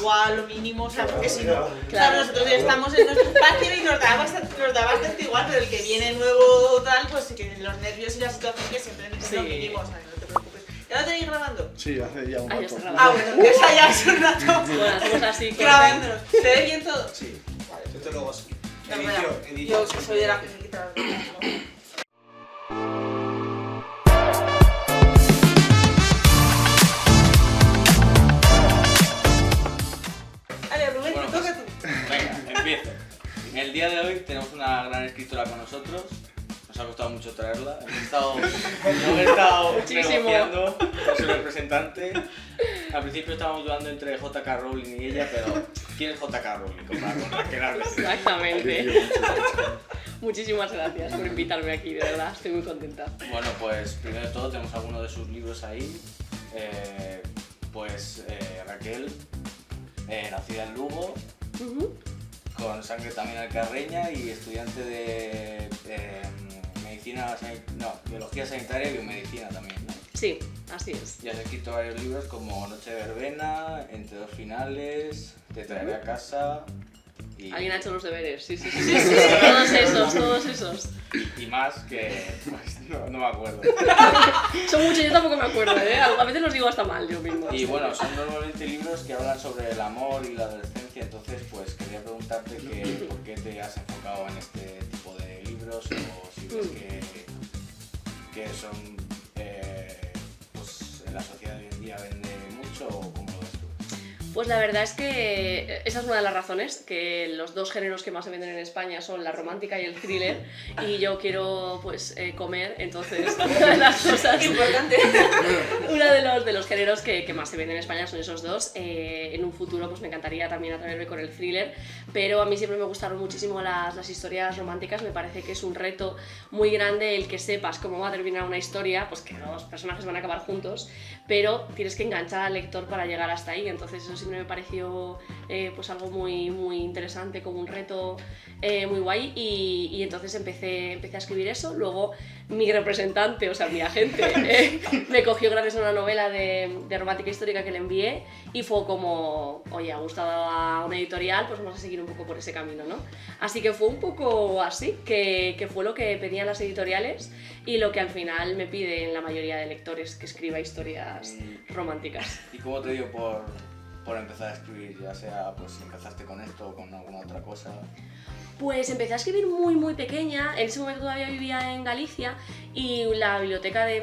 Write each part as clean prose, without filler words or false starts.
agua, lo mínimo, o sea, porque si no, claro, nosotros ya estamos en nuestro espacio y nos da bastante igual, pero el que viene nuevo o tal, pues sí que los nervios y la situación que siempre es lo mínimo, o sea, no te preocupes. ¿Ya lo tenéis grabando? Sí, hace ya un rato. Bueno, que esa ya es un rato. Bueno, hacemos así. Grabándonos. ¿Se ve bien todo? Sí. Vale, esto luego sí. Yo que soy de la guitarra. Vale, Rubén, Bueno, te toca tú. Venga, empiezo. El día de hoy tenemos una gran escritora con nosotros. Nos ha costado mucho traerla. Hemos estado negociando con su representante. Al principio estábamos dudando entre J.K. Rowling y ella, pero ¿quién es J.K. Rowling? Con Raquel Alves. Exactamente. Muchísimas gracias por invitarme aquí, de verdad, estoy muy contenta. Bueno, pues primero de todo tenemos algunos de sus libros ahí. Raquel, nacida en Lugo, con sangre también alcarreña y estudiante de biología sanitaria y biomedicina también, ¿no? Sí, así es. Y has escrito varios libros como Noche de verbena, Entre dos finales, Te traeré a casa y... Alguien ha hecho los deberes, sí. Todos esos. Y más que pues, no me acuerdo. Son muchos, yo tampoco me acuerdo, a veces los digo hasta mal yo mismo. Y bueno, son normalmente libros que hablan sobre el amor y la adolescencia, entonces pues quería preguntarte por qué te has enfocado en este tipo de libros o si ves que son pues en la sociedad de hoy en día vende mucho o cómo lo ves tú. Pues la verdad es que esa es una de las razones, que los dos géneros que más se venden en España son la romántica y el thriller, y yo quiero pues comer, entonces una de las cosas Importante. uno de los géneros que más se venden en España son esos dos. En un futuro pues me encantaría también atreverme con el thriller, pero a mí siempre me gustaron muchísimo las historias románticas. Me parece que es un reto muy grande el que sepas cómo va a terminar una historia, pues que los personajes van a acabar juntos, pero tienes que enganchar al lector para llegar hasta ahí, entonces eso siempre me pareció pues algo muy, muy interesante, como un reto muy guay, y entonces empecé a escribir eso. Luego mi representante, o sea mi agente, me cogió gracias a una novela de romántica histórica que le envié y fue como, oye, ha gustado a una editorial, pues vamos a seguir un poco por ese camino, ¿no? Así que fue un poco así, que fue lo que pedían las editoriales y lo que al final me piden la mayoría de lectores, que escriba historias románticas. ¿Y cómo te dio por empezar a escribir? Ya sea pues si empezaste con esto o con alguna otra cosa. Pues empecé a escribir muy muy pequeña, en ese momento todavía vivía en Galicia y la biblioteca de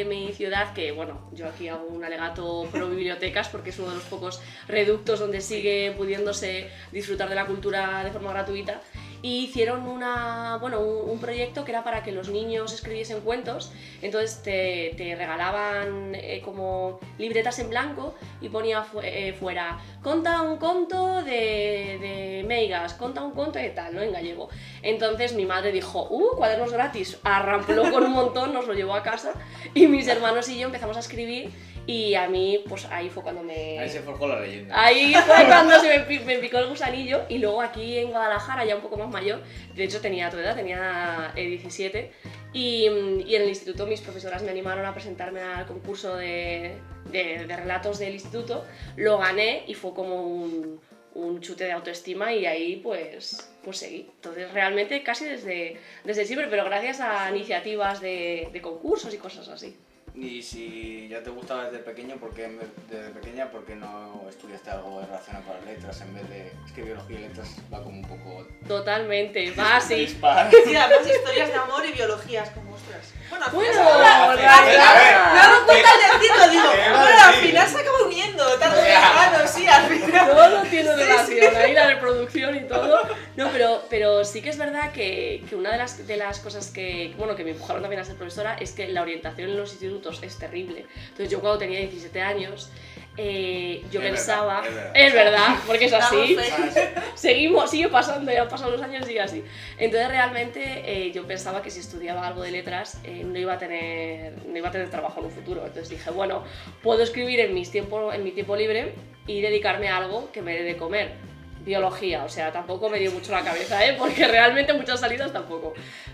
mi ciudad, que bueno, yo aquí hago un alegato pro bibliotecas porque es uno de los pocos reductos donde sigue pudiéndose disfrutar de la cultura de forma gratuita, y hicieron un proyecto que era para que los niños escribiesen cuentos. Entonces te regalaban como libretas en blanco y ponía fuera conta un conto de meigas, conta un conto de tal, ¿no? En gallego. Entonces mi madre dijo, cuadernos gratis, arrampló con un montón, nos lo llevó a casa y mis hermanos y yo empezamos a escribir. Y a mí, pues ahí fue cuando Ahí se forjó la leyenda. Ahí fue cuando me picó el gusanillo. Y luego aquí en Guadalajara, ya un poco más mayor, de hecho tenía tu edad, tenía 17, y en el instituto mis profesoras me animaron a presentarme al concurso de relatos del instituto. Lo gané y fue como un chute de autoestima, y ahí pues seguí. Entonces realmente casi desde siempre, pero gracias a iniciativas de concursos y cosas así. Y si ya te gustaba desde pequeño, ¿por qué no estudiaste algo relacionado con las letras en vez de...? Es que biología y letras va como un poco... Totalmente, va así. dispar. Sí, además historias de amor y biologías, como ostras. Bueno, Bueno, no cuenta el decirlo, digo, bueno, al final se acaba uniendo, tarde o temprano, sí, al final. todo tiene relación, ahí la reproducción y todo. No, pero sí que es verdad que una de las cosas que me empujaron también a ser profesora es que la orientación en los institutos es terrible. Entonces yo cuando tenía 17 años, yo pensaba... Es verdad, porque es así. Sigue pasando, ya han pasado los años y sigue así. Entonces realmente yo pensaba que si estudiaba algo de letras no iba a tener trabajo en un futuro. Entonces dije, bueno, puedo escribir en mi tiempo libre y dedicarme a algo que me dé de comer. biología, o sea, tampoco me dio mucho la cabeza, porque realmente muchas salidas tampoco.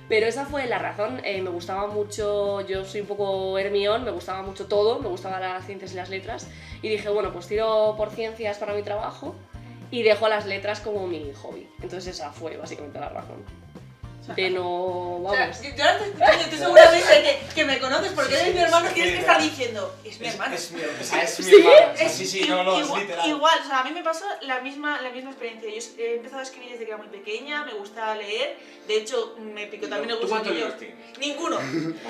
Pero esa fue la razón, me gustaba mucho, yo soy un poco Hermión, me gustaba mucho todo, me gustaban las ciencias y las letras, y dije, bueno, pues tiro por ciencias para mi trabajo y dejo las letras como mi hobby. Entonces esa fue básicamente la razón. De no, vamos. O sea, yo ahora te estoy escuchando y tú seguramente que me conoces porque eres mi hermano, tienes que estar diciendo, es mi hermano. Es mi hermano. Sí, no, es literal. Igual, o sea, a mí me pasó la misma experiencia. Yo he empezado a escribir desde que era muy pequeña, me gustaba leer. De hecho, me picó también el ¿Tú cuántos gusanillo. libros tienes? Ninguno.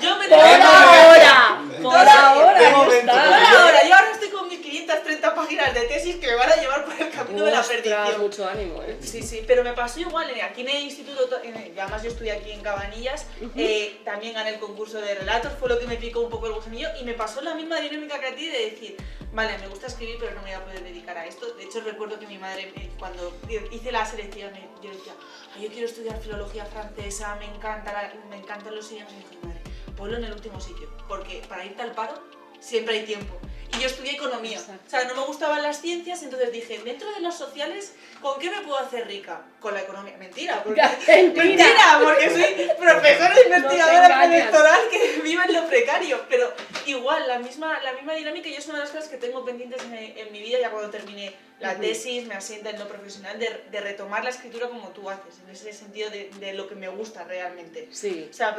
Yo me ¡Por ahora! ¡Por ahora! De ya momento, está. yo ahora estoy con mis 530 páginas de tesis que me van a llevar por el camino de la Ostras, perdición. mucho ánimo, Sí, pero me pasó igual, aquí en el instituto, además yo estudié aquí en Cabanillas, también gané el concurso de relatos, fue lo que me picó un poco el gusanillo y me pasó la misma dinámica que a ti de decir, vale, me gusta escribir pero no me voy a poder dedicar a esto. De hecho recuerdo que mi madre, cuando hice la selección, yo decía, yo quiero estudiar filología francesa, me encantan los idiomas, y me dijo, madre, ponlo en el último sitio, porque para irte al paro siempre hay tiempo. Y yo estudié economía, Exacto. o sea, no me gustaban las ciencias, entonces dije, dentro de los sociales, ¿con qué me puedo hacer rica? Con la economía. Mentira, porque, porque soy profesora investigadora predoctoral que vive en lo precario. Pero igual, la misma dinámica y es una de las cosas que tengo pendientes en mi vida, ya cuando termine la tesis, me asienta en lo profesional, de retomar la escritura como tú haces, en ese sentido de lo que me gusta realmente. Sí. O sea,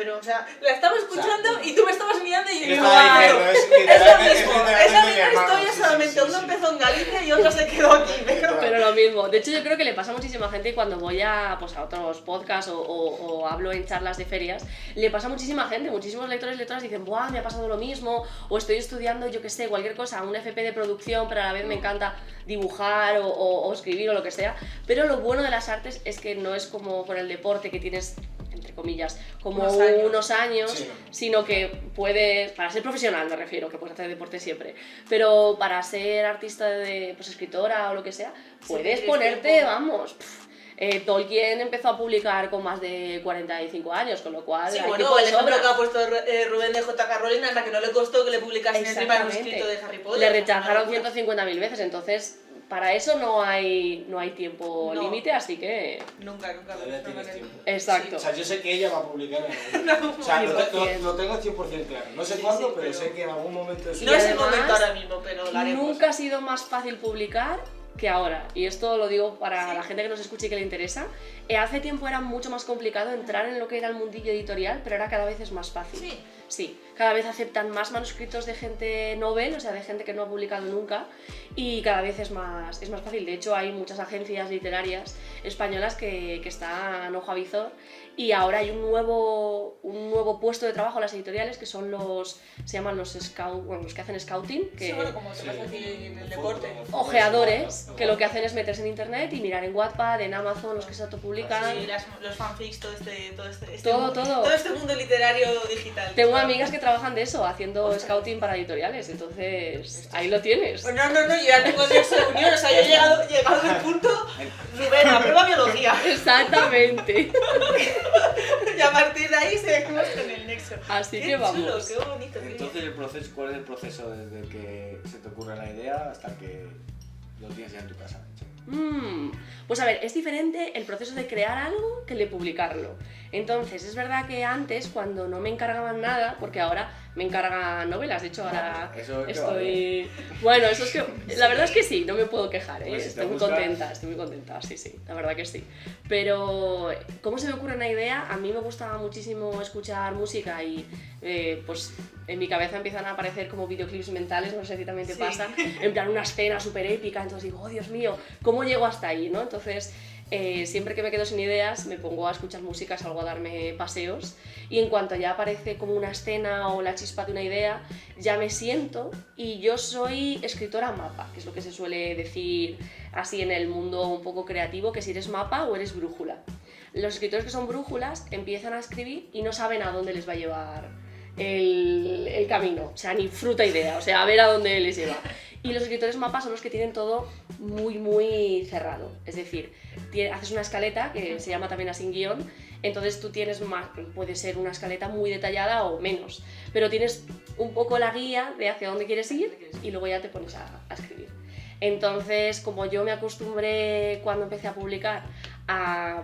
la estaba escuchando y tú me estabas mirando y yo digo, estaba diciendo, es lo mismo, es la mi misma hermano, historia, sí, solamente sí, uno sí. empezó en Galicia y otro se quedó aquí, Pero lo mismo. De hecho, yo creo que le pasa a muchísima gente y cuando voy a otros podcasts o hablo en charlas de ferias, le pasa a muchísima gente, muchísimos lectores y lectoras dicen, ¡buah, me ha pasado lo mismo! O estoy estudiando, yo qué sé, cualquier cosa, un FP de producción, pero a la vez me encanta dibujar o escribir o lo que sea. Pero lo bueno de las artes es que no es como con el deporte que tienes, entre comillas, como unos años, Sí, no. sino que puedes, para ser profesional me refiero, que puedes hacer deporte siempre, pero para ser artista, escritora o lo que sea, puedes tienes ponerte, tiempo. vamos, Tolkien empezó a publicar con más de 45 años, con lo cual Sí, hay bueno, tiempo de el ejemplo sobra. que ha puesto Rubén de J.K. Rowling, hasta que no le costó que le publicasen el primer manuscrito de Harry Potter. Le rechazaron 150.000 veces, entonces para eso no hay tiempo No. límite, así que... Nunca. Todavía tienes tiempo. Exacto. O sea, yo sé que ella va a publicar en algún... O sea, lo tengo 100% claro. No sé cuándo, pero sé que en algún momento de su No Y es el además, momento ahora mismo, pero lo haremos. Nunca ha sido más fácil publicar que ahora, y esto lo digo para la gente que nos escuche y que le interesa. Hace tiempo era mucho más complicado entrar en lo que era el mundillo editorial, pero ahora cada vez es más fácil. Sí, cada vez aceptan más manuscritos de gente novel, o sea, de gente que no ha publicado nunca, y cada vez es más fácil. De hecho, hay muchas agencias literarias españolas que están ojo a visor, y ahora hay un nuevo puesto de trabajo en las editoriales, que son se llaman los scout, bueno, los que hacen scouting, que Sí, bueno, como te pasa aquí en el deporte. ojeadores, que lo que hacen es meterse en internet y mirar en Wattpad, en Amazon, los que se autopublican. Sí, los fanfics, todo Todo. este mundo literario digital. Tengo amigas que trabajan de eso, haciendo scouting para editoriales, entonces ahí lo tienes. Pues no, yo ya tengo nexo de unión, o sea, yo he llegado al punto, Rubén, aprueba biología. Exactamente. Y a partir de ahí seguimos con el nexo. Así Qué que vamos. chulo, qué bonito. qué Entonces, ¿cuál es el proceso desde que se te ocurre la idea hasta que lo tienes ya en tu casa? Pues a ver, es diferente el proceso de crear algo que el de publicarlo. Entonces, es verdad que antes, cuando no me encargaban nada, porque ahora me encargan novelas, de hecho ahora Eso es que estoy... Bueno, eso es que... La verdad es que sí, no me puedo quejar, Pues si te estoy muy contenta, sí, la verdad que sí. Pero, ¿cómo se me ocurre una idea? A mí me gustaba muchísimo escuchar música y pues en mi cabeza empiezan a aparecer como videoclips mentales, no sé si también te pasa, en plan una escena súper épica, entonces digo, oh Dios mío, ¿cómo llego hasta ahí? ¿No? Entonces, siempre que me quedo sin ideas me pongo a escuchar música, salgo a darme paseos y en cuanto ya aparece como una escena o la chispa de una idea, ya me siento y yo soy escritora mapa, que es lo que se suele decir así en el mundo un poco creativo, que si eres mapa o eres brújula. Los escritores que son brújulas empiezan a escribir y no saben a dónde les va a llevar el camino, o sea, ni fruta idea, o sea, a ver a dónde les lleva. Y los escritores mapas son los que tienen todo muy cerrado, es decir, haces una escaleta que se llama también así guión, entonces tú tienes más, puede ser una escaleta muy detallada o menos, pero tienes un poco la guía de hacia dónde quieres ir y luego ya te pones a escribir. Entonces, como yo me acostumbré cuando empecé a publicar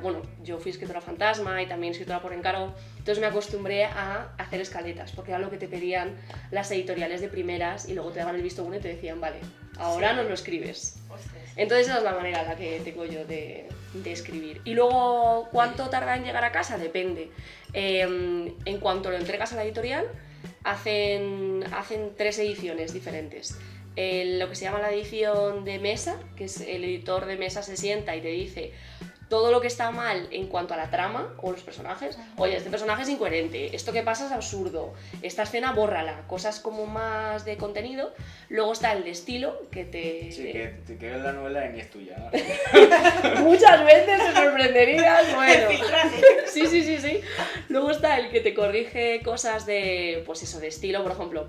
bueno, yo fui escritora fantasma y también escritora por encargo, entonces me acostumbré a hacer escaletas, porque era lo que te pedían las editoriales de primeras y luego te daban el visto bueno y te decían, vale, ahora nos lo escribes. Entonces esa es la manera en la que tengo yo de escribir. Y luego, ¿cuánto tarda en llegar a casa? Depende. En cuanto lo entregas a la editorial, hacen 3 ediciones diferentes. Lo que se llama la edición de mesa, que es el editor de mesa se sienta y te dice todo lo que está mal en cuanto a la trama o los personajes. Oye, este personaje es incoherente, esto que pasa es absurdo, esta escena bórrala, cosas como más de contenido. Luego está el de estilo, que te... Sí, que la novela ni es tuya, ¿no? Muchas veces te sorprenderías, bueno. Sí. Luego está el que te corrige cosas de, pues eso, de estilo, por ejemplo.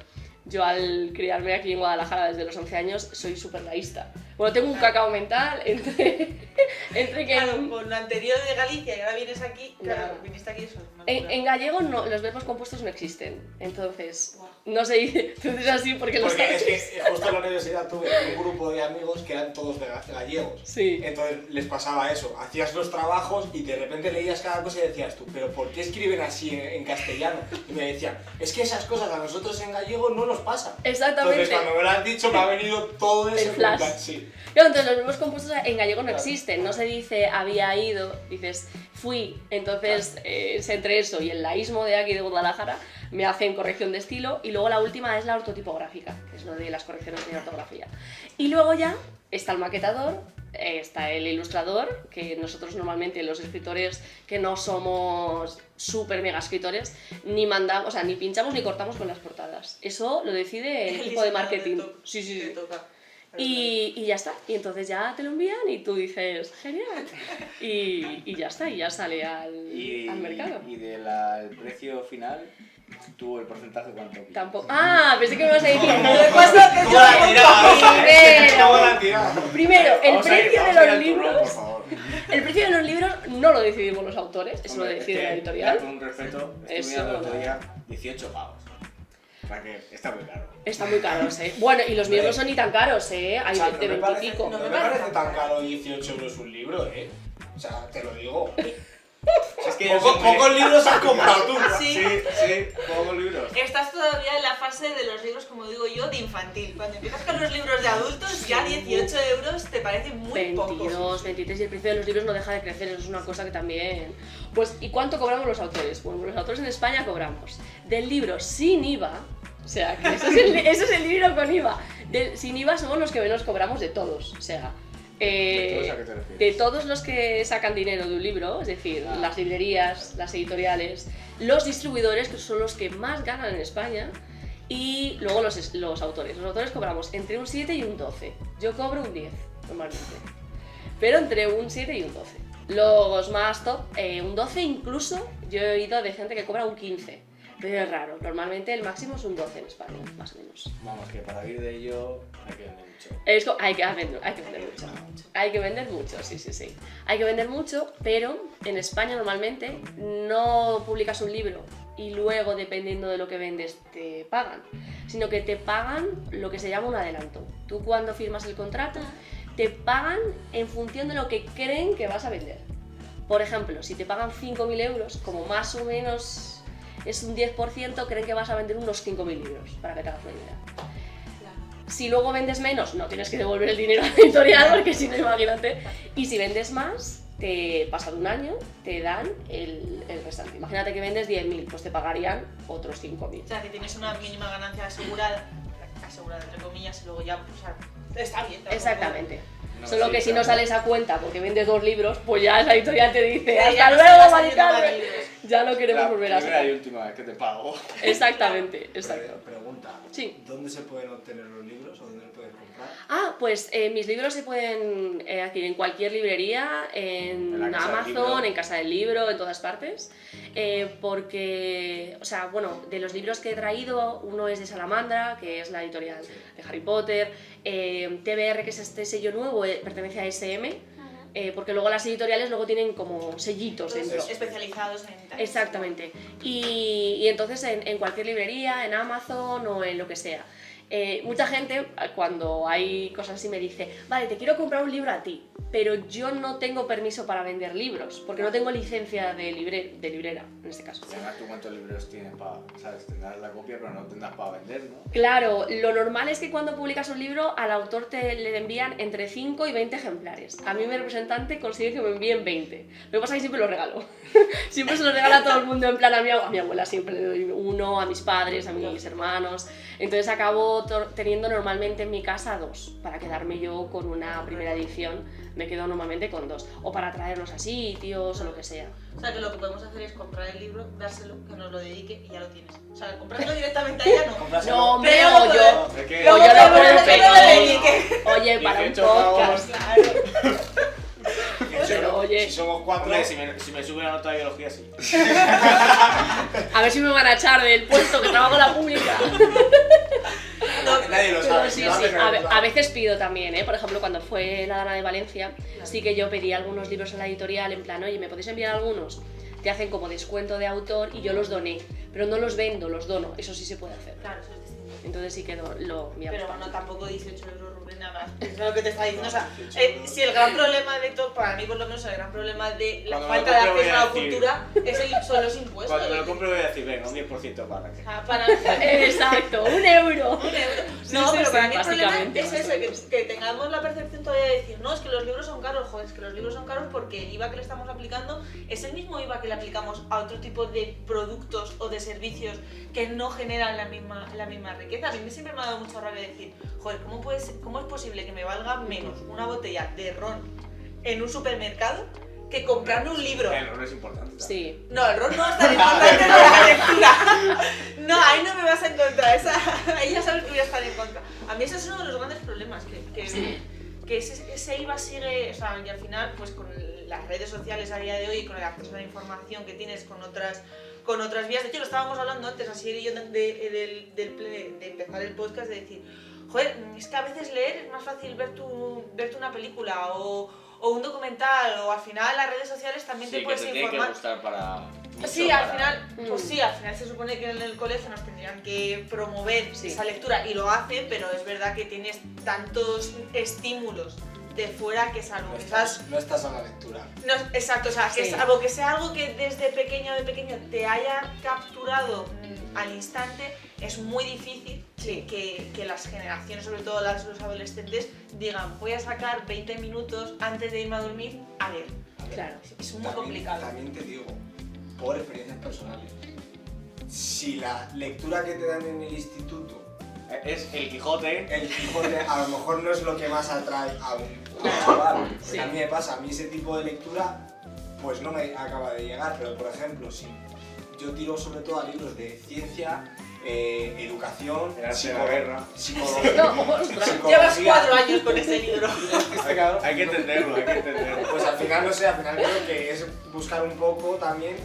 Yo al criarme aquí en Guadalajara desde los 11 años soy súper laísta. Bueno, tengo un cacao mental entre que... Claro, con lo anterior de Galicia y ahora vienes aquí, claro, viniste aquí eso. En gallego no, los verbos compuestos no existen, entonces no se dice, tú dices así porque lo sabes. Es que justo en la universidad tuve un grupo de amigos que eran todos gallegos. Sí. Entonces les pasaba eso, hacías los trabajos y de repente leías cada cosa y decías tú, pero ¿por qué escriben así en castellano? Y me decían, es que esas cosas a nosotros en gallego no nos pasan. Exactamente. Entonces cuando me lo has dicho me ha venido todo ese flash. Sí. Claro, entonces los verbos compuestos en gallego no existen, no se dice había ido, dices fui, entonces entre eso y el laísmo de aquí de Guadalajara me hacen corrección de estilo y luego la última es la ortotipográfica, que es lo de las correcciones de ortografía. Y luego ya está el maquetador, está el ilustrador, que nosotros normalmente los escritores que no somos súper mega escritores ni mandamos, o sea, ni pinchamos ni cortamos con las portadas, eso lo decide el equipo de marketing. Sí. Y ya está, y entonces ya te lo envían y tú dices, genial, y ya está, y ya sale al mercado. ¿Y del precio final, tú el porcentaje cuánto? Tampoco. Pensé que me ibas a decir. Primero, el precio de los libros. El precio de los libros no lo decidimos los autores, eso lo decide la editorial. Con un respeto, estuve mirando el otro día 18 pavos. Para que está muy caro. Está muy caros, ¿eh? Bueno, y los míos no son ni tan caros, ¿eh? Hay de 20 y pico. No me parece tan caro 18 euros un libro, ¿eh? O sea, te lo digo. Es que pocos libros has comprado tú. Sí, pocos libros. Estás todavía en la fase de los libros, como digo yo, de infantil. Cuando empiezas con los libros de adultos, ya 18 euros te parece muy poco. 22, 23, y el precio de los libros no deja de crecer, eso es una cosa que también... Pues, ¿y cuánto cobramos los autores? Bueno, los autores en España cobramos del libro sin IVA, o sea, que eso es el libro con IVA. Sin IVA somos los que menos cobramos de todos, o sea... de todos los que sacan dinero de un libro, es decir, las librerías, las editoriales, los distribuidores, que son los que más ganan en España, y luego los autores. Los autores cobramos entre un 7 y un 12. Yo cobro un 10, normalmente. Pero entre un 7 y un 12. Los más top, un 12 incluso, yo he oído de gente que cobra un 15. Pero es raro, normalmente el máximo es un 12 en España, más o menos. Vamos, que para vivir de ello hay que vender mucho. Hay que vender mucho. Hay que vender mucho, sí. Hay que vender mucho, pero en España normalmente no publicas un libro y luego, dependiendo de lo que vendes, te pagan, sino que te pagan lo que se llama un adelanto. Tú cuando firmas el contrato, te pagan en función de lo que creen que vas a vender. Por ejemplo, si te pagan 5.000 euros, como más o menos es un 10%, creen que vas a vender unos 5.000 libros, para que te hagas una idea. Si luego vendes menos, no tienes que devolver el dinero a la editorial, porque si no, imagínate. Y si vendes más, pasado un año, te dan el restante. Imagínate que vendes 10.000, pues te pagarían otros 5.000. O sea, que tienes una mínima ganancia asegurada entre comillas, y luego ya, o sea, está bien. Exactamente. No, Solo sí, que si claro. no sales a cuenta porque vendes 2 libros, pues ya esa editorial te dice Ya ¡hasta no luego, sigas Mari haciendo más Carmen! libros. Ya no queremos volver a La primera y sacar. última vez que te pago. Exactamente, exacto. Pregunta, Sí. ¿dónde se pueden obtener los libros o dónde los puedes comprar? Pues mis libros se pueden adquirir en cualquier librería, en la Casa del Amazon, Libro. en Casa del Libro, en todas partes. Porque, o sea, bueno, de los libros que he traído, uno es de Salamandra, que es la editorial de Harry Potter, TBR, que es este sello nuevo, pertenece a SM, porque luego las editoriales luego tienen como sellitos dentro. Especializados en tal. Exactamente. Y entonces en cualquier librería, en Amazon o en lo que sea. mucha gente cuando hay cosas así me dice, vale, te quiero comprar un libro a ti, pero yo no tengo permiso para vender libros, porque no tengo licencia de librera, en este caso. Además, ¿tú cuántos libros tienes para, sabes, tendrás la copia pero no tendrás para vender, ¿no? Claro, lo normal es que cuando publicas un libro al autor le envían entre 5 y 20 ejemplares. A mí mi representante consigue que me envíen 20. Lo que pasa es que siempre los regalo. Siempre se los regala a todo el mundo, en plan a mi abuela siempre le doy uno, a mis padres, a mis hermanos. Entonces acabo teniendo normalmente en mi casa 2, para quedarme yo con una primera edición. Me quedo normalmente con 2, o para traerlos a sitios o lo que sea. O sea, que lo que podemos hacer es comprar el libro, dárselo, que nos lo dedique y ya lo tienes. O sea, comprarlo directamente allá no. No, hombre, Pero o yo luego lo puedo podemos pedir. dedique. Oye, para un 18 podcast. Claro. Pero oye, Si somos 4, Hombre, si me sube la nota de biología, sí. a ver si me van a echar del puesto que trabajo en la pública. nadie lo Pero sabe. sí, si lo sí. haces, A veces pido también, ¿eh? Por ejemplo, cuando fue la Dana de Valencia, sí que yo pedí algunos libros en la editorial, en plan, oye, ¿me podéis enviar algunos? Te hacen como descuento de autor y yo los doné, pero no los vendo, los dono, eso sí se puede hacer. Claro, eso es distinto. Entonces sí que lo enviamos. Pero bueno, tampoco 18 euros, Rubén, nada más. Eso es lo que te está diciendo. O sea, si el gran problema de todo, para mí por lo menos el gran problema de la Cuando me falta de lo compre, acceso a la voy a decir- cultura son los impuestos. Cuando me lo compre voy a decir, venga, un 10% para que... Para Exacto, un euro. Sí, No, no, sí, pero sí, para mí el problema básicamente, es ese, que tengamos la percepción todavía de decir, no, es que los libros son caros, joder, es que los libros son caros porque el IVA que le estamos aplicando es el mismo IVA que le aplicamos a otro tipo de productos o de servicios que no generan la misma riqueza. A mí siempre me ha dado mucha rabia decir, joder, ¿cómo es posible que me valga menos una botella de ron en un supermercado que comprarme un libro? El error es importante. Sí. No, el ron no es tan importante como la lectura. No, ahí no me vas a encontrar. Ahí ya sabes que voy a estar en contra. A mí ese es uno de los grandes problemas, que ese IVA sigue, o sea, y al final, pues con las redes sociales a día de hoy y con el acceso a la información que tienes con otras vías. De hecho, lo estábamos hablando antes, así y yo, de empezar el podcast, de decir, joder, es que a veces leer es más fácil verte una película o un documental, o al final las redes sociales también te Sí, que puedes te tiene que informar. gustar para... Sí, mucho al para- final, pues sí, al final se supone que en el colegio nos tendrían que promover Sí. esa lectura y lo hacen, pero es verdad que tienes tantos estímulos de fuera que salvo que estás... No estás a la lectura. No, exacto, o sea, que Sí. salvo que sea algo que desde pequeño te haya capturado al instante, es muy difícil Sí. que las generaciones, sobre todo los adolescentes, digan, voy a sacar 20 minutos antes de irme a dormir a leer. Claro. Es muy complicado. También te digo, por experiencias personales, si la lectura que te dan en el instituto, Es el Quijote. el Quijote, a lo mejor no es lo que más atrae a un chaval. Pues Sí. a mí me pasa, a mí ese tipo de lectura pues no me acaba de llegar, pero por ejemplo, si yo tiro sobre todo a libros de ciencia, educación, El arte de la guerra. psicología, No, ostras. Llevas 4 años con ese libro. Hay que entenderlo, hay que entenderlo. Pues al final, no sé, al final creo que es buscar un poco también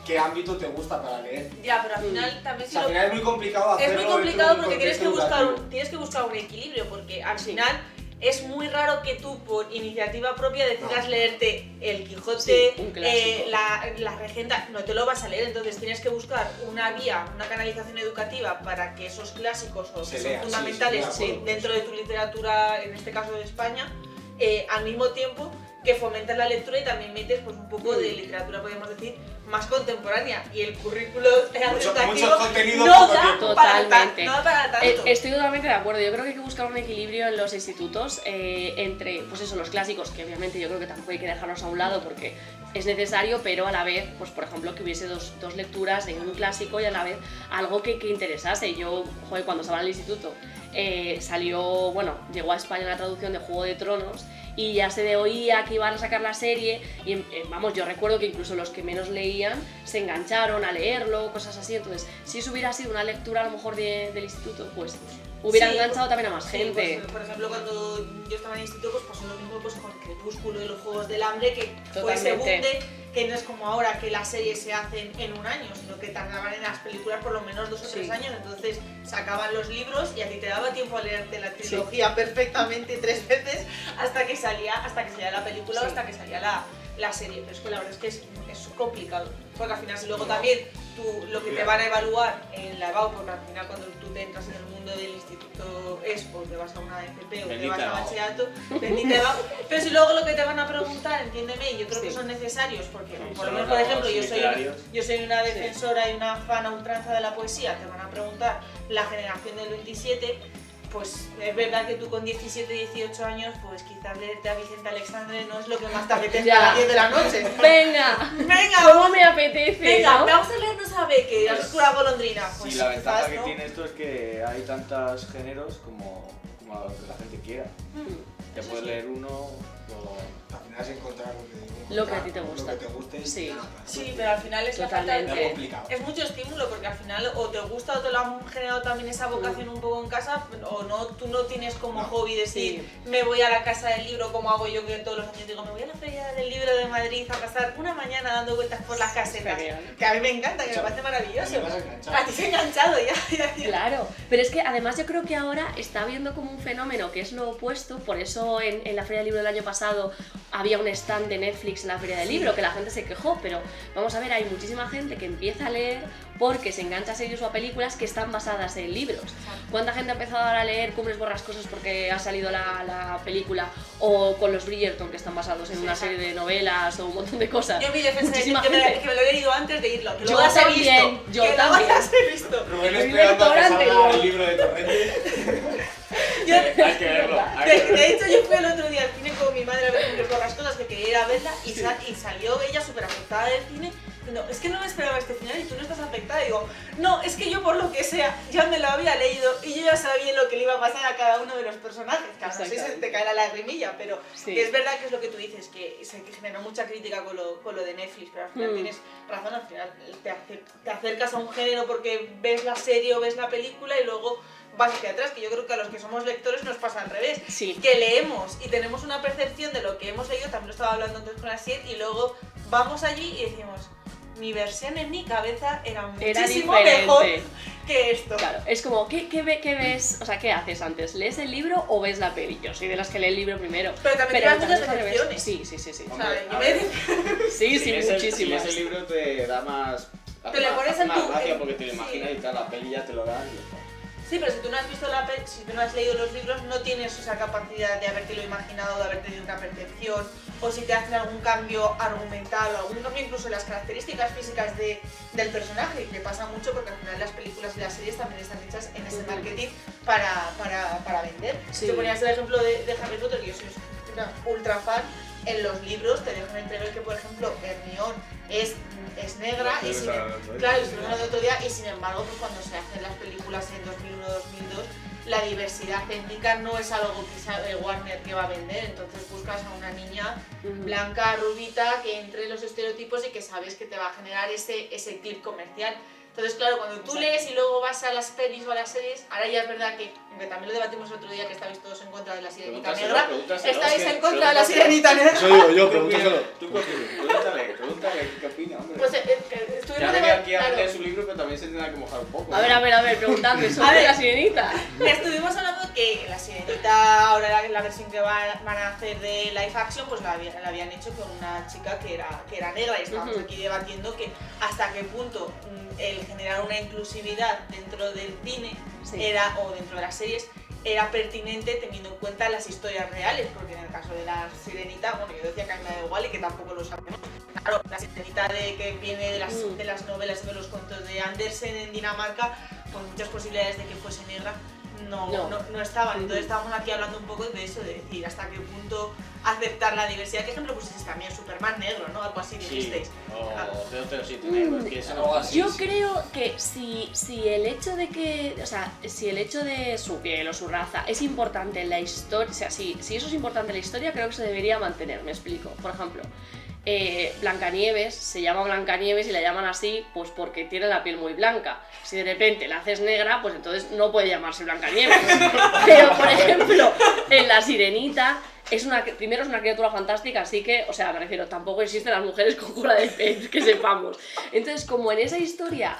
qué ámbito te gusta para leer. Ya, pero al final también O sea, al si final es muy complicado hacerlo. es muy complicado dentro de un porque tienes que, contexto educativo. tienes que buscar un equilibrio, porque al Sí. final es muy raro que tú por iniciativa propia decidas No. leerte el Quijote, Sí, un clásico. la Regenta, no te lo vas a leer, entonces tienes que buscar una vía, una canalización educativa para que esos clásicos o Se que son lea, sí, fundamentales sí, de acuerdo. dentro de tu literatura, en este caso de España, al mismo tiempo que fomentas la lectura y también metes pues un poco de literatura, podemos decir, más contemporánea, y el currículo educativo mucho contenido, no poco da tiempo. Totalmente. no da para tanto. Estoy totalmente de acuerdo. Yo creo que hay que buscar un equilibrio en los institutos entre, pues eso, los clásicos, que obviamente yo creo que tampoco hay que dejarlos a un lado porque es necesario, pero a la vez, pues por ejemplo, que hubiese dos lecturas de un clásico y a la vez algo que interesase. Yo, joder, cuando estaba en el instituto, llegó a España la traducción de Juego de Tronos y ya se oía que iban a sacar la serie y vamos, yo recuerdo que incluso los que menos leían se engancharon a leerlo, cosas así. Entonces, si eso hubiera sido una lectura a lo mejor del instituto, pues hubiera Sí, enganchado también a más Sí, gente. pues, por ejemplo, cuando yo estaba en el instituto, pues pasó lo mismo pues, con Crepúsculo y los Juegos del Hambre, que fue ese boom Totalmente. que no es como ahora que las series se hacen en un año, sino que tardaban en las películas por lo menos 2 o 3 Sí. años, entonces sacaban los libros y a ti te daba tiempo a leerte la trilogía perfectamente 3 veces hasta que salía la película o Sí. hasta que salía la serie. Pero es que la verdad es que es complicado, porque al final si luego también lo que te van a evaluar en la EBAU, porque al final cuando tú te entras en el mundo del instituto es o te vas a una FP o te Bendita vas a abajo. bachillerato, bendita abajo. Pero si luego lo que te van a preguntar, entiéndeme, yo creo que son necesarios, porque por lo menos, por ejemplo, yo soy una defensora y una fan a ultranza de la poesía, te van a preguntar la generación del 27, pues es verdad que tú con 17, 18 años, pues quizás leerte a Vicente Alexandre no es lo que más te apetece a las 10 de la noche. Venga, Venga, ¿cómo me apetece? venga, ¿no? vamos a leernos a Becker, la oscura golondrina. Pues Sí, la ventaja quizás, que ¿no? tiene esto es que hay tantos géneros como lo que la gente quiera. Te puedes leer uno o... Al final es encontrar Lo que a ti te gusta. Lo que te guste y Sí. ya está. Sí, pero al final es la falta Totalmente. Es complicado. es mucho estímulo porque al final o te gusta o te lo han generado también esa vocación un poco en casa o no, tú no tienes como hobby decir me voy a la casa del libro como hago yo que todos los años digo me voy a la feria del libro de Madrid a pasar una mañana dando vueltas por las casetas, Genial. que a mí me encanta, que me parece Me maravilloso. vas a enganchar. A ti te he enganchado ya. Claro, pero es que además yo creo que ahora está habiendo como un fenómeno que es lo opuesto, por eso en la Feria del Libro del año pasado había un stand de Netflix en la Feria del Libro, que la gente se quejó, pero vamos a ver, hay muchísima gente que empieza a leer porque se engancha a series o a películas que están basadas en libros. ¿Cuánta gente ha empezado ahora a leer Cumbres Borrascosas porque ha salido la película? O con los Bridgerton, que están basados en una serie de novelas o un montón de cosas. Yo mi defensa es Muchísima que me gente. lo he leído antes de irlo, que Yo lo hayas también, visto, yo que también. lo hayas visto. Rubén El esperando a que lector salga anterior. el libro de Torrente. Hay que verlo. De hecho, yo fui el otro día al cine con mi madre a ver Cumbres Borrascosas, que quería ir a verla, y salió ella súper afectada del cine. No, es que no me esperaba este final y tú no estás afectada. Y digo, no, es que yo por lo que sea ya me lo había leído y yo ya sabía lo que le iba a pasar a cada uno de los personajes. Claro, no sé si se te cae la lagrimilla, pero Sí. que es verdad que es lo que tú dices, que se generó mucha crítica con lo de Netflix, pero al final tienes razón, al final te acercas a un género porque ves la serie o ves la película y luego vas hacia atrás, que yo creo que a los que somos lectores nos pasa al revés. Sí. Que leemos y tenemos una percepción de lo que hemos leído, también lo estaba hablando antes con Asier, y luego vamos allí y decimos, mi versión en mi cabeza era muchísimo diferente. mejor que esto. Claro, es como, ¿qué ves? O sea, ¿qué haces antes? ¿Lees el libro o ves la peli? Yo soy de las que lee el libro primero. Pero también te dan muchas es al revés. decepciones. Sí. O Hombre, sea, yo a me ver. Sí, Si lees muchísimas. el libro te da más... Te lo pones hace en más tu- gracia en- porque te lo sí. imaginas y tal, la peli ya te lo da y ya está. Sí, pero si tú no has visto si tú no has leído los libros, no tienes esa capacidad de habértelo imaginado, de haber tenido una percepción, o si te hacen algún cambio argumental o algún cambio incluso en las características físicas del personaje, que pasa mucho porque al final las películas y las series también están hechas en ese marketing para vender. Sí. Si ponías el ejemplo de Harry Potter, que yo soy una ultra fan, en los libros te dejan entrever que, por ejemplo, Hermione es negra y sin, claro, estuvimos hablando el otro día, y sin embargo, pues cuando se hacen las películas en 2001-2002, la diversidad étnica no es algo que sabe Warner que va a vender, entonces buscas a una niña blanca, rubita, que entre los estereotipos y que sabes que te va a generar ese clip comercial. Entonces, claro, cuando tú lees y luego vas a las pelis o a las series, ahora ya es verdad que, aunque también lo debatimos el otro día, que estabais todos en contra de la sirenita negra, estáis en contra de la sirenita negra. Eso digo yo, pregúntaselo. Tú pregúntale qué opina, hombre. Pues estuvimos Ya venía aquí a claro. vender su libro, pero también se tendrá que mojar un poco. A ver, preguntadme A sobre ver. la sirenita. Estuvimos hablando que la sirenita, ahora la versión que van a hacer de live action, pues la habían hecho con una chica que era negra, y estábamos aquí debatiendo que hasta qué punto el generar una inclusividad dentro del cine o dentro de las series era pertinente teniendo en cuenta las historias reales, porque en el caso de la sirenita, bueno, yo decía que a mí me da igual y que tampoco lo sabemos. Claro, la sirenita que viene de las novelas y de los cuentos de Andersen en Dinamarca, con muchas posibilidades de que fuese negra, no estaban. Entonces estábamos aquí hablando un poco de eso, de decir hasta qué punto aceptar la diversidad. ¿Qué ejemplo pusisteis también? Superman negro, ¿no? Algo así dijisteis. O Claro. 007 negro, es que eso Algo no así. Yo creo que si el hecho de que, o sea, si el hecho de su piel o su raza es importante en la historia, o sea, si eso es importante en la historia, creo que se debería mantener, me explico. Por ejemplo, Blancanieves se llama Blancanieves y la llaman así pues porque tiene la piel muy blanca. Si de repente la haces negra, pues entonces no puede llamarse Blancanieves. Pero, por ejemplo, en La Sirenita primero es una criatura fantástica, así que, o sea, me refiero, tampoco existen las mujeres con cola de pez, que sepamos. Entonces, como en esa historia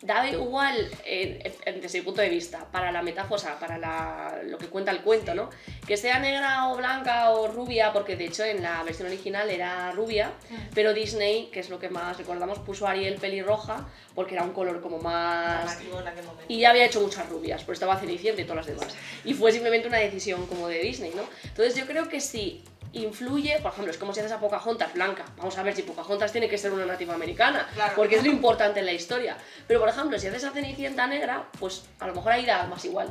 da igual, desde mi punto de vista, para la metáfora, o sea, para lo que cuenta el cuento, ¿no? Que sea negra o blanca o rubia, porque de hecho en la versión original era rubia, pero Disney, que es lo que más recordamos, puso a Ariel pelirroja porque era un color como más... Y ya había hecho muchas rubias, pues estaba Cenicienta y todas las demás. Y fue simplemente una decisión como de Disney, ¿no? Entonces yo creo que sí influye, por ejemplo, es como si haces a Pocahontas blanca. Vamos a ver si Pocahontas tiene que ser una nativa americana, claro, porque es lo importante en la historia. Pero por ejemplo, si haces a Cenicienta negra, pues a lo mejor ahí da más igual.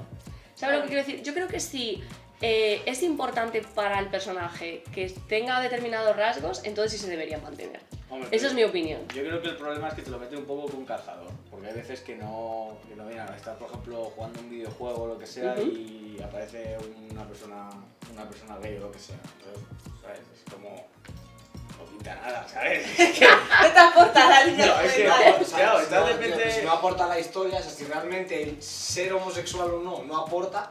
¿Sabes lo que quiero decir? Yo creo que sí es importante para el personaje que tenga determinados rasgos, entonces sí se debería mantener. Hombre, esa es mi opinión. Yo creo que el problema es que te lo mete un poco con calzador, porque hay veces que no vienen a estar, por ejemplo, jugando un videojuego o lo que sea y aparece una persona gay o lo que sea. Entonces, ¿sabes? Es como... no pinta nada, ¿sabes? No te aporta la línea. No, es que claro, está de repente... si no aporta la historia, o sea, si realmente el ser homosexual o no aporta,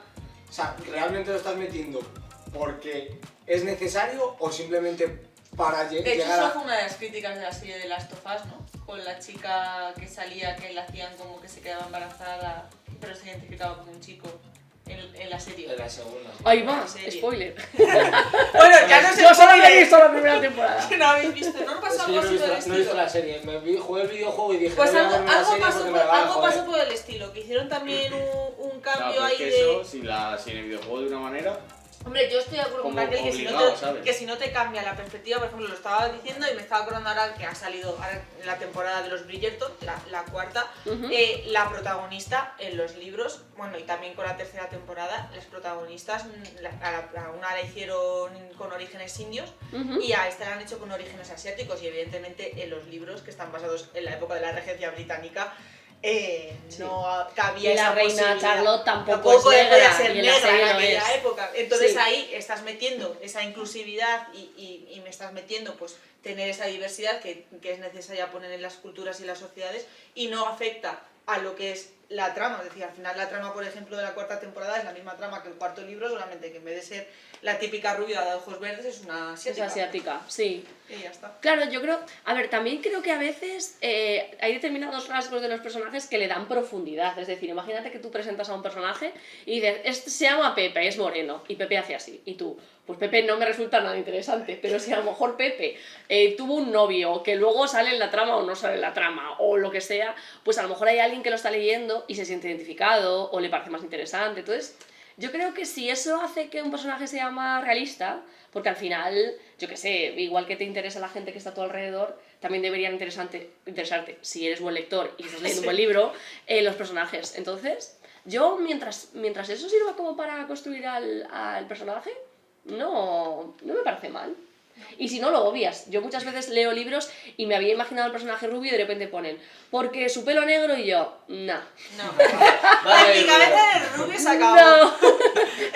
o sea, realmente lo estás metiendo porque es necesario o simplemente para llegar a... De hecho, eso fue una de las críticas de la serie de Last of Us, ¿no? Con la chica que salía, que le hacían como que se quedaba embarazada, pero se identificaba como un chico. En la serie. En la segunda. Ahí va, spoiler. Bueno, ya no sé. Yo solo he visto la primera temporada. No habéis visto, no pasó algo así del estilo. No he visto la serie, jugué el videojuego y dije... Pues no algo algo pasó por el estilo, que hicieron también un cambio ahí que de... eso, si en el videojuego de una manera... Hombre, yo estoy de acuerdo con Raquel que si no te cambia la perspectiva, por ejemplo, lo estaba diciendo y me estaba acordando ahora que ha salido ahora en la temporada de los Bridgerton, la cuarta, la protagonista en los libros, bueno, y también con la tercera temporada, las protagonistas, a una la hicieron con orígenes indios y a esta la han hecho con orígenes asiáticos y evidentemente en los libros que están basados en la época de la regencia británica, no cabía y la esa reina Charlotte tampoco es negra, podía ser y negra en aquella es. época. Entonces ahí estás metiendo esa inclusividad y me estás metiendo pues tener esa diversidad que es necesaria poner en las culturas y las sociedades y no afecta a lo que es la trama. Es decir, al final la trama, por ejemplo, de la cuarta temporada es la misma trama que el cuarto libro, solamente que en vez de ser la típica rubia de ojos verdes es una asiática. Es asiática, sí. Y ya está. Claro, yo creo... A ver, también creo que a veces hay determinados rasgos de los personajes que le dan profundidad. Es decir, imagínate que tú presentas a un personaje y dices, este se llama Pepe, es moreno, y Pepe hace así. Y tú, pues Pepe no me resulta nada interesante, pero si a lo mejor Pepe tuvo un novio que luego sale en la trama o no sale en la trama, o lo que sea, pues a lo mejor hay alguien que lo está leyendo y se siente identificado o le parece más interesante. Entonces, yo creo que si eso hace que un personaje sea más realista, porque al final, yo qué sé, igual que te interesa la gente que está a tu alrededor, también deberían interesarte, si eres buen lector y estás leyendo un buen libro, los personajes. Entonces, yo mientras eso sirva como para construir al personaje, no me parece mal. Y si no, lo obvias. Yo muchas veces leo libros y me había imaginado el personaje rubio y de repente ponen porque su pelo negro y yo, no. En mi cabeza el rubio se acabó. No.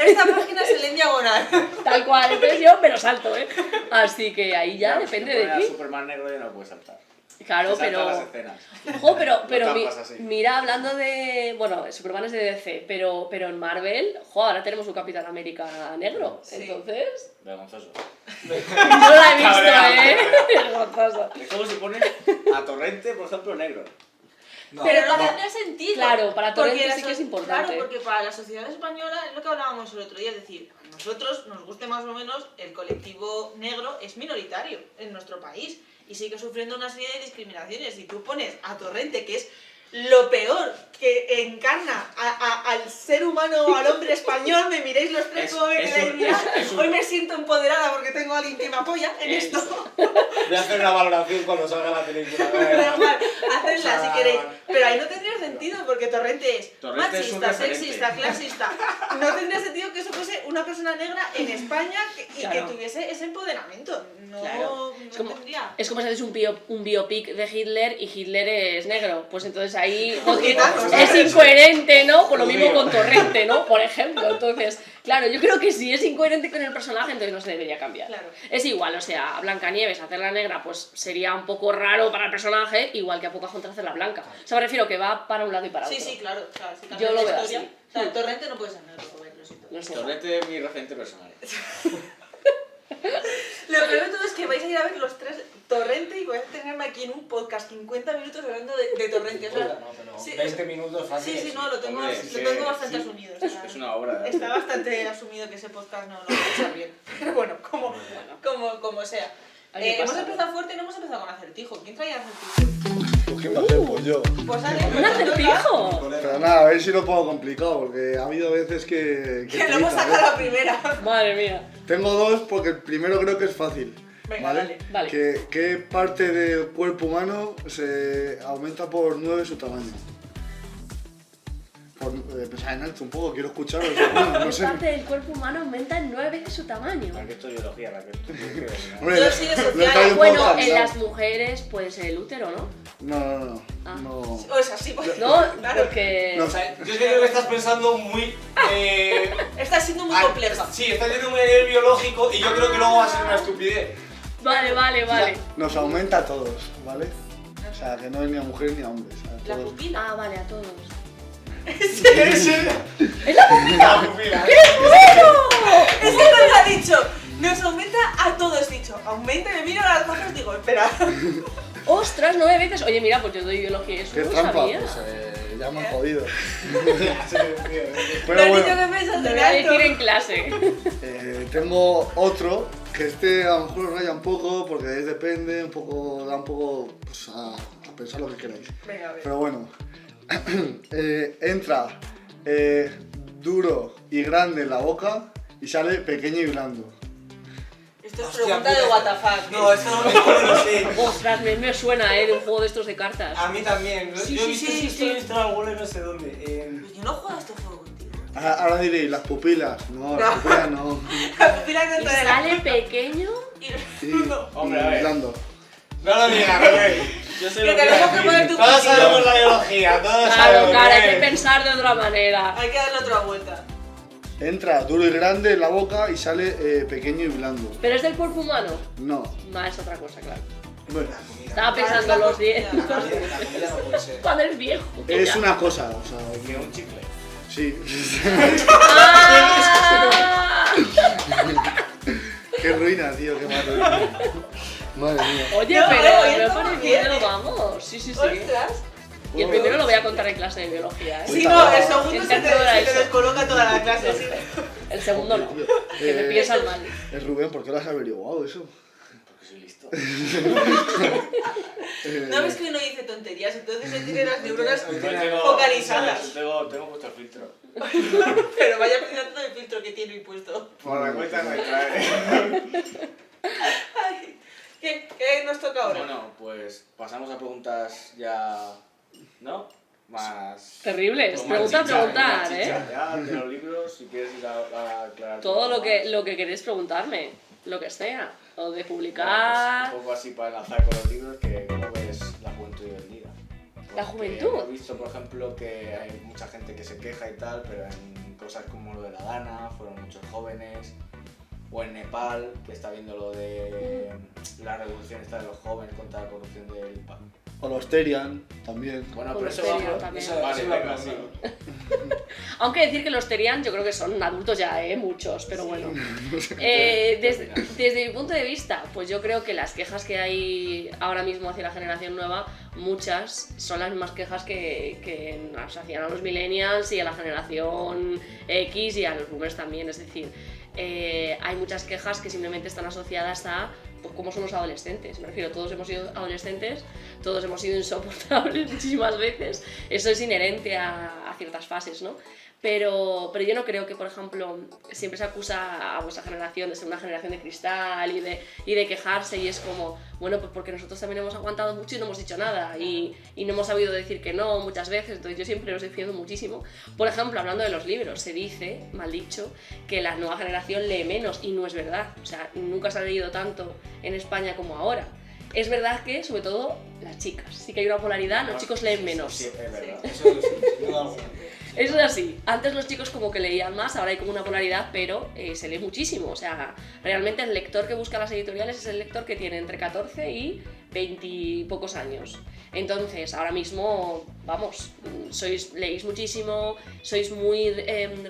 Esta página se lee en diagonal. Tal cual, entonces yo me lo salto, ¿eh? Así que ahí ya claro, si depende de ti. Si Superman negro ya no puedes saltar. Claro, pero... las escenas. Ojo, pero mira, hablando de... Bueno, Superman es de DC, pero en Marvel, ahora tenemos un Capitán América negro, sí. Entonces... Vergonzoso. No la he visto, Vergonzoso. Es como si pones a Torrente, por ejemplo, negro. No, pero no tendría sentido. Claro, para Torrente sí que es importante. Claro, porque para la sociedad española es lo que hablábamos el otro día, es decir, a nosotros, nos guste más o menos, el colectivo negro es minoritario en nuestro país y sigue sufriendo una serie de discriminaciones. Si tú pones a Torrente, que es lo peor que encarna al ser humano o al hombre español, me miréis los tres como me quedáis mirando. Hoy me siento empoderada porque tengo a alguien que me apoya en esto. Voy a hacer una valoración cuando salga la película. Pero igual, hacedla si queréis. Pero ahí no tendría sentido porque Torrente es machista, sexista, clasista. No tendría sentido que eso fuese una persona negra en España y que tuviese ese empoderamiento. No, tendría. Es como si haces un biopic de Hitler y Hitler es negro. Pues entonces ahí es incoherente, ¿no? Por lo mismo con Torrente, ¿no? Por ejemplo. Entonces, claro, yo creo que si es incoherente con el personaje, entonces no se debería cambiar. Claro. Es igual, o sea, a Blancanieves hacerla negra, pues sería un poco raro para el personaje, igual que a Pocahontas hacerla blanca. O sea, me refiero que va para un lado y para otro. Sí, claro. Yo lo veo así. O sea, el Torrente no puede ser negro, lo sé. Torrente es mi referente personal. Lo peor de todo es que vais a ir a ver los tres Torrente y voy a tenerme aquí en un podcast 50 minutos hablando de Torrente. O sea, No, pero sí, 20 minutos fácil. sí, no, lo tengo, Hombre, lo tengo bastante sí, asumido. O sea, Es una obra. está bastante asumido que ese podcast no lo va a echar bien. Pero bueno, como sea. Hay que Hemos pasarlo. empezado fuerte y no hemos empezado con acertijo. ¿Quién traía acertijo? Pues qué pasé, pues yo. Pues dale, ¡Un acertijo! Pero nada, a ver si lo pongo complicado, porque ha habido veces que Que lo hemos sacado a la primera. Madre mía. Tengo dos porque el primero creo que es fácil. Venga, ¿Vale? dale. Vale. ¿Qué parte del cuerpo humano se aumenta por 9 su tamaño? Por pensar en alto un poco, quiero escucharos. No ¿Qué sé. parte del cuerpo humano aumenta en 9 veces su tamaño? Raquel, esto es biología, Raquel. Hombre, Yo sí de lo he social. traído un Bueno, poco en cansado. las mujeres puede ser el útero, ¿no? No. Ah. No. O es así, pues. No, Claro. porque... No. O sea, yo creo que estás pensando muy... Está siendo muy ah, compleja. Sí, estás yendo muy a nivel biológico y yo creo que luego va a ser una estupidez. Vale. Nos aumenta a todos, ¿vale? O sea, que no es ni a mujeres ni a hombres. A La todos. pupila. Ah, vale, a todos. Sí. ¡Es la La pupila. Es que no lo ha dicho. Nos aumenta a todos, dicho. Aumenta, me miro a las hojas y digo, espera. ¡Ostras, 9 veces! Oye, mira, pues yo doy biología y eso ¿Qué no lo trampa? sabía. Pues ya me han jodido. Lo Pero has dicho bueno, que piensas Te en voy a alto. decir en clase. tengo otro que este a lo mejor raya un poco porque depende, un poco, da un poco pues, a pensar lo que queráis. Venga, a ver. Pero bueno, entra duro y grande en la boca y sale pequeño y blando. Esto es Hostia, pregunta puta. de WTF. No, esto no sé. Ostras, me suena, de un juego de estos de cartas. A mí también. Sí, Yo he sí, visto sí, esto, sí. he visto en alguno y no sé dónde. Pues yo no juego a este juego contigo. Ahora diréis, las pupilas. No, las pupilas no. La pupila ¿Y dentro de la... sale pequeño? Y... Sí, No. Hombre, a ver. blando. No lo digas, Rubén. Yo sé Que lo que tenemos iba a que decir. poner tu Todos cuchillo. sabemos la biología, todos Claro, sabemos. cara, hay que Rubén. pensar de otra manera. Hay que darle otra vuelta. Entra duro y grande en la boca y sale pequeño y blando. ¿Pero es del cuerpo humano? No. No, es otra cosa, claro. Bueno, Estaba pensando la los 10. comida. La comida no puede ser. Cuando eres viejo. es una cosa, o sea, Que un chicle. sí. ¡Ah! Qué ruina, tío, qué mal ruina. Madre mía. Oye, No, pero oye, me ha esto muy bien, parecido, vamos. Sí. Ostras. Y el primero lo voy a contar en clase de biología, ¿eh? Sí, no, el segundo En se te, tercero era se te eso. descoloca toda la clase. Sí. El segundo no. Que me Eh, piensan mal. Es Rubén, ¿por qué lo has averiguado eso? Porque soy listo. ¿No ves que no dice tonterías? Entonces él tiene las neuronas Yo tengo- focalizadas. Tengo puesto el filtro. Pero vaya pensando el filtro que tiene puesto. Por la cuenta nuestra, Ay, ¿Qué nos toca ahora? Bueno, pues pasamos a preguntas ya. ¿No? Más. Terribles. con más Pregunta, chicha, preguntar, con más ¿eh? chicha. Ya, de los libros, si quieres ir a aclarar. Todo un lo poco que, más. lo que queréis preguntarme. Lo que sea. O de Bueno, publicar. pues, un poco así para enlazar con los libros, que cómo ves la juventud hoy en día. ¿La Porque juventud? He visto, por ejemplo, que hay mucha gente que se queja y tal, pero en cosas como lo de la Dana, fueron muchos jóvenes. O en Nepal, que está viendo lo de la revolución esta de los jóvenes contra la corrupción del PAN. O los Terian, también. Bueno, Con pero los eso Terian vamos. también. Vale, Eso venga, va sí. Aunque decir que los Terian yo creo que son adultos ya, muchos, pero bueno. ¿Qué Desde mi punto de vista, pues yo creo que las quejas que hay ahora mismo hacia la generación nueva, muchas son las mismas quejas que nos hacían a los millennials y a la generación X y a los boomers también, es decir, hay muchas quejas que simplemente están asociadas a pues, cómo son los adolescentes. Me refiero, todos hemos sido adolescentes, todos hemos sido insoportables muchísimas veces, eso es inherente a ciertas fases, ¿no? Pero yo no creo que, por ejemplo, siempre se acusa a vuestra generación de ser una generación de cristal y de quejarse y es como, bueno, pues porque nosotros también hemos aguantado mucho y no hemos dicho nada y no hemos sabido decir que no muchas veces, entonces yo siempre los defiendo muchísimo. Por ejemplo, hablando de los libros, se dice, mal dicho, que la nueva generación lee menos y no es verdad, o sea, nunca se ha leído tanto en España como ahora. Es verdad que, sobre todo, las chicas, sí que hay una polaridad, los chicos leen menos. Sí, es verdad. Eso es, sin duda alguna. Eso es así. Antes los chicos como que leían más, ahora hay como una polaridad, pero se lee muchísimo. O sea, realmente el lector que busca las editoriales es el lector que tiene entre 14 y 20 y pocos años. Entonces, ahora mismo, vamos, leéis muchísimo, sois muy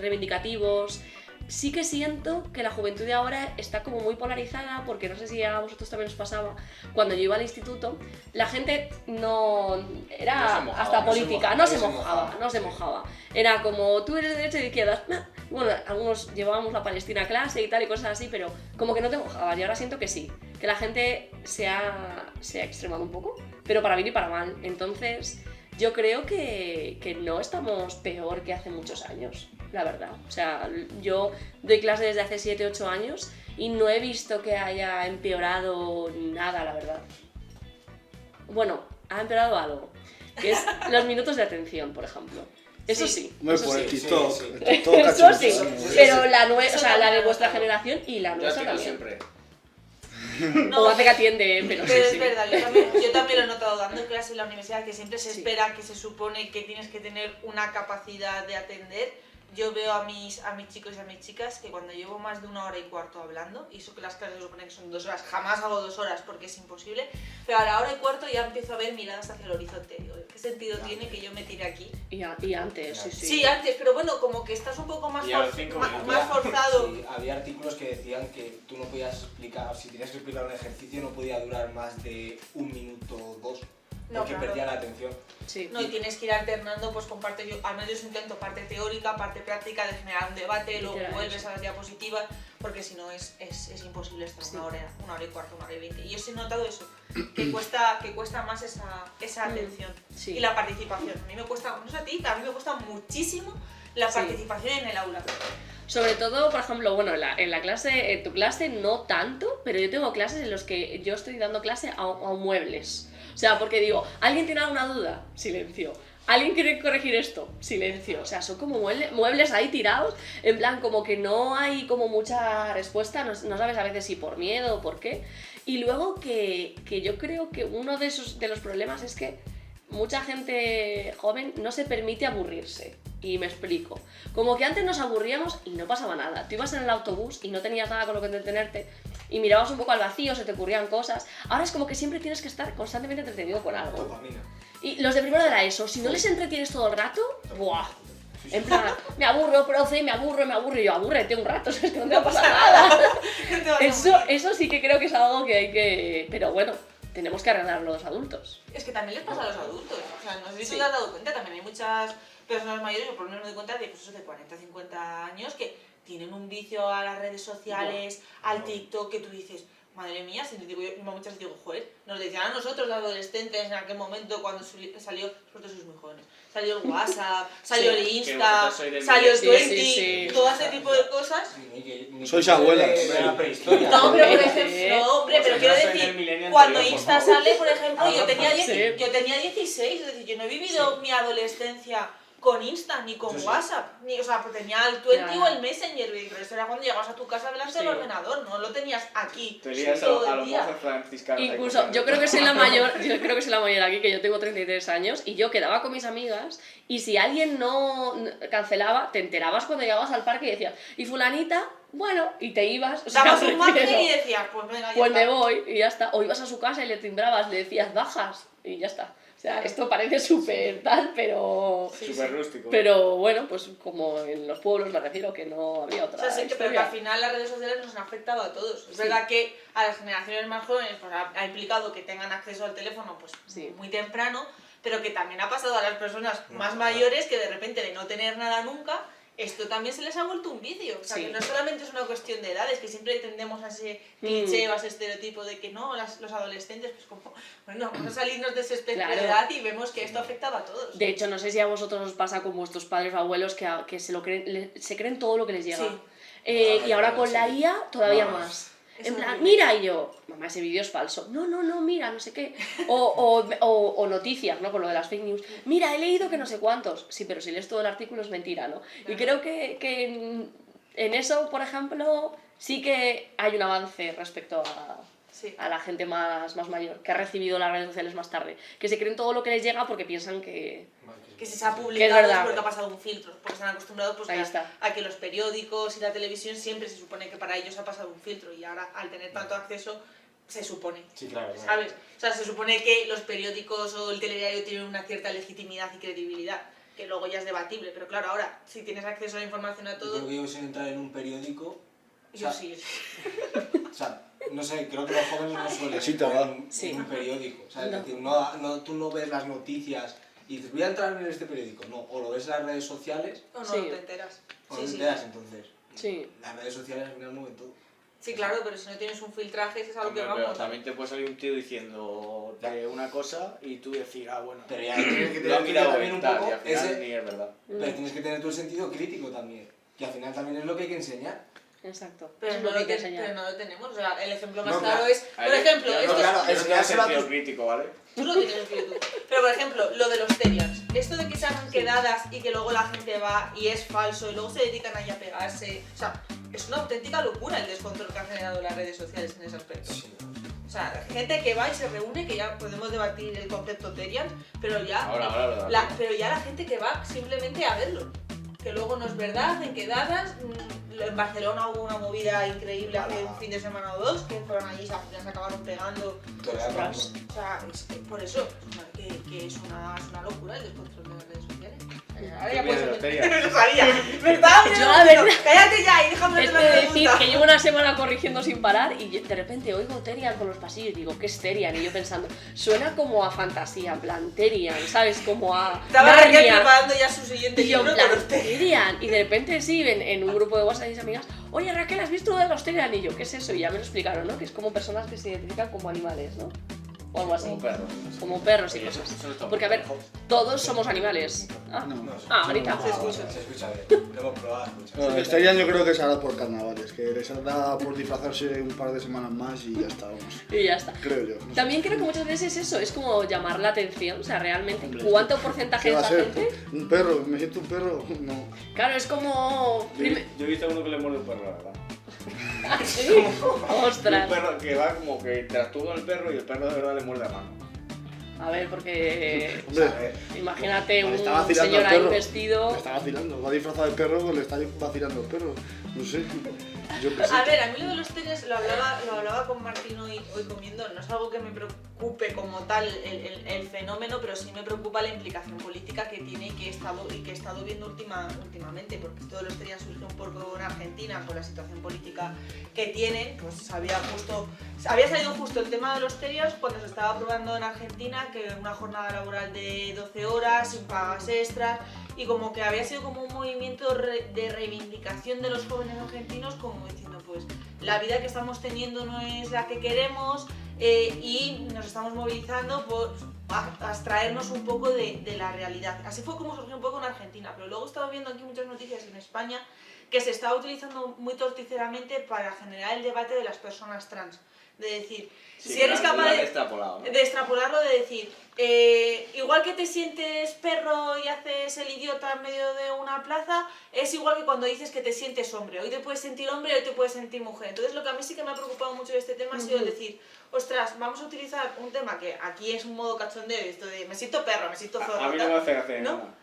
reivindicativos, sí que siento que la juventud de ahora está como muy polarizada, porque no sé si a vosotros también os pasaba, cuando yo iba al instituto, la gente no era No se mojaba, hasta no se política, no se mojaba. Era como, tú eres de derecha y de izquierda. Bueno, algunos llevábamos la Palestina a clase y tal y cosas así, pero como que no te mojabas, y ahora siento que sí, que la gente se ha extremado un poco, pero para bien y para mal. Entonces, yo creo que no estamos peor que hace muchos años, la verdad. O sea, yo doy clase desde hace 7-8 años y no he visto que haya empeorado nada, la verdad. Bueno, ha empeorado algo, que es los minutos de atención, por ejemplo. Eso sí. Hombre, Eso por sí. el TikTok. Sí, sí. El TikTok Eso cachondeo. sí, pero la de vuestra generación y la Yo nuestra atiendo también. siempre. No, O hace que atiende, pero sí, pero es sí. verdad, yo también lo he notado dando clases en la universidad, que siempre se espera, que se supone que tienes que tener una capacidad de atender. Yo veo a mis chicos y a mis chicas que cuando llevo más de 1 hora y cuarto hablando, y eso que las clases se supone que son 2 horas, jamás hago 2 horas porque es imposible, pero a la hora y cuarto ya empiezo a ver miradas hacia el horizonte. Digo, ¿qué sentido tiene que yo me tire aquí? Y antes, sí, sí. Sí, antes, pero bueno, como que estás un poco más, Y a los 5 minutos. más forzado. Sí, había artículos que decían que tú no podías explicar, si tenías que explicar un ejercicio no podía durar más de 1 minuto o 2, No, porque claro. perdía la atención. Sí. No, y tienes que ir alternando pues con parte, al menos yo intento parte teórica, parte práctica, de generar un debate, luego Literal, vuelves sí. a las diapositivas, porque si no es imposible estar Sí. 1 hora y cuarto, 1 hora y 20. Y yo sí he notado eso, que cuesta más esa atención Sí. y la participación. A mí me cuesta, no sé a ti, a mí me cuesta muchísimo la Sí. participación en el aula. Sobre todo, por ejemplo, bueno, en la clase, en tu clase no tanto, pero yo tengo clases en las que yo estoy dando clase a muebles. O sea, porque digo, ¿alguien tiene alguna duda? Silencio. ¿Alguien quiere corregir esto? Silencio. O sea, son como muebles ahí tirados, en plan como que no hay como mucha respuesta, no sabes a veces si por miedo o por qué. Y luego que yo creo que uno de los problemas es que mucha gente joven no se permite aburrirse. Y me explico. Como que antes nos aburríamos y no pasaba nada. Tú ibas en el autobús y no tenías nada con lo que entretenerte y mirabas un poco al vacío, se te ocurrían cosas. Ahora es como que siempre tienes que estar constantemente entretenido con algo. Dopamina. Y los de primero de la ESO, si no les entretienes todo el rato, ¡buah! En plan, me aburro, profe, me aburro. Y yo, abúrrete un rato, es que no te va a pasar nada. Eso sí que creo que es algo que hay que... Pero bueno, tenemos que arreglarlo los adultos. Es que también les pasa a los adultos. O sea, no sé si Sí. tú te has dado cuenta, también hay muchas personas mayores, yo por lo menos me doy cuenta de, pues, eso, de 40, 50 años que tienen un vicio a las redes sociales, al TikTok, que tú dices, madre mía, si digo, yo muchas veces digo, joder, nos decían a nosotros los adolescentes en aquel momento cuando salió, vosotros sois muy jóvenes, salió el WhatsApp, salió el que Insta, vosotros sois del salió el millennial. 20, Sí, sí. todo ese tipo de cosas. Sois abuelas. De la prehistoria. No, pero por Sí. ejemplo, no, hombre, pero Pues quiero yo soy del decir, millennial cuando anterior, Insta por favor. sale, por ejemplo, yo tenía, Sí. yo tenía 16, es decir, yo no he vivido mi adolescencia con Insta, ni con Sí, sí. WhatsApp, ni, o sea, pues tenía el 20 Ya. o el Messenger, pero eso era cuando llegabas a tu casa delante Sí. del ordenador, no lo tenías aquí Te lías todo a el los día. monjes franciscanos. ahí Incluso, cogiendo. yo creo que soy la mayor, aquí, que yo tengo 33 años, y yo quedaba con mis amigas, y si alguien no cancelaba, te enterabas cuando llegabas al parque y decías, y fulanita, bueno, y te ibas, o sea, Dabas un margen refiero, y decías, pues venga, ya pues está. me voy, y ya está, o ibas a su casa y le timbrabas, le decías, bajas, y ya está. O sea, esto parece súper tal, pero... Sí, Súper sí. rústico. Pero bueno, pues como en los pueblos me refiero, que no había otra O sea, sí, pero que historia. al final las redes sociales nos han afectado a todos. Es verdad que a las generaciones más jóvenes pues, ha implicado que tengan acceso al teléfono pues, Sí. muy temprano, pero que también ha pasado a las personas más mayores que de repente de no tener nada nunca, esto también se les ha vuelto un vicio. O sea, Sí. que no solamente es una cuestión de edades, que siempre tendemos a ese cliché o a ese estereotipo de que no, los adolescentes, pues como, bueno, vamos a salirnos de ese espectro Claro. de edad y vemos que esto ha afectado a todos. De hecho, no sé si a vosotros os pasa con vuestros padres o abuelos que se creen todo lo que les llega. Sí. Y ahora con la IA todavía más. Es En plan, horrible. mira, y yo, mamá, ese vídeo es falso. No, mira, no sé qué. O noticias, ¿no? Con lo de las fake news. Mira, he leído que no sé cuántos. Sí, pero si lees todo el artículo es mentira, ¿no? Y creo que en eso, por ejemplo, sí que hay un avance respecto Sí. a la gente más mayor, que ha recibido las redes sociales más tarde. Que se creen todo lo que les llega porque piensan que... Que si se ha Que publicado es verdad. es porque ha pasado un filtro, porque están acostumbrados pues, Ahí está. a que los periódicos y la televisión siempre se supone que para ellos ha pasado un filtro y ahora al tener tanto acceso se supone, Sí, claro. ¿sabes? O sea, se supone que los periódicos o el telediario tienen una cierta legitimidad y credibilidad, que luego ya es debatible, pero claro, ahora, si tienes acceso a la información a Yo todo, creo que yo sin entrar en un periódico, yo sí. o sea, no sé, creo que los jóvenes no suelen Sí, te entrar va. en un periódico, o sea, es No. decir, tú no ves las noticias y dices, voy a entrar en este periódico, no, o lo ves en las redes sociales O no Sí. te enteras. o Sí, no te sí. enteras, entonces. Sí. Las redes sociales al final mueven todo. Sí, claro, pero si no tienes un filtraje, eso es a lo que Hombre, pero vamos. también te puede salir un tío diciendo una cosa y tú decir, bueno, Pero ya tienes que lo ha tener mirado también un tal, poco y al final ese, ni es verdad. pero tienes que tener tu sentido crítico también, que al final también es lo que hay que enseñar. Exacto. Pero Eso es no, lo que hay lo que pero enseñar. no lo tenemos. O sea, el ejemplo más No, claro claro. es, por ejemplo, yo esto no, claro, yo es no que tengo dárselo a sentido tus- crítico, ¿vale? tú lo tienes que tú. Pero por ejemplo, lo de los Terians. Esto de que se hagan quedadas y que luego la gente va y es falso y luego se dedican ahí a pegarse. O sea, es una auténtica locura el descontrol que han generado las redes sociales en ese aspecto. O sea, gente que va y se reúne, que ya podemos debatir el concepto Terian, pero ya, Ahora lo debatimos. pero ya la gente que va simplemente a verlo. Que luego no es verdad, en quedadas. En Barcelona hubo una movida increíble hace un fin de semana o dos, que fueron allí y se acabaron pegando. Ostras. O sea, por eso, que es una locura el descontrol de las redes sociales. Ahora ya ¿Qué puedes piensas, hacer- Terian? Lo sabía. ¿Me estaba Yo, mirando la diciendo, verdad- cállate ya y déjame Es hacer de la decir pregunta. que llevo una semana corrigiendo sin parar y de repente oigo Terian por los pasillos y digo, ¿qué es Terian? Y yo pensando, suena como a fantasía, en plan Terian, ¿sabes? Como a Estaba Raquel Narnia. preparando ya su siguiente Y yo, en libro plan, con los Terian. Terian. Y de repente sí, en un grupo de WhatsApp y mis amigas, oye Raquel, ¿has visto lo de los Terian? Y yo, ¿qué es eso? Y ya me lo explicaron, ¿no? Que es como personas que se identifican como animales, ¿no? O algo así. Como perro. Como perros y Oye, cosas. eso no está Porque, a muy ver, lejos. todos somos animales. Ah, No. ahorita. Se escucha bien. Lo hemos probado, escucha. Este año creo que se hará por carnavales, que les hará por disfrazarse un par de semanas más y ya está, vamos. Y ya está. Creo yo. no sé. También creo que muchas veces eso es como llamar la atención, o sea, realmente, Hombre, ¿cuánto porcentaje ¿Qué de va a esa ser? gente? ¿Un perro? ¿Me siento un perro? No. Claro, es como... Yo he visto a uno que le muerde un perro, la verdad. ¿Sí? Un Ostras. perro que va como que interactúa con el perro y el perro de verdad le muerde la mano. A ver, porque... Hombre, Imagínate le un está vacilando señor al ahí perro. vestido... Le está vacilando. Va disfrazado de perro, pues le está vacilando al perro. No sé. Yo qué sé. A ver, a mí lo de los Terians lo hablaba con Martín hoy comiendo, no es algo que me preocupe como tal el fenómeno, pero sí me preocupa la implicación política que tiene y que he estado viendo últimamente, porque todos los Terians surgen un poco en Argentina con la situación política que tienen, pues había salido justo el tema de los Terians cuando se estaba aprobando en Argentina que una jornada laboral de 12 horas sin pagas extras, y como que había sido como un movimiento de reivindicación de los jóvenes argentinos, como diciendo pues la vida que estamos teniendo no es la que queremos y nos estamos movilizando por abstraernos un poco de la realidad. Así fue como surgió un poco en Argentina, pero luego he estado viendo aquí muchas noticias en España que se está utilizando muy torticeramente para generar el debate de las personas trans. De decir, Sí, si eres lo han capaz extrapolado, ¿no? de extrapolarlo, de decir, igual que te sientes perro y haces el idiota en medio de una plaza, es igual que cuando dices que te sientes hombre. Hoy te puedes sentir hombre y hoy te puedes sentir mujer. Entonces lo que a mí sí que me ha preocupado mucho de este tema ha sido el decir, ostras, vamos a utilizar un tema que aquí es un modo cachondeo, esto de me siento perro, me siento zorro. A mí no tal, me hace gracia ¿no? nada.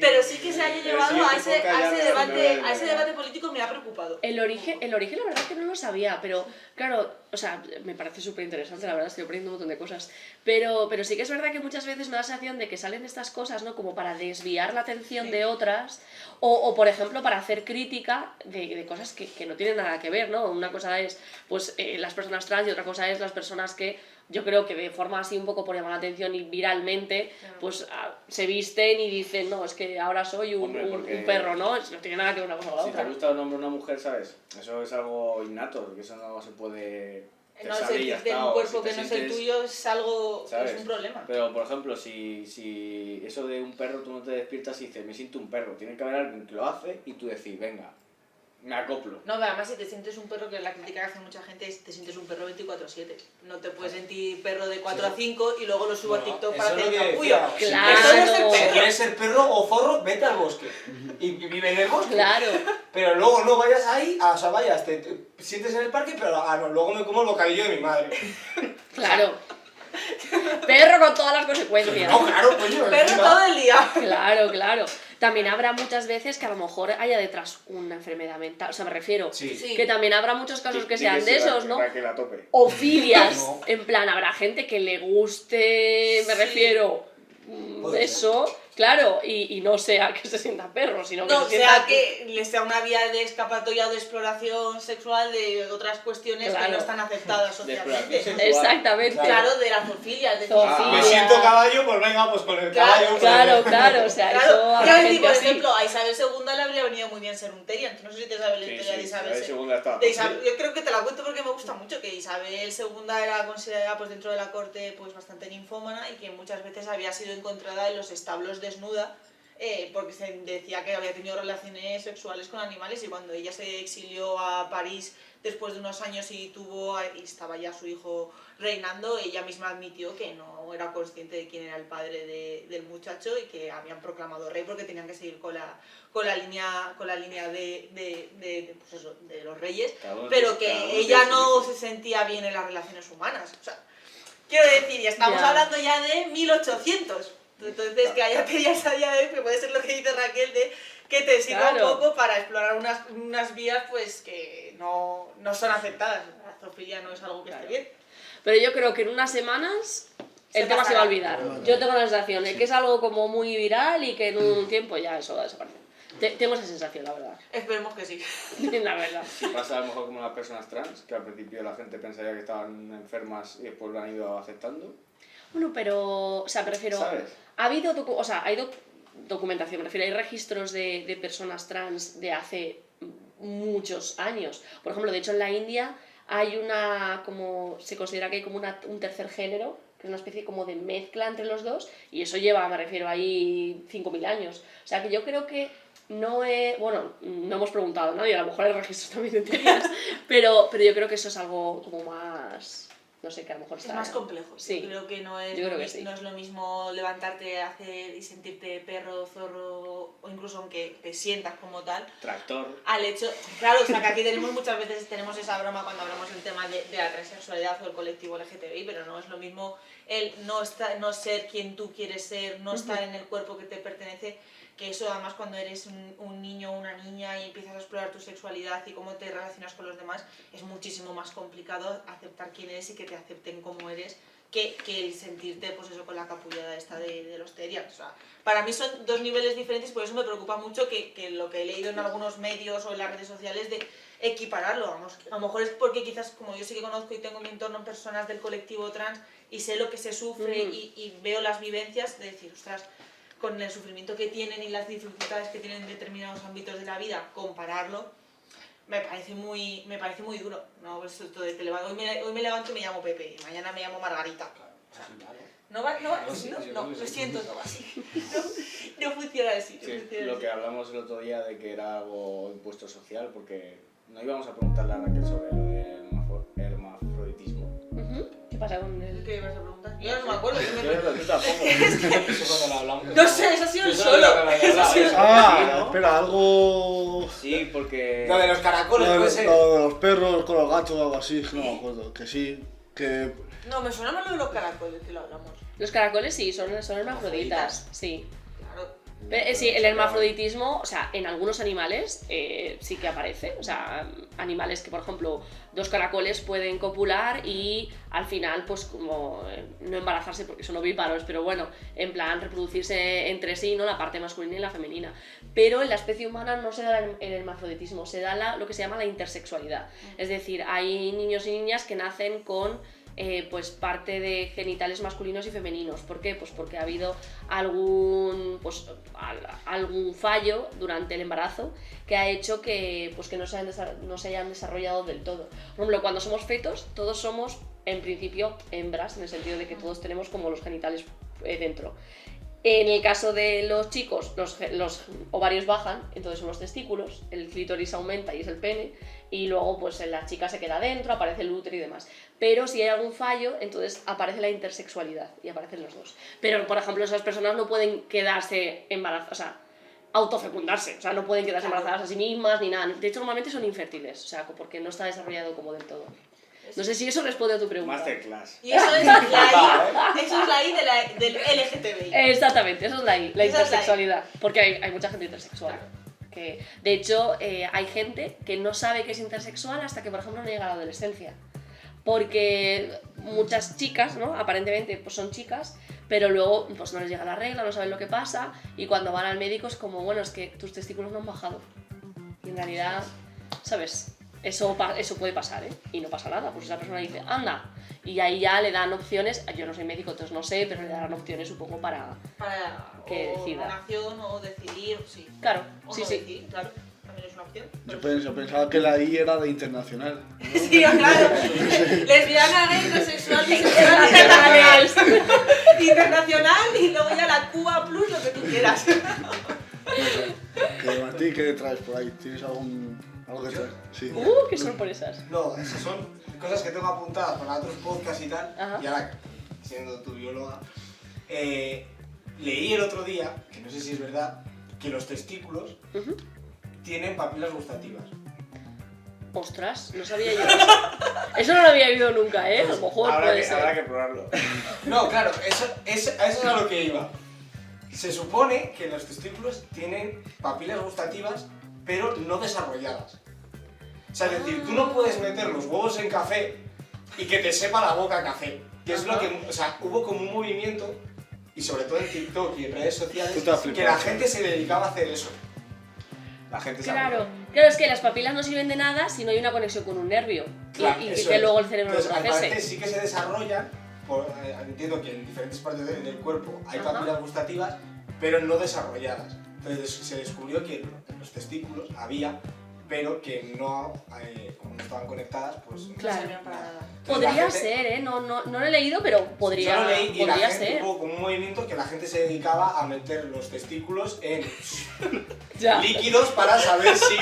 Pero sí que se haya llevado a ese debate debate político, me ha preocupado. El origen la verdad es que no lo sabía, pero claro, o sea, me parece súper interesante, la verdad, estoy aprendiendo un montón de cosas, pero sí que es verdad que muchas veces me da la sensación de que salen estas cosas, ¿no? Como para desviar la atención de otras, o por ejemplo para hacer crítica de cosas que no tienen nada que ver, ¿no? Una cosa es pues las personas trans y otra cosa es las personas que yo creo que de forma así un poco por llamar la atención y viralmente, pues se visten y dicen, no, es que ahora soy Hombre, porque un perro, ¿no? No tiene nada que ver una cosa con la Si te otra. gusta un hombre o una mujer, ¿sabes? Eso es algo innato, que eso no se puede... te No sale y ya sentirte en está, un o cuerpo si te que no es el sientes- tuyo es algo, ¿sabes? es un problema. Pero, por ejemplo, si eso de un perro tú no te despiertas y dices, me siento un perro, tiene que haber alguien que lo hace y tú decís, venga, me acoplo. No, pero además si te sientes un perro, que la crítica que hace mucha gente es te sientes un perro 24/7. No te puedes sentir perro de 4 a 5 y luego lo subo a TikTok para eso es hacer lo que capullo. decía. Claro. Eso no es ser Si perro. quieres ser perro o zorro, vete al bosque. Y vive en el bosque. Claro, Pero luego no vayas ahí, o sea, vayas, te sientes en el parque, pero no, luego me como el bocadillo de mi madre. claro. Perro con todas las consecuencias. No, claro, coño. Perro encima. todo el día. Claro, claro. También habrá muchas veces que a lo mejor haya detrás una enfermedad mental. O sea, me refiero Sí. Sí. que también habrá muchos casos que Di sean de sí, esos, ¿no? Raquel, a tope. O filias. No. En plan, habrá gente que le guste, me Sí. refiero, eso, claro, y no sea que se sienta perro, sino que No, se sienta... sea que le sea una vía de escapatoria o de exploración sexual de otras cuestiones que no están aceptadas socialmente. Exactamente. Claro, de la zoofilia, es decir, Me siento caballo, pues venga, pues con el caballo. Claro, o sea, eso claro, a quiero la decir, gente por así. ejemplo, a Isabel II le habría venido muy bien ser un Terian. No sé si te sabes la historia de Isabel II. Yo creo que te la cuento porque me gusta mucho, que Isabel II era considerada pues dentro de la corte pues bastante ninfómana y que muchas veces había sido encontrada en los establos desnuda porque se decía que había tenido relaciones sexuales con animales, y cuando ella se exilió a París después de unos años y estaba ya su hijo reinando, ella misma admitió que no era consciente de quién era el padre del muchacho y que habían proclamado rey porque tenían que seguir con la línea de los reyes, pero que ella no se sentía bien en las relaciones humanas. O sea, quiero decir, y estamos hablando ya de 1800. Entonces, que haya teorías a día de hoy, que puede ser lo que dice Raquel, de que te sirva un poco para explorar unas vías pues que no son aceptadas. La zoofilia no es algo que esté bien. Pero yo creo que en unas semanas el tema se va a olvidar. Yo tengo la sensación de que es algo como muy viral y que en un tiempo ya eso va a desaparecer. Tengo esa sensación, la verdad. Esperemos que sí. La verdad. Si pasa a lo mejor como las personas trans, que al principio la gente pensaría que estaban enfermas y después lo han ido aceptando. Bueno, pero, o sea, prefiero... ¿Sabes? Ha ido documentación, me refiero, hay registros de personas trans de hace muchos años. Por ejemplo, de hecho en la India hay se considera que hay como un tercer género, que es una especie como de mezcla entre los dos, y eso lleva, me refiero, ahí 5.000 años. O sea que yo creo que no hemos preguntado a nadie, a lo mejor hay registros también de teorías, pero yo creo que eso es algo como más... No sé, que a lo mejor es más complejo. Sí. Yo creo que no es lo mismo levantarte, hacer y sentirte perro, zorro, o incluso aunque te sientas como tal. Tractor. Al hecho, claro, o sea que aquí muchas veces tenemos esa broma cuando hablamos del tema de la transexualidad o el colectivo LGTBI, pero no es lo mismo el no ser quien tú quieres ser, no estar en el cuerpo que te pertenece, que eso además cuando eres un niño o una niña y empiezas a explorar tu sexualidad y cómo te relacionas con los demás, es muchísimo más complicado aceptar quién eres y que te acepten como eres que el sentirte pues eso con la capullada esta de los Terians. O sea, para mí son dos niveles diferentes, por eso me preocupa mucho que lo que he leído en algunos medios o en las redes sociales de equipararlo. Vamos, a lo mejor es porque quizás como yo sí que conozco y tengo en mi entorno personas del colectivo trans y sé lo que se sufre y veo las vivencias, de decir, ostras, con el sufrimiento que tienen y las dificultades que tienen en determinados ámbitos de la vida, compararlo, me parece muy duro. No, pues esto de hoy me levanto y me llamo Pepe, y mañana me llamo Margarita. O sea, no, lo siento, no va así. No funciona así. Sí, lo que hablamos el otro día de que era algo impuesto social, porque no íbamos a preguntarle a Raquel sobre lo del hermafroditismo. ¿Qué pasa con él? ¿Qué ibas a preguntar? Yo no me acuerdo. Tú tampoco. Eso cuando lo hablamos. No sé, eso ha sido el solo. Espera, algo... Sí, porque... Lo de los caracoles puede ser. Lo de los perros con los gatos o algo así, no me acuerdo. Que sí, que... No, me suena más lo de los caracoles que lo hablamos. Los caracoles sí, son hermafroditas, sí. Claro. Sí, el hermafroditismo, o sea, en algunos animales sí que aparece. O sea, animales que, por ejemplo, dos caracoles pueden copular y al final, pues como no embarazarse porque son ovíparos, pero bueno, en plan reproducirse entre sí, ¿no? La parte masculina y la femenina. Pero en la especie humana no se da el hermafroditismo, se da lo que se llama la intersexualidad. Es decir, hay niños y niñas que nacen con pues parte de genitales masculinos y femeninos. ¿Por qué? Pues porque ha habido algún fallo durante el embarazo que ha hecho que no se hayan desarrollado del todo. Por ejemplo, cuando somos fetos, todos somos en principio hembras, en el sentido de que todos tenemos como los genitales dentro. En el caso de los chicos, los ovarios bajan, entonces son los testículos, el clítoris aumenta y es el pene, y luego pues la chica se queda dentro, aparece el útero y demás. Pero si hay algún fallo, entonces aparece la intersexualidad y aparecen los dos. Pero, por ejemplo, esas personas no pueden quedarse embarazadas, o sea, autofecundarse, o sea, no pueden quedarse embarazadas a sí mismas ni nada. De hecho, normalmente son infértiles, o sea, porque no está desarrollado como del todo. No sé si eso responde a tu pregunta. Masterclass. Y eso es la I del LGTBI. Exactamente, eso es la I, la Esa es la I. intersexualidad. Porque hay mucha gente intersexual. Que, de hecho, hay gente que no sabe que es intersexual hasta que, por ejemplo, no llega a la adolescencia. Porque, muchas chicas, ¿no? Aparentemente pues son chicas, pero luego pues no les llega la regla, no saben lo que pasa, y cuando van al médico es como, bueno, es que tus testículos no han bajado. Y en realidad, ¿sabes? Eso puede pasar, ¿eh? Y no pasa nada, pues esa persona dice, anda, y ahí ya le dan opciones, yo no soy médico, entonces no sé, pero le dan opciones un poco para que decida. Donación o decidir, sí. Claro, O sí, no sí. decidir, claro, también es una opción. Yo pensaba que la I era de internacional. Sí, claro. Lesbiana, gay, transexual, bisexual, internacional y luego ya la QA plus, lo que tú quieras. Que Martín, ¿qué traes por ahí? ¿Tienes algo que traer? Sí. ¡Qué sorpresas! No, esas son cosas que tengo apuntadas para otros podcasts y tal. Ajá. Y ahora, siendo tu bióloga, leí el otro día, que no sé si es verdad, que los testículos tienen papilas gustativas. Ostras, no sabía yo. Eso no lo había oído nunca, ¿eh? A lo mejor puede ser. Habrá que probarlo. No, claro, eso es a lo que iba. Se supone que los testículos tienen papilas gustativas, pero no desarrolladas. O sea, es decir, tú no puedes meter los huevos en café y que te sepa la boca a café. Que es lo que, o sea, hubo como un movimiento, y sobre todo en TikTok y en redes sociales, que la gente se dedicaba a hacer eso. La gente se Claro, es que las papilas no sirven de nada si no hay una conexión con un nervio. Claro, y eso que es. luego el cerebro lo Entonces, al parecer procese. sí que se desarrollan, entiendo que en diferentes partes del cuerpo hay Ajá. papilas gustativas, pero no desarrolladas. Entonces se descubrió que en los testículos había, pero que no, como no estaban conectadas, pues Claro. No servían para nada. Entonces, la Podría gente- ser, ¿eh? No lo he leído, pero podría, Yo lo leí y la podría gente ser. hubo como un movimiento que la gente se dedicaba a meter los testículos en Ya. líquidos para saber si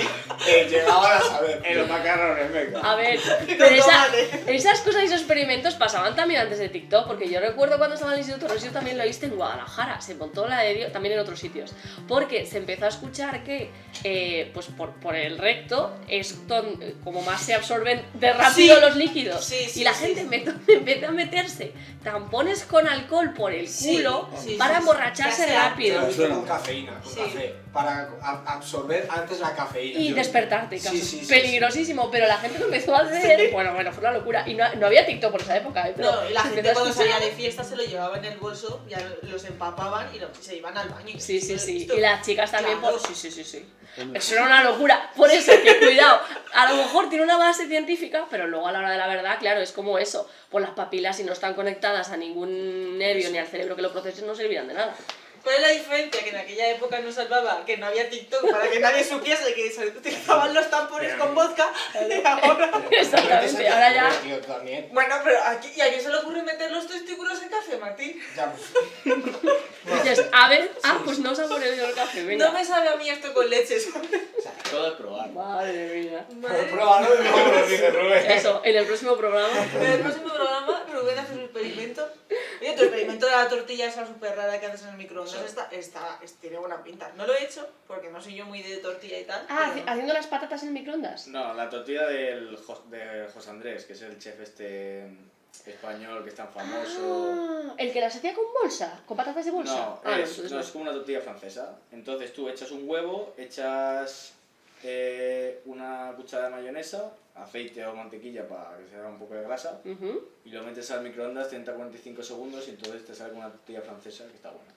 llegaban a saber. En los macarrones, venga. A ver, pero tomate. esas cosas y esos experimentos pasaban también antes de TikTok, porque yo recuerdo cuando estaba en el instituto, no sé si tú también lo viste en Guadalajara, se montó la de Dios, también en otros sitios, porque se empezó a escuchar que pues por el recto es como más se absorben de rápido Sí. los líquidos, Sí, sí, y la sí, gente sí. empezó a meterse tampones con alcohol por el Sí, culo sí, para sí, sí. emborracharse Ya sea- rápido. Yo lo hice Suena. con cafeína, con Sí. café, para absorber antes la cafeína. Y Yo- despertarte, Sí, caso. sí, sí, Peligrosísimo, pero la gente lo empezó a hacer, bueno, fue una locura, y no había TikTok por esa época, pero No, y la se gente empezó a cuando escuchar. salía de fiesta se lo llevaba en el bolso, ya los empapaban y se iban al baño. Sí, sí, sí. Esto- Y las chicas también Claro. por... Sí. Eso era una locura. Por eso, que cuidado. A lo mejor tiene una base científica, pero luego a la hora de la verdad, claro, es como eso. Pues las papilas, si no están conectadas a ningún nervio ni al cerebro que lo procese, no servirán de nada. ¿Cuál es la diferencia? Que en aquella época no salvaba, que no había TikTok para que nadie supiese que se utilizaban los tampones con vodka y ahora... Exactamente, ahora ya... Tío, también. Bueno, pero ¿y a quién se le ocurre meter los testículos en café, Martín? Ya, pues. Dices, a ver, pues no saboreo yo el café, venga. No me sabe a mí esto con leche, ¿sabes? Todo es probar. Madre mía. Madre Pruébalo y luego lo dice Rubén. Eso, en el próximo programa... En el próximo programa, Rubén hace un experimento. Oye, tu experimento de la tortilla esa súper rara que haces en el microondas tiene buena pinta. No lo he hecho porque no soy yo muy de tortilla y tal. Ah, pero- haciendo las patatas en el microondas. No, la tortilla de José Andrés, que es el chef español que es tan famoso. Ah, el que las hacía con bolsa, con patatas de bolsa. No, Ah, es, entonces no, no. es como una tortilla francesa. Entonces tú echas un huevo, echas una cucharada de mayonesa, aceite o mantequilla para que se haga un poco de grasa, Ujú. y lo metes al microondas 30-45 segundos y entonces te sale una tortilla francesa que está buena.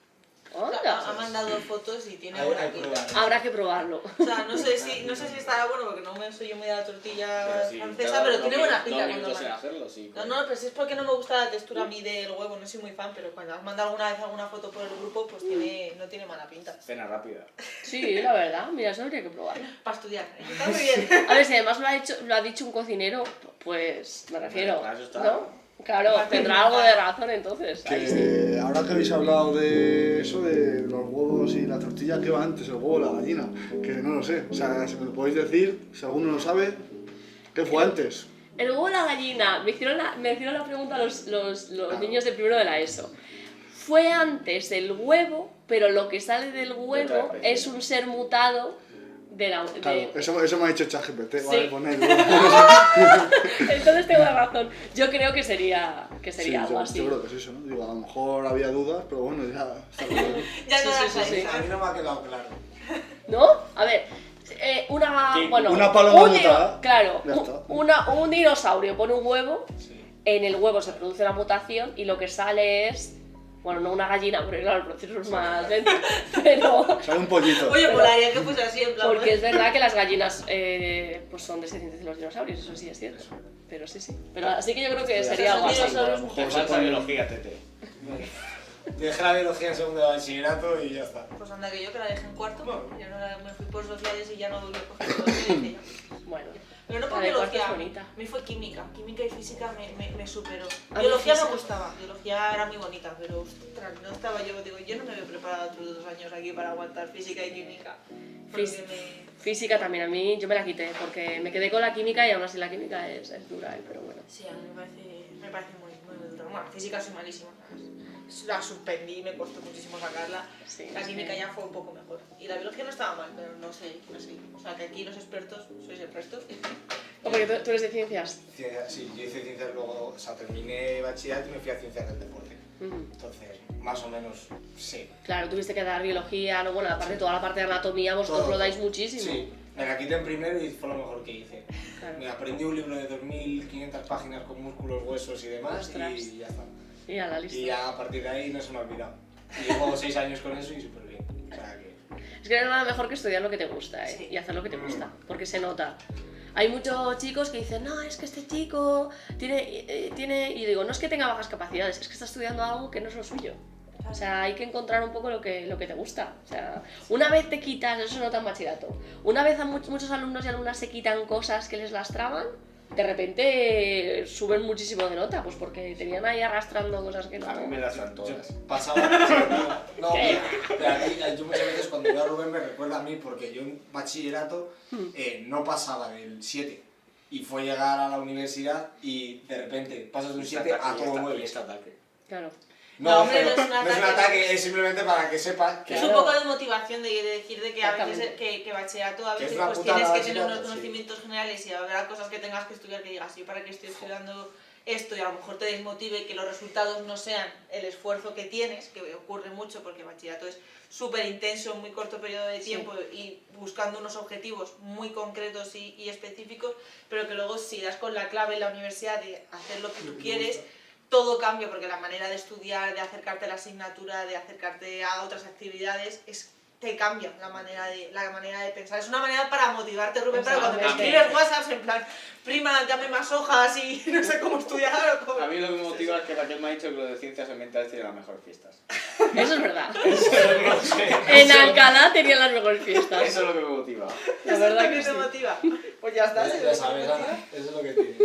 Anda. Ha mandado fotos y tiene Hay- buena hay pinta. pruebas. Habrá que probarlo. O sea, no sé si estará bueno porque no soy yo muy de la tortilla Pero sí, francesa, tarda pero dos tiene buena dos pinta cuando minutos en manda. hacerlo, sí. No, no, pero si es porque no me gusta la textura a mí del huevo, no soy muy fan, pero cuando has mandado alguna vez alguna foto por el grupo, pues no tiene mala pinta. Cena rápida. Sí, la verdad, mira, eso habría que probarlo. Para estudiar, está muy bien. A ver, si además lo ha dicho un cocinero, pues me refiero, Para eso está. ¿no? Claro, tendrá algo de razón entonces. Ahí sí. Que ahora que habéis hablado de eso, de los huevos y la tortilla, ¿qué va antes, el huevo o la gallina? Que no lo sé. O sea, si me lo podéis decir, si alguno lo sabe, ¿qué fue antes? El huevo o la gallina, me hicieron la pregunta los niños de primero de la ESO. Fue antes del huevo, pero lo que sale del huevo otra especie. es un ser mutado de la... de- Claro, eso me ha dicho ChatGPT, Sí. vale, ponedlo. Entonces tengo razón. Yo creo que sería Sí, algo yo así. creo que es eso, ¿no? Digo, a lo mejor había dudas, pero bueno, ya está claro. Ya no Sí, las sí, hay, sí. A mí ¿sabes? no me ha quedado claro. ¿No? A ver, una... Sí, bueno, una paloma un mutada. Claro, Ya está. un dinosaurio pone un huevo, en el huevo se produce la mutación y lo que sale es, bueno, no una gallina, porque claro, el proceso es más lento, pero... Sale un pollito. Oye, molaría que fuese así, en plan... Porque es verdad que las gallinas pues son descendientes de los dinosaurios, eso sí es cierto. Pero sí. Pero así que yo creo que sería algo así. A lo mejor Te se falta pone- biología, Tete. Dejé la biología en segundo de bachillerato y ya está. Pues anda que yo que la dejé en cuarto, yo no me fui por sociales y ya no volví a coger biología y dije yo. Bueno, Pero no por la de cuarto biología, es bonita. a mí fue química y física me superó. A mí Biología me física- gustaba, biología era muy bonita, pero ostras, no estaba yo, digo, yo no me veo preparada otros 2 años aquí para aguantar física y química. Porque Física también, a mí yo me la quité, porque me quedé con la química y aún así la química es dura, pero bueno. Sí, a mí me parece muy dura. Bueno, física soy malísima. La suspendí, me costó muchísimo sacarla. Sí, La es química que- ya fue un poco mejor. Y la biología no estaba mal, pero no sé. O sea, que aquí los expertos sois expertos. O porque tú eres de ciencias. Sí, yo hice ciencias luego, o sea, terminé bachillerato y me fui a ciencias del deporte. Ujú. Entonces, más o menos, sí. Claro, tuviste que dar biología, no, bueno, aparte toda la parte de anatomía vosotros Todo. lo dais muchísimo. Sí, me la quité en primero y fue lo mejor que hice. Claro. Me aprendí un libro de 2500 páginas con músculos, huesos y demás Ostras. y ya está. Y a la lista. Y ya a partir de ahí no se me ha olvidado. Y llevo 6 años con eso y súper bien. O sea que... Es que no hay nada mejor que estudiar lo que te gusta, Sí. y hacer lo que te gusta, porque se nota. Hay muchos chicos que dicen, no, es que este chico tiene... Y digo, no es que tenga bajas capacidades, es que está estudiando algo que no es lo suyo. O sea, hay que encontrar un poco lo que te gusta. O sea, una vez te quitas, eso se nota en bachillerato, una vez a muchos alumnos y alumnas se quitan cosas que les lastraban, de repente suben muchísimo de nota, pues porque tenían ahí arrastrando cosas que no... A mí me las dan todas. Pasaba. No, ¿Qué? pero a mí, yo muchas veces cuando veo a Rubén me recuerda a mí porque yo en bachillerato no pasaba del 7 y fue llegar a la universidad y de repente pasas de un 7 a todo 9. Este ataque. Claro. No, hombre, pero no es un ataque. ataque, es simplemente para que sepas que Es un poco de motivación de decir de que a veces que bachillerato a Que es veces una pues putada tienes que tener bachillerato, unos sí. conocimientos generales y habrá cosas que tengas que estudiar que digas, yo para qué estoy estudiando esto y a lo mejor te desmotive y que los resultados no sean el esfuerzo que tienes, que ocurre mucho porque el bachillerato es súper intenso en muy corto periodo de tiempo y buscando unos objetivos muy concretos y específicos, pero que luego si das con la clave en la universidad de hacer lo que tú quieres, todo cambia porque la manera de estudiar, de acercarte a la asignatura, de acercarte a otras actividades, te cambia la manera de pensar. Es una manera para motivarte, Rubén, para cuando te Exactamente. escribes WhatsApp en plan, prima, dame más hojas y no sé cómo estudiar o cómo... A mí lo que me motiva es que Raquel me ha dicho que lo de ciencias ambientales tiene las mejores fiestas. Eso es verdad. Eso es lo que no sé. En Alcalá tenían las mejores fiestas. Eso es lo que me motiva. La verdad ¿Eso que te sí. motiva? Pues ya está, si Ya te sabes, motiva, Ana, eso es lo que tiene.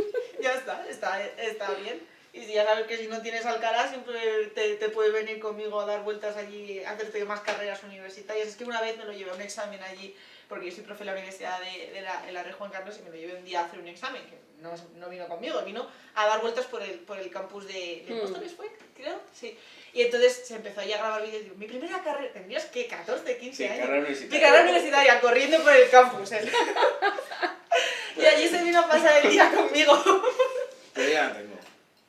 ya está bien. Y ya sabes que si no tienes Alcalá siempre te puedes venir conmigo a dar vueltas allí, a hacerte más carreras universitarias. Es que una vez me lo llevé a un examen allí, porque yo soy profe de la Universidad de la Rey Juan Carlos y me lo llevé un día a hacer un examen, que no vino conmigo, vino a dar vueltas por el campus de Móstoles, ¿fue? Creo, sí. Y entonces se empezó allí a grabar vídeos y digo, mi primera carrera, tendrías que 14, 15 Sí, años. carrera Mi universitaria. carrera universitaria, corriendo por el campus. Y allí se vino a pasar el día conmigo. Pero ya la tengo.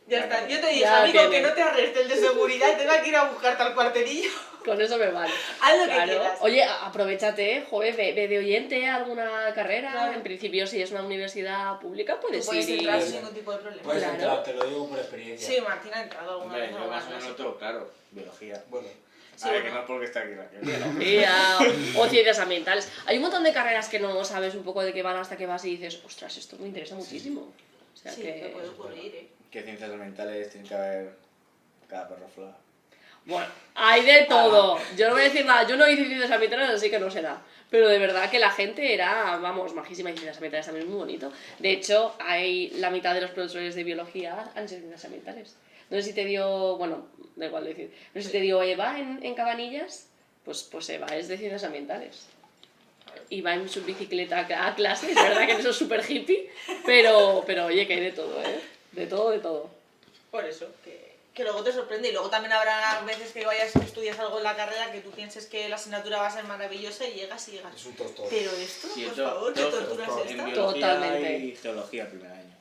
Ya está. Yo te dije, Ya amigo, tiene. que no te arreste el de seguridad y tenga que ir a buscarte al cuartelillo. Con eso me vale. Haz lo que Claro. quieras. Oye, aprovechate, joder, ve de oyente a alguna carrera. Claro. En principio, si es una universidad pública, puedes Puedes ir y... entrar sin ningún tipo de problema. Puedes Claro. entrar, te lo digo por experiencia. Sí, Martín ha entrado alguna Hombre, vez. yo alguna más o clase. menos tengo claro. Biología. Bueno, Sí, A ver, bueno. que no es porque está aquí Raquel. Biología, o ciencias ambientales. Hay un montón de carreras que no sabes un poco de qué van hasta que vas y dices, ostras, esto me interesa muchísimo. O sea Sí, que... te puede ocurrir, ¿eh? ¿Qué ciencias ambientales tiene que haber cada perrofla? Bueno, hay de todo. Yo no voy a decir nada. Yo no hice ciencias ambientales, así que no sé nada. Pero de verdad que la gente era, vamos, majísima, y ciencias ambientales también es muy bonito. De hecho, hay la mitad de los profesores de biología han sido ciencias ambientales. No sé si te dio, bueno, da igual decir, no sé si te dio Eva en Cabanillas, pues Eva es de ciencias ambientales. Y va en su bicicleta a clase, es verdad que eso es súper hippie, pero oye, que hay de todo, ¿eh? De todo, de todo. Por eso, que luego te sorprende. Y luego también habrá veces que vayas, estudias algo en la carrera, que tú pienses que la asignatura va a ser maravillosa y llegas. es un tostón. Pero esto, Sí, por eso, favor, ¿qué todo- tortura todo es en esta? biología Totalmente. y geología primer año.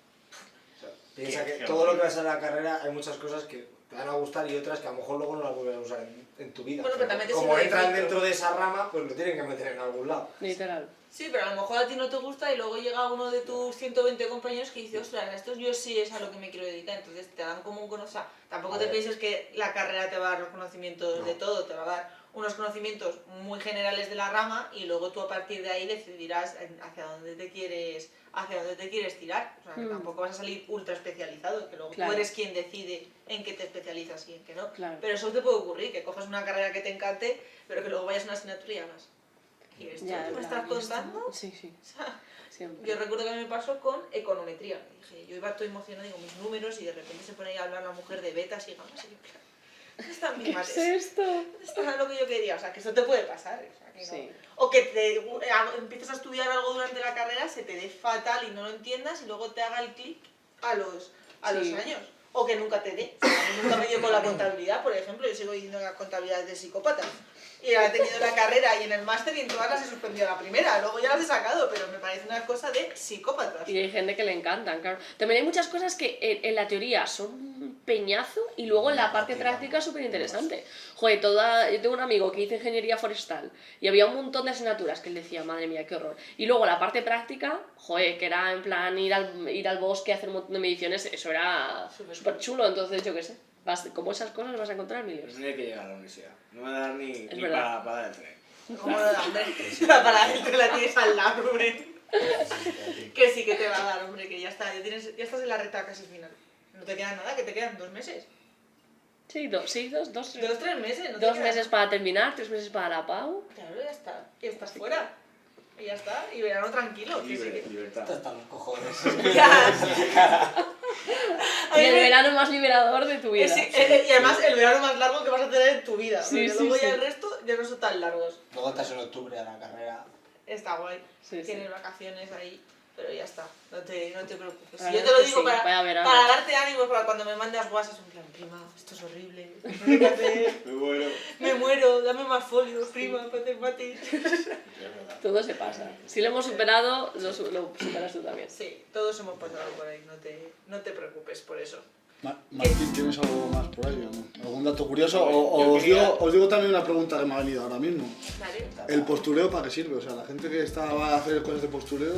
Piensa que Qué todo lo que geología. vas a la carrera hay muchas cosas que te van a gustar y otras que a lo mejor luego no las vuelves a usar en tu vida. Bueno, pero también te como sirve de entran filtro. dentro de esa rama, pues lo tienen que meter en algún lado. Literal. Sí, pero a lo mejor a ti no te gusta y luego llega uno de tus 120 compañeros que dice, ostras, a esto yo sí es a lo que me quiero dedicar, entonces te dan como un conocimiento, o sea, tampoco te pienses que la carrera te va a dar los conocimientos de todo, te va a dar unos conocimientos muy generales de la rama y luego tú a partir de ahí decidirás hacia dónde te quieres tirar, o sea, que tampoco vas a salir ultra especializado, que luego tú eres quien decide en qué te especializas y en qué no, pero eso te puede ocurrir, que cojas una carrera que te encante, pero que luego vayas a una asignatura y hagas. ¿Y esto que me estás contando? Sí. O sea, yo recuerdo que a mí me pasó con econometría. Dije, yo iba todo emocionada, digo, mis números, y de repente se pone ahí a hablar la mujer de betas y gamas. Y yo, claro, ¿dónde están mis mates? ¿Qué es esto? ¿Dónde está lo que yo quería? O sea, que eso te puede pasar. O sea, que Sí. no. O que empiezas a estudiar algo durante la carrera, se te dé fatal y no lo entiendas, y luego te haga el clic a los años. O que nunca te dé. O sea, a mí nunca me dio con la contabilidad, por ejemplo. Yo sigo diciendo la contabilidad de psicópatas. Y he tenido la carrera y en el máster y en todas las he suspendido la primera. Luego ya las he sacado, pero me parece una cosa de psicópatas. Y hay gente que le encantan, claro. También hay muchas cosas que en la teoría son un peñazo y luego en la parte práctica es súper interesante. Joder, yo tengo un amigo que hizo ingeniería forestal y había un montón de asignaturas que él decía, madre mía, qué horror. Y luego la parte práctica, joder, que era en plan ir al bosque, hacer un montón de mediciones, eso era súper chulo. Entonces, yo qué sé. Como esas cosas vas a encontrar miles. Pues no hay que llegar a la universidad. No me da ni verdad. para dar el tren. ¿Cómo lo da, hombre? La para que la tienes al lado, hombre. Que sí que te va a dar, hombre, que ya está. Ya estás en la recta casi final. No te queda nada, que te quedan 2 meses. Sí, 3 meses. No te 2 queda meses para terminar, 3 meses para la PAU. Claro, ya está. Y estás fuera. Y ya está. Y verano tranquilo. Libre, libertad. Esto está los cojones. Y el verano más liberador de tu vida. Y además el verano más largo que vas a tener en tu vida. Sí, porque luego ya el resto ya no son tan largos. Luego estás en octubre a la carrera. Está guay. Sí, Tienes sí. vacaciones ahí. Pero ya está, no te preocupes. La Si yo verdad te lo es que digo sí, vaya verano. para darte ánimos, para cuando me mandas WhatsApp, en plan, prima, esto es horrible, no sé qué hacer, me muero, dame más folios, prima, para hacer mates. Todo se pasa. Si lo hemos superado, lo superas tú también. Sí, todos hemos pasado por ahí, no te preocupes por eso. Martín, ¿tienes algo más por ahí o no? ¿Algún dato curioso? O os digo también una pregunta que me ha venido ahora mismo. Dale. ¿El postureo para qué sirve? O sea, la gente que va a hacer cosas de postureo,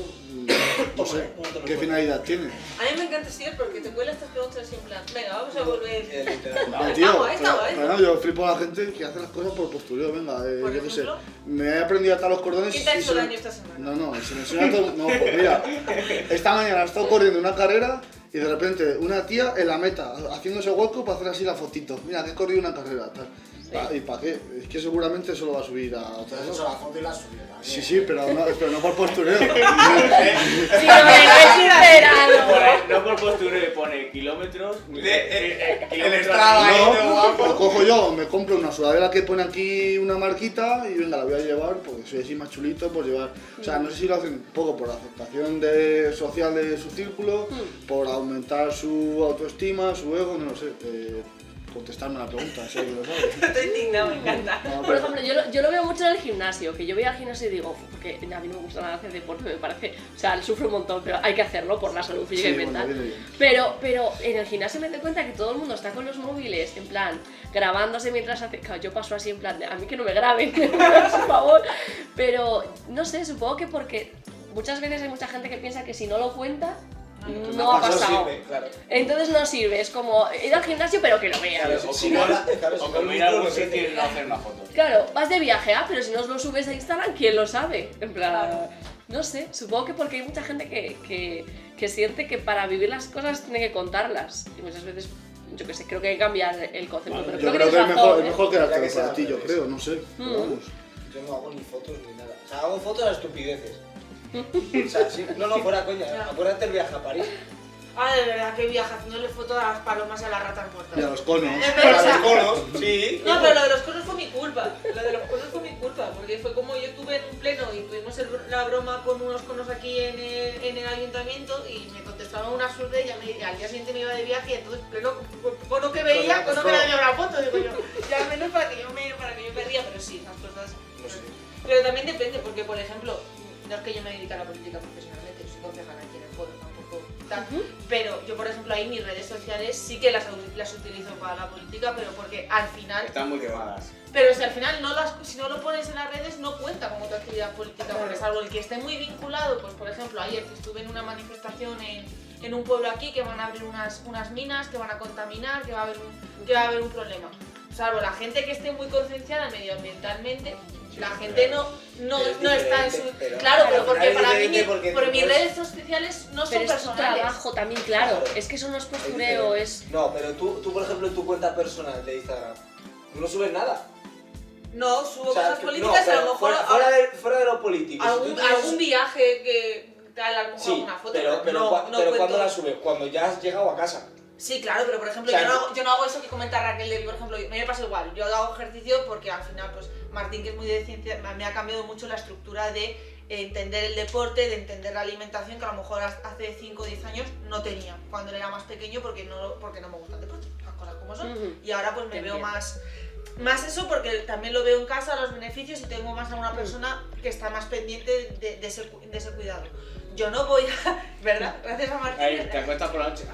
no sé, ¿qué finalidad tiene? A mí me encanta Sier porque te cuela estas preguntas así en plan, venga, vamos a volver. No, tío, Está guay. bueno, yo flipo a la gente que hace las cosas por postureo, venga, ¿Por yo qué sé. ejemplo? Me he aprendido a atar los cordones. ¿Quién te ha y hecho daño esta semana? No, se me enseña todo. No, pues mira, esta mañana he estado corriendo una carrera y de repente una tía en la meta, haciéndose hueco para hacer así la fotito. Mira, que he corrido una carrera, tal. ¿Y para qué? Es que seguramente eso lo va a subir a otra Te has hecho la foto y la has subido también. Sí, pero no por postureo. Sí, no me No por postureo, pone kilómetros. El Strava ahí de No, guapo. lo cojo yo, me compro una sudadera que pone aquí una marquita y venga, la voy a llevar porque soy así más chulito, pues llevar. O sea, no sé si lo hacen un poco por aceptación social de su círculo, por aumentar su autoestima, su ego, no lo sé. Contestarme la pregunta, si alguien lo sabe. Estoy indignado, me encanta. No, Por ejemplo, yo lo veo mucho en el gimnasio, que yo voy al gimnasio y digo, porque a mí no me gusta nada hacer deporte, me parece, o sea, sufro un montón, pero hay que hacerlo por la salud física y mental. Bueno, viene bien. Pero en el gimnasio me doy cuenta que todo el mundo está con los móviles, en plan, grabándose mientras hace... Claro, yo paso así en plan, a mí que no me graben, por favor. Pero, no sé, supongo que porque muchas veces hay mucha gente que piensa que si no lo cuenta, no ha pasado. Sirve, claro. Entonces no sirve, es como ir al gimnasio pero que lo veas. Claro, O si como- no, claro, si O no como el ir a algún músculo no se sitio y te- no hacer una foto. Claro, vas de viaje, pero si no lo subes a Instagram, ¿quién lo sabe? En plan, no sé, supongo que porque hay mucha gente que siente que para vivir las cosas tiene que contarlas. Y muchas veces, yo qué sé, creo que hay que cambiar el concepto. Vale, pero yo creo creo que es tienes mejor, razón, es mejor quedarte Tendría que ser para ti, al yo revés. creo, no sé. Pero vamos. Yo no hago ni fotos ni nada. O sea, hago fotos a estupideces. O sea, sí, no, fuera coña. Acuérdate el viaje a París. Ah, de verdad, que viaja haciéndole foto a las palomas y a las ratas muertas. Y a los conos. Pero, o Para sea, los conos, sí. no, pero lo de los conos fue mi culpa. Lo de los conos fue mi culpa, porque fue como yo tuve en un pleno y tuvimos la broma con unos conos aquí en el ayuntamiento y me contestaban una absurda y al día siguiente me iba de viaje y entonces pleno cono que veía, cono que le había una foto, digo yo. Ya menos para que yo me ría, pero sí, esas cosas. No sé. Pero también depende, porque por ejemplo, no es que yo me dedique a la política profesionalmente, soy concejala aquí en el foro, tampoco tal. Pero yo, por ejemplo, ahí mis redes sociales sí que las utilizo para la política, pero porque al final... Están muy quemadas. Pero si al final si no lo pones en las redes no cuenta como tu actividad política, porque salvo el que esté muy vinculado, pues por ejemplo ayer que estuve en una manifestación en un pueblo aquí que van a abrir unas minas, que van a contaminar, que va a haber un problema. Salvo la gente que esté muy concienciada medioambientalmente, la gente no está en su... Claro, pero porque para mí mis redes sociales no son pero es tu personales. trabajo también, claro. Es que eso no es postureo, es... No, pero tú, por ejemplo, en tu cuenta personal de Instagram, tú no subes nada. No, subo O sea, cosas políticas, a lo mejor fuera de lo político. algún viaje que tal, a lo mejor Sí, alguna foto. pero cuento. ¿cuándo la subes? Cuando ya has llegado a casa. Sí, claro, pero por ejemplo, O sea, yo no hago eso que comenta Raquel Levy, por ejemplo, a mí me pasa igual, yo hago ejercicio porque al final, pues Martín, que es muy de ciencia, me ha cambiado mucho la estructura de entender el deporte, de entender la alimentación, que a lo mejor hace 5 o 10 años no tenía, cuando él era más pequeño, porque no me gusta el deporte, las cosas como son, y ahora pues me veo más eso porque también lo veo en casa, los beneficios, y tengo más a una persona que está más pendiente de ese cuidado. Yo no voy a... ¿Verdad? Gracias a Martín. Ahí, te acuestas por la noche,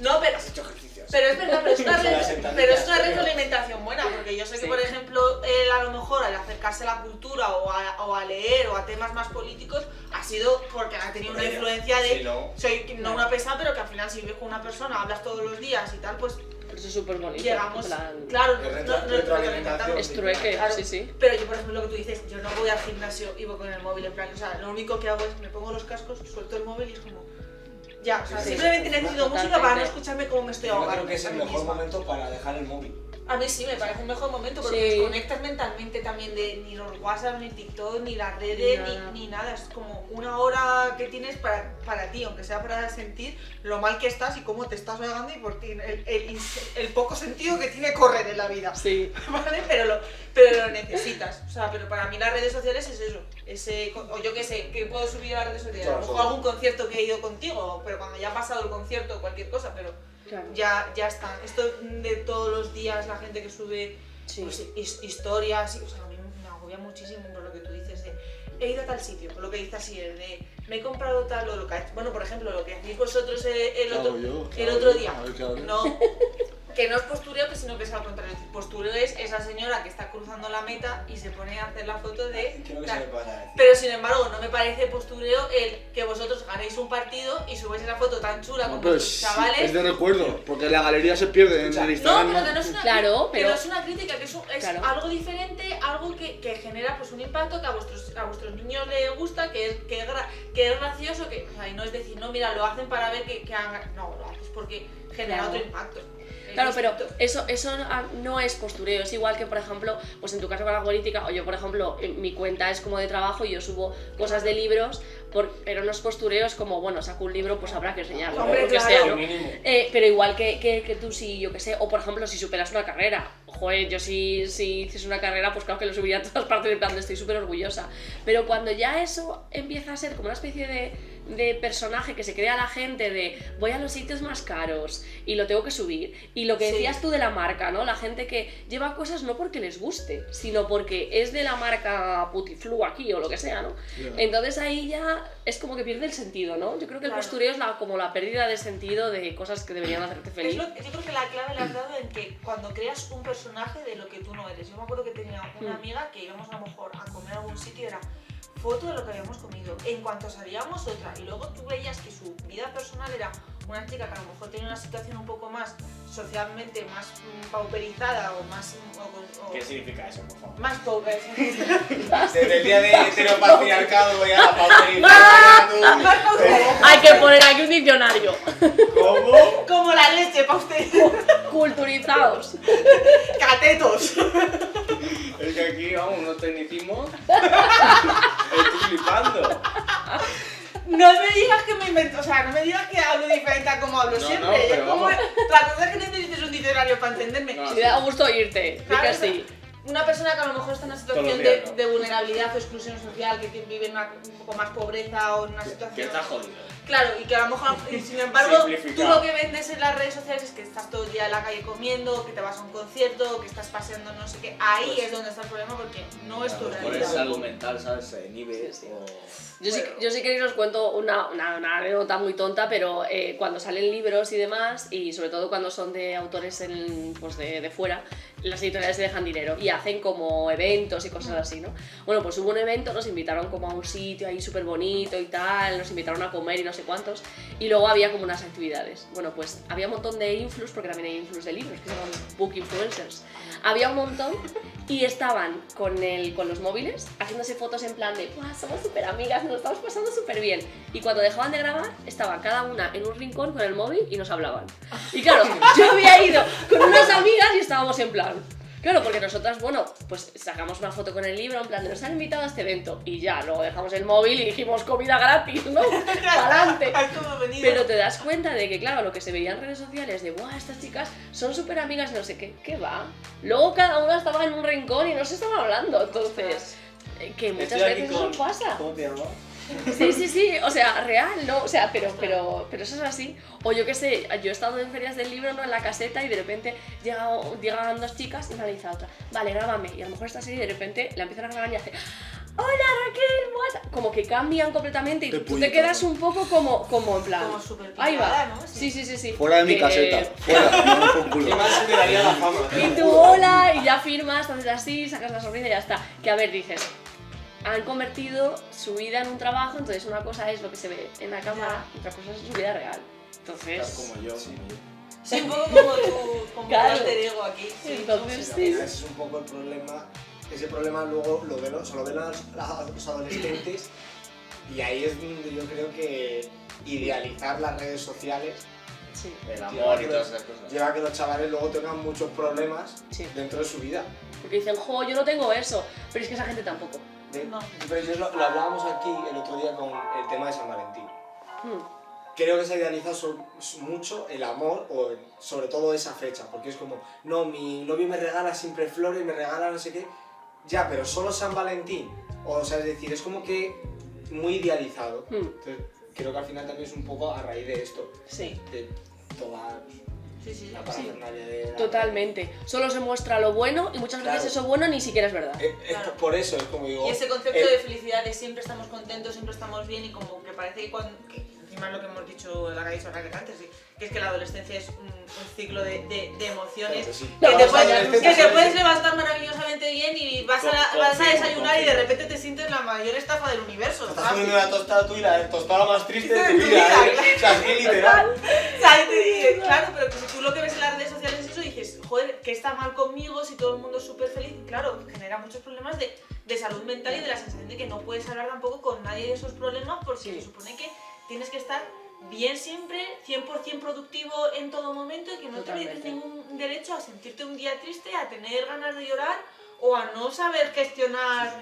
No, pero... has hecho ejercicios. Pero es verdad, pero es una sentadillas, retroalimentación buena, porque yo sé que, por ejemplo, él a lo mejor al acercarse a la cultura o a leer o a temas más políticos ha sido porque ha tenido una influencia de... Sí, no. Soy no una pesada, pero que al final si vives con una persona, hablas todos los días y tal, pues Eso es súper bonito. llegamos... En plan, Claro, retroalimentación. es trueque, Claro. sí. Pero yo, por ejemplo, lo que tú dices, yo no voy al gimnasio y voy con el móvil, en plan, o sea, lo único que hago es me pongo los cascos, suelto el móvil y es como... Ya, o sea, Sí, simplemente necesito música para no totalmente. escucharme cómo me estoy Yo ahogando. creo que es a el mí mejor misma. momento para dejar el móvil. A mí sí, me parece un mejor momento porque Sí. desconectas mentalmente también de ni los WhatsApp, ni TikTok, ni las redes, Nada. ni nada. Es como una hora que tienes para ti, aunque sea para sentir lo mal que estás y cómo te estás ahogando y por ti, el poco sentido que tiene correr en la vida. Sí. ¿Vale? Pero lo necesitas. O sea, pero para mí las redes sociales es eso. O yo qué sé, que puedo subir a las redes sociales. A lo mejor algún concierto que he ido contigo, pero cuando ya ha pasado el concierto o cualquier cosa, pero... Claro. Ya está. Esto de todos los días, la gente que sube Sí. pues, historias, o sea, a mí me agobia muchísimo por lo que tú dices de he ido a tal sitio, o lo que dices así, de me he comprado tal o lo que bueno, por ejemplo, lo que hacéis vosotros el otro día. A ver, ¿qué hago yo? No, que no es postureo, sino que es al contrario. Postureo es esa señora que está cruzando la meta y se pone a hacer la foto de... Creo que se me pasa decir. Pero sin embargo, no me parece postureo el que vosotros ganéis un partido y subáis esa foto tan chula No, con pero vuestros chavales. es de recuerdo, porque la galería se pierde en el No, Instagram. pero que no es una, Claro, que pero- no es una crítica, que es Claro. algo diferente, algo que genera pues un impacto que a vuestros niños les gusta, que es gracioso, que, o sea, y no es decir, no, mira, lo hacen para ver que hagan... No, lo haces porque genera Claro. otro impacto. Claro, pero distinto. eso no es postureo, es igual que, por ejemplo, pues en tu caso con la política, o yo, por ejemplo, mi cuenta es como de trabajo y yo subo cosas de libros, pero no es postureo, es como, bueno, saco un libro, pues habrá que enseñarlo, Hombre, lo que claro. sea, ¿no? Mínimo. Pero igual que tú, si yo que sé, o por ejemplo, si superas una carrera, joder, yo si hiciese una carrera, pues claro que lo subiría a todas partes, en plan de estoy súper orgullosa, pero cuando ya eso empieza a ser como una especie de personaje que se crea la gente de voy a los sitios más caros y lo tengo que subir, y lo que Sí. decías tú de la marca, ¿no? La gente que lleva cosas no porque les guste, sino porque es de la marca Putiflu aquí o lo que sea, ¿no? Ya. Entonces ahí ya es como que pierde el sentido, ¿no? Yo creo que el Claro. postureo es como la pérdida de sentido de cosas que deberían hacerte feliz. Yo creo que la clave la has dado en que cuando creas un personaje de lo que tú no eres. Yo me acuerdo que tenía una amiga que íbamos a lo mejor a comer a algún sitio y era foto de lo que habíamos comido. En cuanto salíamos otra. Y luego tú veías que su vida personal era una chica que a lo mejor tenía una situación un poco más socialmente más pauperizada o más... ¿Qué significa eso, por favor? Más pauperizada. Desde el día de heteropatriarcado voy a la pauterización. Hay que poner aquí un diccionario. ¿Cómo? Como la leche, pauperizada. Culturizados. Catetos. Es que aquí, vamos, unos tecnicismos. Estoy flipando. No me digas que me invento, o sea, no me digas que hablo diferente a como hablo No, siempre. no, pero Es como, vamos. la cosa es que necesites un diccionario para entenderme. No, Si te da gusto irte, di Claro, que o sea, sí. Una persona que a lo mejor está en una situación Todos los días, ¿no? de vulnerabilidad o exclusión social, que vive en un poco más pobreza o en una situación... Que estás jodido. Claro, y que a lo mejor, y sin embargo, tú Simplificado. lo que vendes en las redes sociales es que estás todo el día en la calle comiendo, que te vas a un concierto, que estás paseando no sé qué. Ahí Pues- es donde está el problema porque no es tu Por esa realidad. salud mental, ¿sabes? Se inhibe. Sí, sí. O... Yo sí que os cuento una anécdota muy tonta, pero cuando salen libros y demás, y sobre todo cuando son de autores pues de fuera, las editoriales se dejan dinero. Y hacen como eventos y cosas así, ¿no? Bueno, pues hubo un evento, nos invitaron como a un sitio ahí súper bonito y tal, nos invitaron a comer y no sé cuántos, y luego había como unas actividades. Bueno, pues había un montón de influx, porque también hay influx de libros, que se llaman book influencers. Había un montón y estaban con los móviles haciéndose fotos en plan de ¡guau, somos súper amigas, nos lo estamos pasando súper bien! Y cuando dejaban de grabar, estaban cada una en un rincón con el móvil y nos hablaban. Y claro, yo había ido con unas amigas y estábamos en plan... Claro, porque nosotras, bueno, pues sacamos una foto con el libro, en plan de nos han invitado a este evento y ya, luego dejamos el móvil y dijimos comida gratis, ¿no? ¡Pa'lante! Pero te das cuenta de que, claro, lo que se veía en redes sociales de ¡guau, estas chicas son súper amigas, no sé qué! ¿Qué va? Luego cada una estaba en un rincón y no se estaban hablando, entonces... Que muchas veces eso pasa. ¿Cómo te llamas? Sí, o sea, real, ¿no? O sea, pero eso es así. O yo qué sé, yo he estado en ferias del libro, ¿no? En la caseta y de repente llegan dos chicas y me dice otra, vale, grábame. Y a lo mejor está así y de repente la empiezan a grabar y hace, hola Raquel, what? Como que cambian completamente y tú te quedas un poco como en plan, Como súper ahí va. picada, ¿no? Sí. Fuera de mi caseta, fuera, no por culo. ¿Qué más se te daría la fama? Y tú, hola, y ya firmas, haces así, sacas la sonrisa y ya está. Que a ver, dices, han convertido su vida en un trabajo, entonces una cosa es lo que se ve en la cámara, otra cosa es su vida real. Entonces... Como yo. Sí, un poco como tu Claro. alter ego aquí. Sí. Entonces, Sí, sí. ese es un poco el problema. Ese problema luego lo ven los adolescentes y ahí es donde yo creo que idealizar las redes sociales Sí. El amor y todas esas cosas. lleva a que los chavales luego tengan muchos problemas Sí. dentro de su vida. Porque dicen, jo, yo no tengo eso, pero es que esa gente tampoco. No. Pero yo lo hablábamos aquí el otro día con el tema de San Valentín. Hmm. Creo que se ha idealizado mucho el amor, o sobre todo esa fecha, porque es como, no, mi novio me regala siempre flores, me regala no sé qué, ya, pero solo San Valentín. O sea, es decir, es como que muy idealizado. Hmm. Entonces, creo que al final también es un poco a raíz de esto, Sí. de toda Sí. la parafernalia de la... Totalmente. Solo se muestra lo bueno y muchas veces Claro. eso bueno ni siquiera es verdad. Claro. Por eso es como digo... Y ese concepto el- de felicidad de siempre estamos contentos, siempre estamos bien y como que parece que encima es lo que hemos dicho, la que ha dicho Raquel antes, sí, que es que la adolescencia es un ciclo de emociones Claro que sí. que, No, te o sea, puedes, ya que te puedes levantar maravillosamente bien y vas a Confirmo, desayunar y de confirmo. repente te sientes la mayor estafa del universo. Estás ¿sabes? comiendo una tostada tú y la tostada más triste de tu De tu vida, vida, ¿eh? O sea, es que literal. O sea, yo te digo, claro, pero que si tú lo que ves en las redes sociales es eso, dices, joder, ¿qué está mal conmigo si todo el mundo es súper feliz? Y claro, genera muchos problemas de salud mental y de la sensación de que no puedes hablar tampoco con nadie de esos problemas porque Sí. se supone que tienes que estar bien siempre, 100% productivo en todo momento y que no Totalmente. tienes ningún derecho a sentirte un día triste, a tener ganas de llorar o a no saber gestionar.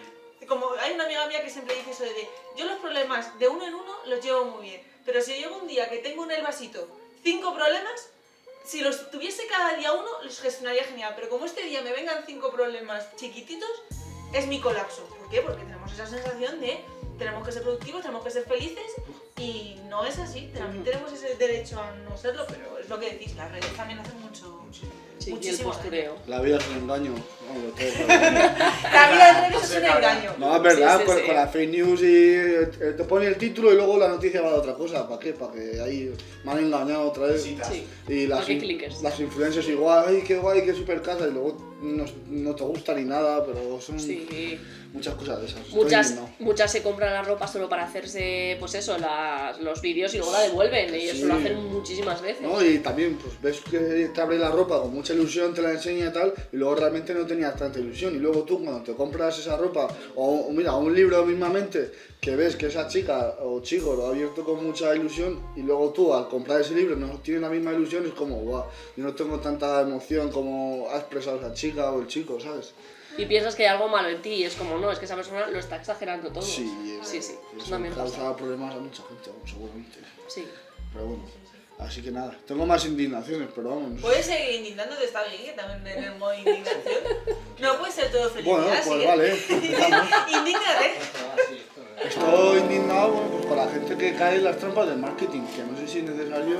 Como hay una amiga mía que siempre dice eso de yo los problemas de uno en uno los llevo muy bien, pero si llego un día que tengo en el vasito 5 problemas, si los tuviese cada día uno los gestionaría genial, pero como este día me vengan 5 problemas chiquititos, es mi colapso. ¿Por qué? Porque tenemos esa sensación de tenemos que ser productivos, tenemos que ser felices y no es así, también tenemos ese derecho a no serlo, pero es lo que decís, las redes también hacen mucho. Sí, y el Muchísimo postureo. La vida es un engaño. Vamos, todo para mí. La vida en redes es un engaño. No, es verdad, Sí, sí, con, sí. con la fake news y te pone el título y luego la noticia va de otra cosa. ¿Para qué? Para que ahí me han engañado otra vez. Cositas. Sí. Y Para que cliques. las influencias igual, ay, qué guay, qué super casa, y luego no te gusta ni nada, pero son Sí. muchas cosas de esas. Estoy Muchas, indignado. muchas se compran la ropa solo para hacerse, pues eso, los vídeos y luego la devuelven. Y eso lo Sí. hacen muchísimas veces. ¿No? Y también pues ves que te abre la ropa con mucha ilusión, te la enseña y tal, y luego realmente no tenías tanta ilusión. Y luego tú cuando te compras esa ropa, o mira, un libro mismamente, que ves que esa chica o chico lo ha abierto con mucha ilusión, y luego tú al comprar ese libro no tienes la misma ilusión, es como, guau, yo no tengo tanta emoción como ha expresado esa chica o el chico, ¿sabes? Y piensas que hay algo malo en ti y es como, no, es que esa persona lo está exagerando todo. Sí, sí. y Eso eso también pasa. causa problemas a mucha gente, seguramente. Sí. Pero bueno, así que nada, tengo más indignaciones, pero vamos. No sé. Puedes seguir indignándote, está bien, que también en el modo indignación. No puede ser todo felicidad. Bueno, pues sigue. vale, empezamos. Indígnate. Estoy indignado bueno, pues, con la gente que cae en las trampas del marketing, que no sé si es necesario,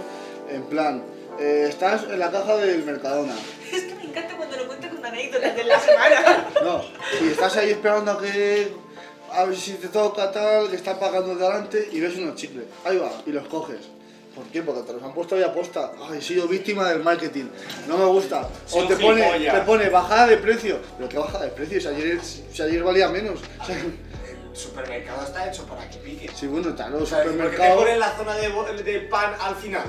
en plan, estás en la caja del Mercadona, Es que me encanta cuando lo cuentas con anécdotas de la semana. no, y estás ahí esperando a ver si te toca tal, que están pagando delante y ves unos chicles, ahí va, y los coges, ¿Por qué? Porque te los han puesto ahí a posta. Ay, he sido víctima del marketing. No me gusta. Soy O un te gilipollas. pone bajada de precio. ¿Pero qué bajada de precio? Si ayer valía menos. O sea, El supermercado está hecho para que pique. sí, bueno, claro, los O sea, porque te supermercados... ponen la zona de pan al final.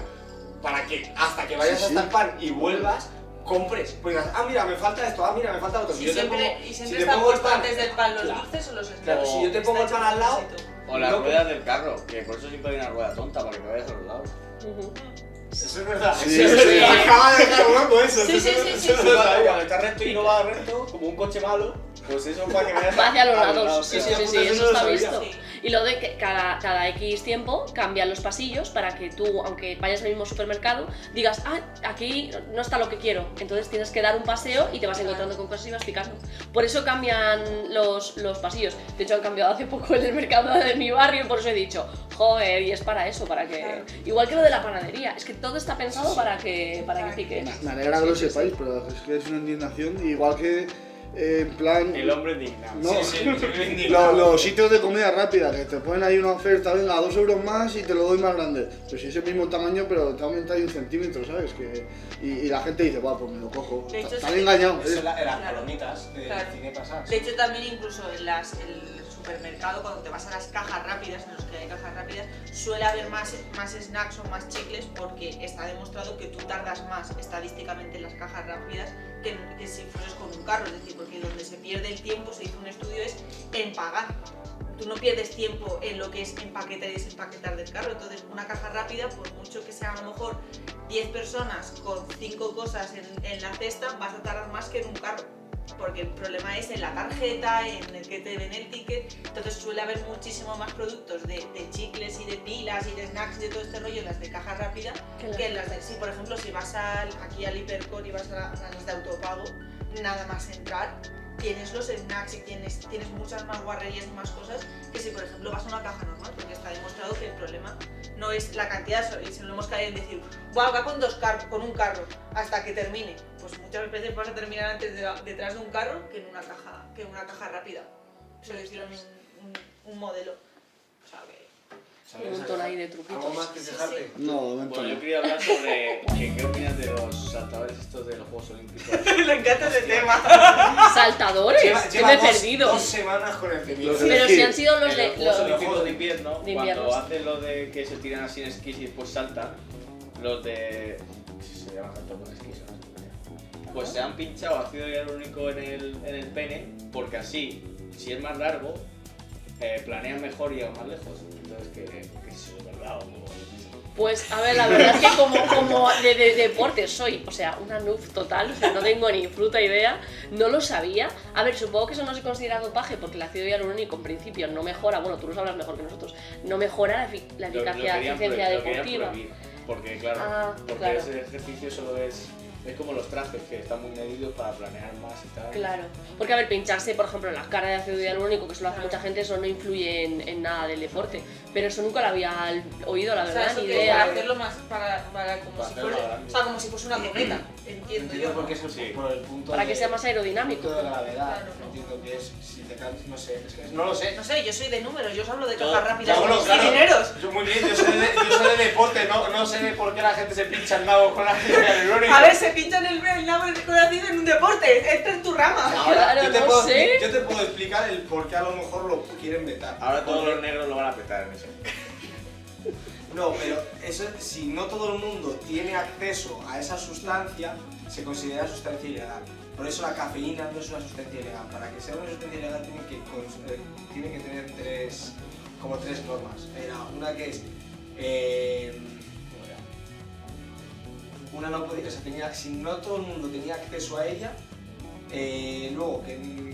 Para que hasta que vayas Sí, sí. hasta el pan y vuelvas, compres. Pues digas, mira, me falta esto, mira, me falta otro. Y yo te siempre, pongo- y si siempre te están pongo el puestos pan, antes del pan los Claro. dulces o los snacks. Claro, si yo te pongo el Está pan hecho al lado, propósito. O las No, ruedas del carro, que por eso siempre hay una rueda tonta, para que vayas a los lados. Ujú. Eso es verdad. Sí, eso es sí. verdad. Acaba de dejar loco eso. Sí, eso sí, no- sí, eso sí, no sí. lo sabía. Cuando está recto y no va recto, como un coche malo, pues eso para que vayas Va hacia los a lados, sí, claro. sí, sí, Hostia, eso eso no está lo visto. sabía. Sí. Y lo de que cada X tiempo cambian los pasillos para que tú, aunque vayas al mismo supermercado, digas, aquí no está lo que quiero. Entonces tienes que dar un paseo y te vas encontrando con cosas y vas picando. Por eso cambian los pasillos. De hecho, han cambiado hace poco en el mercado de mi barrio y por eso he dicho, joder, y es para eso, para que... Claro. Igual que lo de la panadería, es que todo está pensado para que pique. Me alegra que lo Sí, sí, sepáis, sí. pero es que es una indignación. Igual que, en plan... El hombre indignado. No. Sí, sí, estoy indignado. Los sitios de comida rápida, que te ponen ahí una oferta, venga, 2 euros más y te lo doy más grande. Pues si es el mismo tamaño, pero te aumenta ahí 1 centímetro, ¿sabes? Y la gente dice, va, pues me lo cojo. De hecho, Están sí. engañados. Eso era las Claro. palomitas de Claro. cine pasar. De hecho, también incluso en el supermercado, cuando te vas a las cajas rápidas, en los que hay cajas rápidas, suele haber más snacks o más chicles porque está demostrado que tú tardas más estadísticamente en las cajas rápidas que si fueses con un carro. Es decir, porque donde se pierde el tiempo, se hizo un estudio, es en pagar. Tú no pierdes tiempo en lo que es empaquetar y desempaquetar del carro. Entonces, una caja rápida, por mucho que sean a lo mejor 10 personas con 5 cosas en la cesta, vas a tardar más que en un carro. Porque el problema es en la tarjeta, en el que te ven el ticket. Entonces suele haber muchísimo más productos de chicles y de pilas y de snacks y de todo este rollo en las de caja rápida que en las de... Sí, por ejemplo, si vas aquí al Hipercor y vas a las de autopago, nada más entrar, tienes los snacks y tienes muchas más guarrerías y más cosas que si, por ejemplo, vas a una caja normal, porque está demostrado que el problema no es la cantidad, y se lo hemos caído en decir, va con un carro hasta que termine. Pues muchas veces vas a terminar antes detrás de un carro que en una caja rápida. Se le hicieron un modelo. O sea, que... ¿Sabes? Un montón ahí de truquitos. ¿Algo más que dejarte? No, de momento Bueno, yo no. quería hablar sobre qué opinas de los saltadores estos de los Juegos Olímpicos. Le encanta ese tema. ¿Saltadores? Que me he perdido. 2 semanas con el temito. Los de Pero esquí. si han sido los de... En los Juegos los- Olímpicos de invierno, de invierno. cuando hacen lo de que se tiran así en esquís y después saltan, los de... se llama salto con esquís, no sé. Pues se han pinchado ácido hialurónico en el pene, porque así, si es más largo, planean mejor y llegan más lejos. Entonces, que eso es verdad o no. Pues a ver, la verdad es que como de deporte soy, o sea, una noob total, o sea, no tengo ni fruta idea, no lo sabía. A ver, supongo que eso no se considera dopaje porque el ácido hialurónico en principio no mejora, bueno, tú lo sabrás mejor que nosotros, no mejora la eficacia, eficiencia deportiva. Porque claro, porque claro. ese ejercicio solo es como los trajes que están muy medidos para planear más y tal. Claro, porque a ver, pincharse, por ejemplo, en las caras de ácido hialurónico, que eso lo hace mucha gente, eso no influye en nada del deporte. Pero eso nunca lo había oído, la O sea, verdad, eso ni que idea. para hacerlo más, para como Para si hacerlo fuese, grande. o sea, como si fuese una cometa, entiendo Entiendo yo. por qué es Sí. por el punto Para de- que sea más aerodinámico. punto de gravedad. Claro, ¿no? Entiendo que es, si te caes, no sé, es que no lo sé. No sé, yo soy de números, yo os hablo de Todo- cajas rápidas bueno, y claro. dineros. Yo muy bien, yo sé de deporte, no sé de por qué la gente se pincha el nabo con ácido hialurónico. A ver, se pinchan el nabo con ácido en un deporte, esta es tu rama. Claro, yo te no puedo, sé. yo te puedo explicar el por qué a lo mejor lo quieren vetar. Ahora todos Porque- los negros lo van a petar en eso. No, pero eso, si no todo el mundo tiene acceso a esa sustancia, se considera sustancia ilegal. Por eso la cafeína no es una sustancia ilegal. Para que sea una sustancia ilegal tiene que tener tres normas. Una que es... ¿cómo era? Una no podía... O sea, si no todo el mundo tenía acceso a ella, luego que...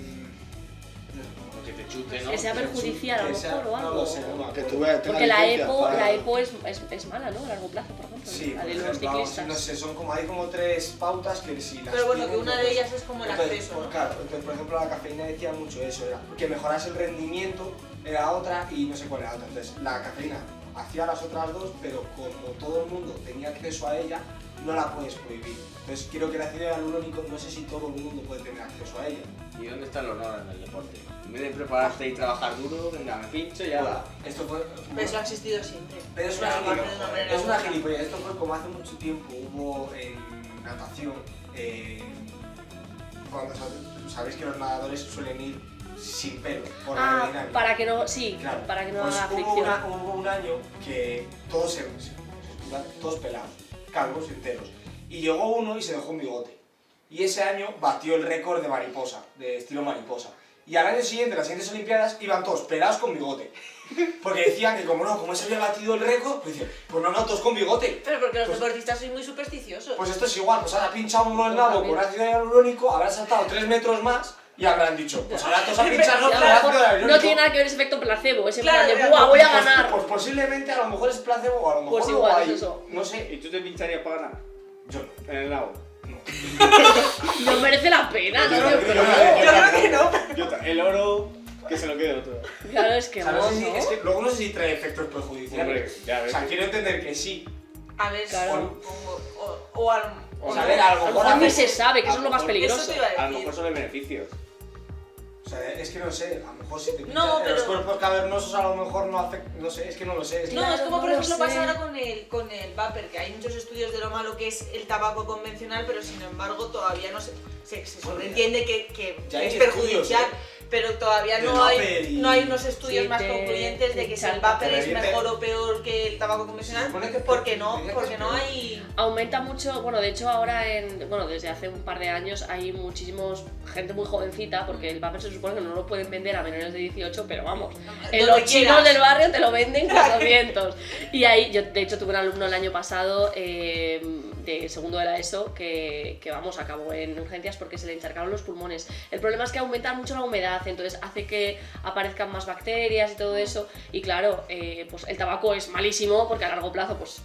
Que te chute, ¿no? Que sea perjudicial a lo que sea- mejor o algo. No lo sé, no me Que acuerdo. tú veas, Porque la EPO, para... es mala, ¿no? A largo plazo, por ejemplo. Sí, la por de los ejemplo, ciclistas. no sé, hay como 3 pautas que si las Pero bueno, que tienen, una pues- de ellas es como el entonces, acceso, pues ¿no? claro, entonces por ejemplo la cafeína decía mucho eso, era que mejorase el rendimiento, era otra y no sé cuál era otra. Entonces la cafeína hacía las otras dos, pero como todo el mundo tenía acceso a ella, no la puedes prohibir. Entonces quiero que el ácido hialurónico, no sé si todo el mundo puede tener acceso a ella. ¿Y dónde está el honor en el deporte? En vez de prepararte y trabajar duro, venga, me pincho y ya va. Esto fue... Pero eso ha existido siempre. Pero es Pero aparte de una una manera es u una otra. gilipollez. Esto fue como hace mucho tiempo hubo en natación, cuando sabéis que los nadadores suelen ir sin pelo por la aerodinámica. para que no, sí, Claro. para que no Pues haga hubo, fricción. hubo un año que todos todos pelados, calvos enteros. Y llegó uno y se dejó un bigote. Y ese año batió el récord de mariposa, de estilo mariposa. Y al año siguiente, las siguientes Olimpiadas, iban todos pelados con bigote. Porque decían que como ese había batido el récord, pues decían, pues no, todos con bigote. Pero porque los Pues- deportistas sois muy supersticiosos. Pues esto es igual, pues ahora pincha uno el nabo con ácido hialurónico, habrán saltado 3 metros más y habrán dicho, pues ahora todos a pincharlo con Claro, ácido hialurónico. no tiene nada que ver ese efecto placebo, es en Claro, plan de claro, ¡buah, voy a Pues- ganar! Pues posiblemente a lo mejor es placebo o a lo mejor Pues luego igual, hay, es eso. no sé, ¿Y tú te pincharías para ganar? yo En el nabo. No merece la pena, ¿no? Yo Yo creo creo. que- Yo creo que no. El oro, que se lo quede otro. Claro, es que O sea, no, no sé si- ¿no? es que luego no sé si trae efectos perjudiciales. Hombre, ya O ves. sea, quiero entender que sí. A ver, Claro. supongo. O al. O sea, a ver, a lo A lo mejor mejor ni hace- se sabe, que eso es lo más Eso peligroso. te iba a A lo decir. mejor solo hay beneficios. O sea, es que no sé, a lo mejor si te No, pinchas pero- los cuerpos cavernosos a lo mejor no afecta, no sé, es que no lo sé. Es que- No, es Claro, como por no lo ejemplo sé. pasa ahora con el vapor, que hay muchos estudios de lo malo que es el tabaco convencional, pero sin embargo todavía no se sobreentiende que Ya hay es estudios, perjudicial, pero todavía del no vapor hay, y- no hay unos estudios Sí, más te- concluyentes de que si el te vapor es revienta. mejor o peor que el tabaco Se convencional, supone que- porque no, diría que porque es no peor. hay... Aumenta mucho, bueno, de hecho ahora desde hace un par de años hay muchísimos, gente muy jovencita, porque el vapor se supone que no lo pueden vender a menores de 18, pero vamos, en Donde los chinos quieras. del barrio te lo venden 400. Y ahí, yo de hecho tuve un alumno el año pasado de segundo de la ESO que vamos, acabó en urgencias porque se le encharcaron los pulmones. El problema es que aumenta mucho la humedad, entonces hace que aparezcan más bacterias y todo eso, y claro, pues el tabaco es malísimo porque a largo plazo pues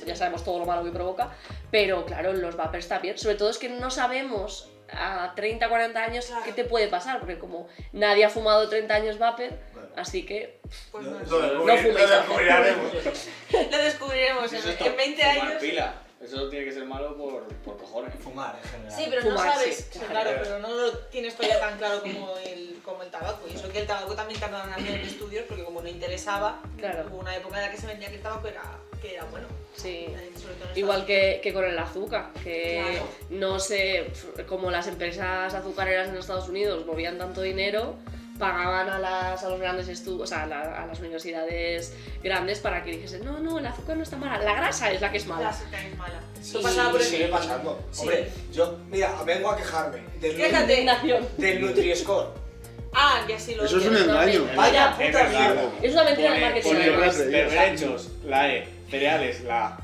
ya sabemos todo lo malo que provoca, pero claro, los vapers también, sobre todo es que no sabemos a 30, 40 años Claro. qué te puede pasar, porque como nadie ha fumado 30 años vapor, así que Pues Lo- no, lo No fuméis descubriremos. lo descubriremos Eso es en 20 fumar años. pila. Eso tiene que ser malo por cojones. Fumar en general. Sí, pero no Fumar, sabes, sí. sí, claro, pero no lo tienes todavía tan claro como el tabaco. Y eso que el tabaco también tardaron en hacer estudios porque como no interesaba, Claro. hubo una época en la que se vendía que el tabaco era bueno. sí. Sobre todo en Igual Estados que con el azúcar, que Claro. no sé, como las empresas azucareras en Estados Unidos movían tanto dinero, pagaban a los grandes estudios, o sea, a las universidades grandes para que dijesen, no, el azúcar no está mala, la grasa es la que es La mala. azúcar es mala. Sí, Esto pasaba por sigue ejemplo. pasando. Sí. Hombre, yo, mira, vengo a quejarme Quéjate. Indignación. del Nutri-Score. Ah, que así lo Eso es un odias. engaño. Vaya Es puta verdad. mierda. Es una mentira de Pone marketing. pone además. raza. berberechos, la E. Cereales, la A.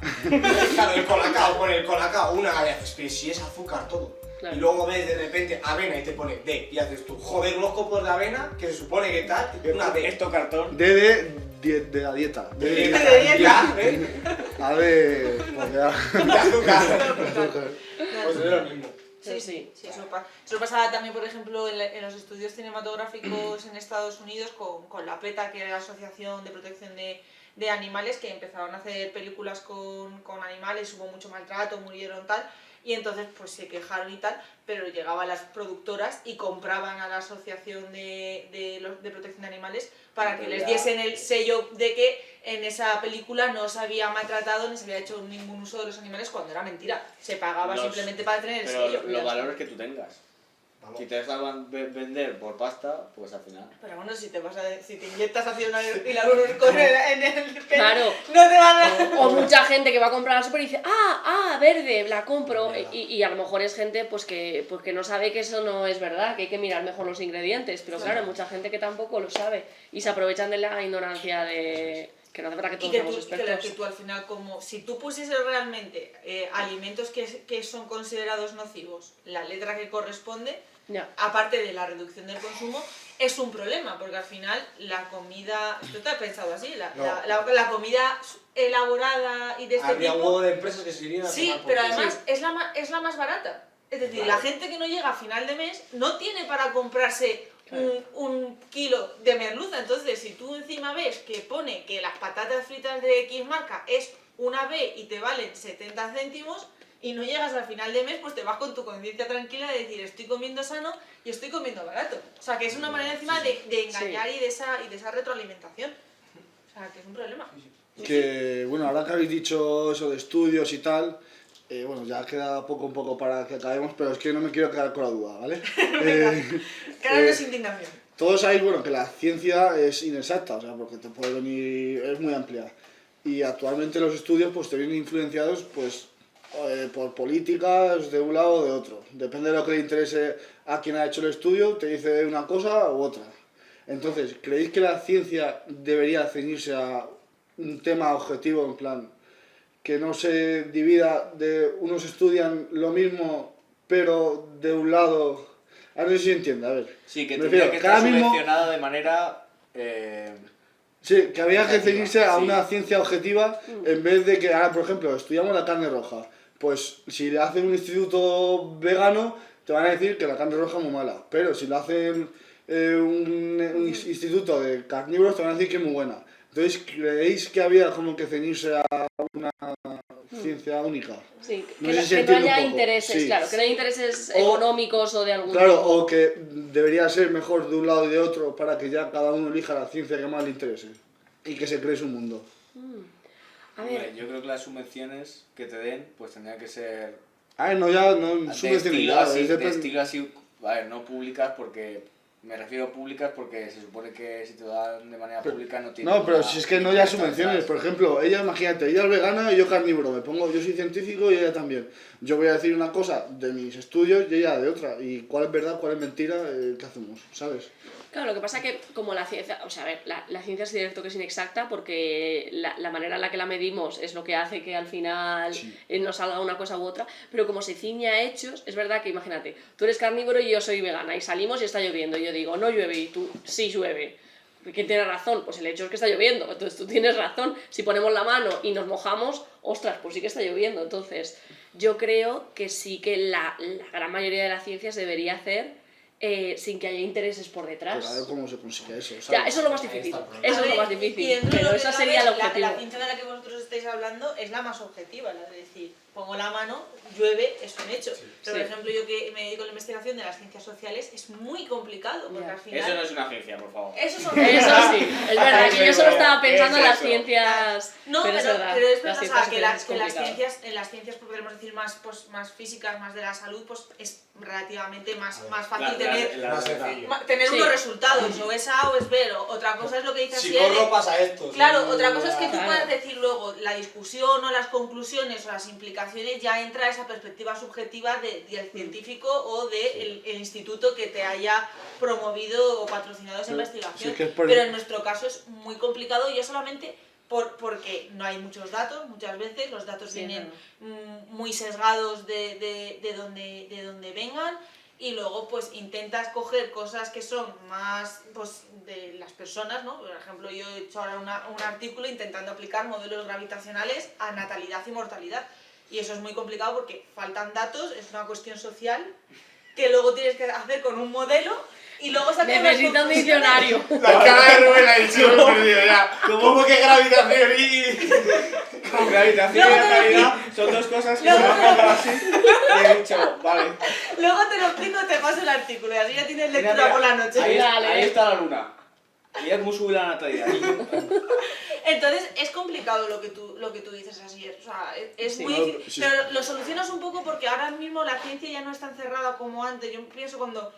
Claro, el colacao, pone el colacao, una galleta, pero si es azúcar todo. Claro. Y luego ves de repente avena y te pone D y haces tú, joder, unos copos de avena que se supone que tal, una D. Esto cartón. De la dieta. De dieta. Ya, ¿eh? A ver, pues ya. De azúcar. Pues es lo mismo. Sí, Sí. sí, eso pasaba también, por ejemplo, en los estudios cinematográficos en Estados Unidos con la PETA, que era la Asociación de Protección de Animales, que empezaron a hacer películas con animales, hubo mucho maltrato, murieron tal, y entonces pues se quejaron y tal, pero llegaban las productoras y compraban a la Asociación de Protección de Animales para que Pero les ya- diesen el sello de que en esa película no se había maltratado ni se había hecho ningún uso de los animales, cuando era mentira. Se pagaba Los- simplemente para tener el Pero sello. los valores que tú tengas. Vamos. Si te dejan vender por pasta, pues al final. Pero bueno, si te inyectas ácido hialurónico en el pelo, Claro. no te van a... O mucha gente que va a comprar al super y dice, verde, la compro. Verdad. Y a lo mejor es gente pues que no sabe que eso no es verdad, que hay que mirar mejor los ingredientes. Pero claro, hay mucha gente que tampoco lo sabe y se aprovechan de la ignorancia de... Que no hace falta que Y todos que seamos tú, expertos. que tú al final, como si tú pusieses realmente alimentos que son considerados nocivos, la letra que corresponde, Ya. aparte de la reducción del consumo, es un problema, porque al final la comida, esto te has pensado así, No. la comida elaborada y de este Habría un tipo, huevo de empresas que se irían a sí, tomar por pero culo. además es la más barata. Es decir, Claro. la gente que no llega a final de mes no tiene para comprarse un kilo de merluza. Entonces, si tú encima ves que pone que las patatas fritas de X marca es una B y te valen 70 céntimos y no llegas al final de mes, pues te vas con tu conciencia tranquila de decir estoy comiendo sano y estoy comiendo barato. O sea, que es una manera encima de engañar y de esa retroalimentación. O sea, que es un problema. Que, bueno, ahora que habéis dicho eso de estudios y tal, bueno, ya queda un poco para que acabemos, pero es que no me quiero quedar con la duda, ¿vale? Quedarnos indignación. Todos sabéis, bueno, que la ciencia es inexacta, o sea, porque te puede venir, es muy amplia. Y actualmente los estudios pues te vienen influenciados pues por políticas de un lado o de otro. Depende de lo que le interese a quien ha hecho el estudio, te dice una cosa u otra. Entonces, ¿creéis que la ciencia debería ceñirse a un tema objetivo, en plan, que no se divida de unos estudian lo mismo, pero de un lado... A ver si se entiende, a ver. Sí, que Me tendría refiero, que cada estar mismo- subvencionada de manera... Sí, que había que Objetiva, ceñirse a sí. una ciencia objetiva en vez de que, ahora por ejemplo, estudiamos la carne roja. Pues si le hacen un instituto vegano, te van a decir que la carne roja es muy mala. Pero si lo hacen un instituto de carnívoros, te van a decir que es muy buena. Entonces, ¿creéis que había como que ceñirse a una ciencia única? Sí, No que, sé si se que no entiende haya un poco. intereses, Sí. claro, que no haya intereses O- económicos o de algún Claro, tipo. o que debería ser mejor de un lado y de otro para que ya cada uno elija la ciencia que más le interese y que se cree su mundo. A ver, Yo creo que las subvenciones que te den, pues tendrían que ser A ver, no ya, no de subvenciones, estilo así, a ver, no públicas porque... Me refiero a públicas porque se supone que si te lo dan de manera pública no tiene... No, pero nada- si es que no ya subvenciones, por ejemplo, ella, imagínate, ella es vegana y yo carnívoro, yo soy científico y ella también. Yo voy a decir una cosa de mis estudios y ella de otra, y cuál es verdad, cuál es mentira, ¿qué hacemos? ¿Sabes? claro, lo que pasa que como la ciencia, o sea, a ver, la ciencia es cierto que es inexacta porque la manera en la que la medimos es lo que hace que al final Sí. nos salga una cosa u otra, pero como se ciñe a hechos, es verdad que imagínate, tú eres carnívoro y yo soy vegana y salimos y está lloviendo y yo digo, no llueve y tú, sí llueve. ¿Quién tiene razón? Pues el hecho es que está lloviendo, entonces tú tienes razón. Si ponemos la mano y nos mojamos, ostras, pues sí que está lloviendo. Entonces, yo creo que sí que la gran mayoría de la ciencia se debería hacer sin que haya intereses por detrás. Pero a ver cómo se consigue eso, ¿sabes? Ya, eso es lo más Ahí difícil. está el problema. Eso A es lo ver, más y difícil. dentro de Pero lo que esa cabe, sería el objetivo. La ciencia de la que vosotros estáis hablando es la más objetiva, la de decir, pongo la mano, llueve, es un hecho. Pero, Sí. por ejemplo, yo que me dedico a la investigación de las ciencias sociales, es muy complicado, porque Ya. al final... Eso no es una ciencia, por favor. Eso son Eso sí, es verdad que yo solo estaba pensando en las Eso. ciencias. No, pero es verdad. pero es las verdad, o ciencias sea, que, sociales es que las complicado. ciencias, en las ciencias, podemos decir, más físicas, más de la salud, pues es relativamente más fácil Más sencillo. tener Sí. unos resultados, o es A o es B, o otra cosa es lo que dice Si Asier, corro pasa esto. claro, si- otra cosa es que tú Claro. puedas decir luego la discusión o las conclusiones o las implicaciones, ya entra esa perspectiva subjetiva del científico o del el instituto que te haya promovido o patrocinado esa Pero, investigación. sí, que es por- Pero en nuestro caso es muy complicado y es solamente porque no hay muchos datos, muchas veces los datos Sí, vienen claro. muy sesgados de donde vengan. Y luego pues intentas coger cosas que son más pues, de las personas, ¿no? Por ejemplo, yo he hecho ahora un artículo intentando aplicar modelos gravitacionales a natalidad y mortalidad. Y eso es muy complicado porque faltan datos, es una cuestión social que luego tienes que hacer con un modelo y luego sacar unas Necesita un conclusiones. diccionario. La cara de Rubén ha dicho, me he perdido ya. ¿Cómo que gravitación y...? Gravitación y Luego te lo natalidad son dos cosas que se Luego van te lo- a hablar así. Y he dicho, vale. Luego te lo explico, te paso el artículo y así ya tienes Mira, lectura mira, por la noche. Ahí, Dale. ahí está la luna. Mira cómo sube la natalidad. Entonces es complicado lo que tú dices así, o sea, es Sí. muy No, difícil, sí. pero lo solucionas un poco porque ahora mismo la ciencia ya no es tan cerrada como antes. Yo pienso cuando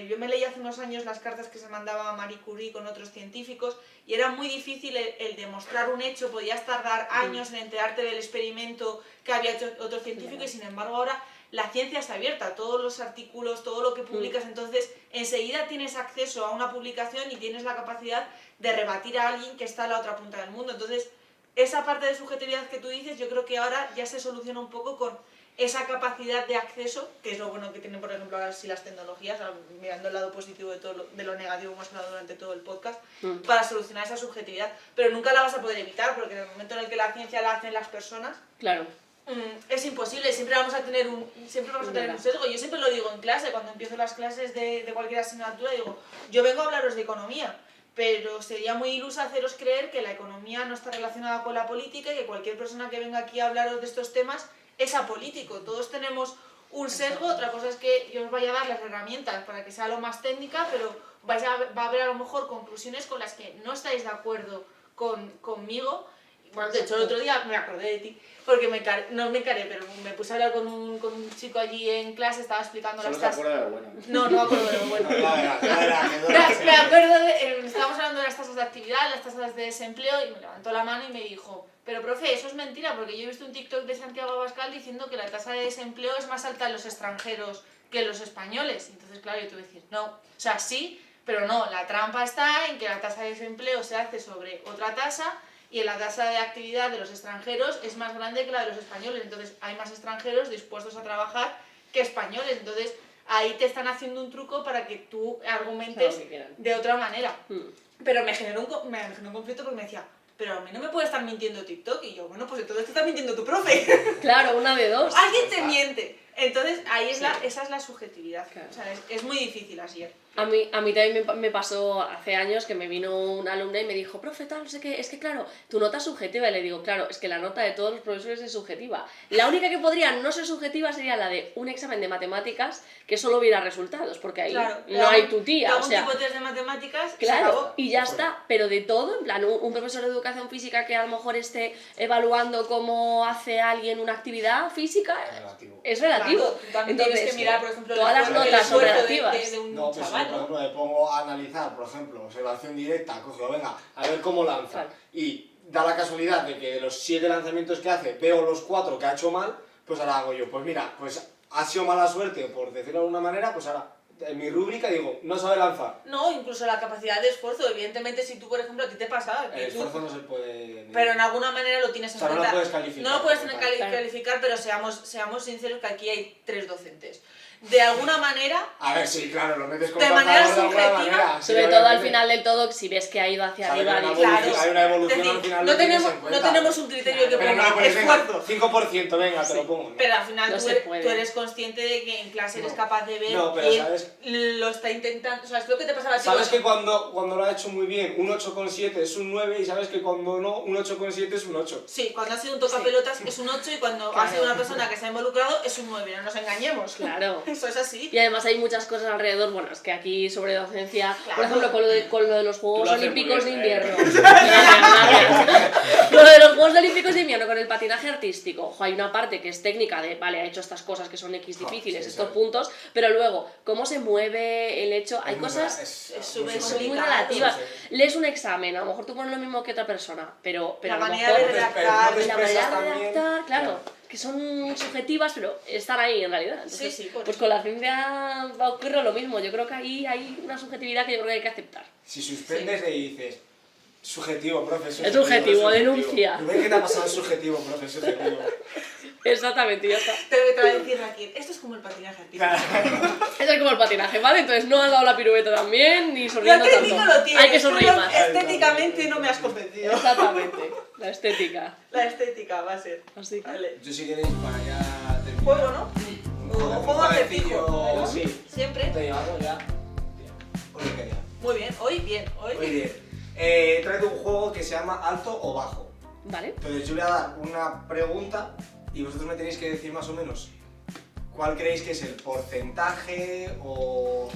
yo me leí hace unos años las cartas que se mandaba a Marie Curie con otros científicos y era muy difícil el demostrar un hecho, podías tardar años en enterarte del experimento que había hecho otro científico y sin embargo ahora la ciencia está abierta, todos los artículos, todo lo que publicas, entonces enseguida tienes acceso a una publicación y tienes la capacidad de rebatir a alguien que está a la otra punta del mundo. Entonces, esa parte de subjetividad que tú dices, yo creo que ahora ya se soluciona un poco con esa capacidad de acceso, que es lo bueno que tienen, por ejemplo, ahora sí las tecnologías, mirando el lado positivo de lo negativo que hemos hablado durante todo el podcast, para solucionar esa subjetividad. Pero nunca la vas a poder evitar, porque en el momento en el que la ciencia la hacen las personas, Claro. es imposible, siempre vamos a tener un sesgo. Yo siempre lo digo en clase, cuando empiezo las clases de cualquier asignatura, digo, yo vengo a hablaros de economía, pero sería muy iluso haceros creer que la economía no está relacionada con la política y que cualquier persona que venga aquí a hablaros de estos temas es apolítico. Todos tenemos un sesgo, otra cosa es que yo os vaya a dar las herramientas para que sea lo más técnica, pero va a haber a lo mejor conclusiones con las que no estáis de acuerdo conmigo. Bueno, de hecho el otro día me acordé de ti, porque no me encaré, pero me puse a hablar con un chico allí en clase, estaba explicando las tasas. ¿Solo te acuerdas de lo bueno? No me acuerdo de lo bueno. Me acuerdo estábamos hablando de las tasas de actividad, las tasas de desempleo, y me levantó la mano y me dijo, pero profe, eso es mentira, porque yo he visto un TikTok de Santiago Abascal diciendo que la tasa de desempleo es más alta en los extranjeros que en los españoles. Entonces, claro, yo tuve que decir, no, o sea, sí, pero no, la trampa está en que la tasa de desempleo se hace sobre otra tasa, y la tasa de actividad de los extranjeros es más grande que la de los españoles. Entonces hay más extranjeros dispuestos a trabajar que españoles. Entonces ahí te están haciendo un truco para que tú argumentes de otra manera. Pero me generó un conflicto porque me decía, pero a mí no me puede estar mintiendo TikTok. Y yo, bueno, pues entonces te está mintiendo tu profe. Claro, una de dos. Alguien te miente. Entonces ahí esa es la subjetividad. Claro. O sea, es muy difícil así. A mí también me pasó hace años que me vino una alumna y me dijo, profe, tal, no sé qué, es que claro, tu nota es subjetiva. Y le digo, claro, es que la nota de todos los profesores es subjetiva. La única que podría no ser subjetiva sería la de un examen de matemáticas que solo hubiera resultados, porque ahí no hay tu tía. O sea, un tipo de test de matemáticas, claro, y ya está. Pero de todo, en plan, un profesor de educación física que a lo mejor esté evaluando cómo hace alguien una actividad física, es relativo. Claro, también entonces, tienes que mirar, por ejemplo, todas las notas son relativas. de un no, pues chaval, si por ejemplo me pongo a analizar, por ejemplo, observación directa, cojo, venga, a ver cómo lanza. Claro. Y da la casualidad de que de los 7 lanzamientos que hace, veo los 4 que ha hecho mal, pues ahora hago yo, pues mira, pues ha sido mala suerte, por decirlo de alguna manera, pues ahora en mi rúbrica digo, no sabe lanzar. No, incluso la capacidad de esfuerzo. Evidentemente, si tú, por ejemplo, a ti te pasa... El esfuerzo no se puede... Pero en alguna manera lo tienes en cuenta. no lo puedes calificar. No lo puedes calificar, pero seamos sinceros que aquí hay 3 docentes. De alguna manera... A ver, sí, claro, lo metes con de manera subjetiva. subjetiva. Sobre todo al final del todo, si ves que ha ido hacia arriba... Hay una evolución al final. No tenemos un criterio que ponga esfuerzo. 5%, venga, te lo pongo. ¿no? Pero al final No tú eres consciente de que en clase eres capaz de ver quién lo está intentando... O sea, es lo que te pasaba a ti. Sabes que cuando lo ha hecho muy bien, un 8,7 es un 9 y sabes que cuando no, un 8,7 es un 8. Sí, cuando ha sido un tocapelotas es un 8 y cuando ha sido una persona que se ha involucrado es un 9, no nos engañemos. Claro. Eso es así. Y además hay muchas cosas alrededor, bueno, es que aquí sobre docencia, Claro. por ejemplo, con lo de los Juegos Tú lo haces Olímpicos de muy bien, Invierno. Gracias. Lo de los Juegos Olímpicos de Invierno con el patinaje artístico, ojo, hay una parte que es técnica de, vale, ha hecho estas cosas que son X difíciles, sí, estos sí. puntos, pero luego, cómo se mueve el hecho, hay cosas Es súper que son muy complicado. relativas. Sí. Lees un examen, a lo mejor tú pones lo mismo que otra persona, pero La a lo manera mejor... de redactar, Y la manera de también. redactar, claro, que son subjetivas, pero están ahí en realidad. Entonces, Sí, por pues eso. con la ciencia ocurre lo mismo. Yo creo que ahí hay una subjetividad que yo creo que hay que aceptar. Si suspendes y dices, subjetivo, profe, Es subjetivo, denuncia. ¿Qué te ha pasado en subjetivo, profe, subjetivo? Exactamente, ya está. Te va a decir Raquel, esto es como el patinaje artístico. Eso es como el patinaje, ¿vale? Entonces no has dado la pirueta también, ni Lo sonriendo técnico tanto. lo tienes, Hay que sonreír pero más. estéticamente no me has convencido. Exactamente, la estética. La estética va a ser. Así que... Vale. Yo si queréis para ya terminar. Juego, ¿no? Un juego de jueguecillo, fijo. sí. Siempre. Te llevamos ya. Hoy qué día. Muy bien, hoy bien. Hoy bien. He traído un juego que se llama alto o bajo. Vale. Entonces yo voy a dar una pregunta y vosotros me tenéis que decir más o menos cuál creéis que es el porcentaje o...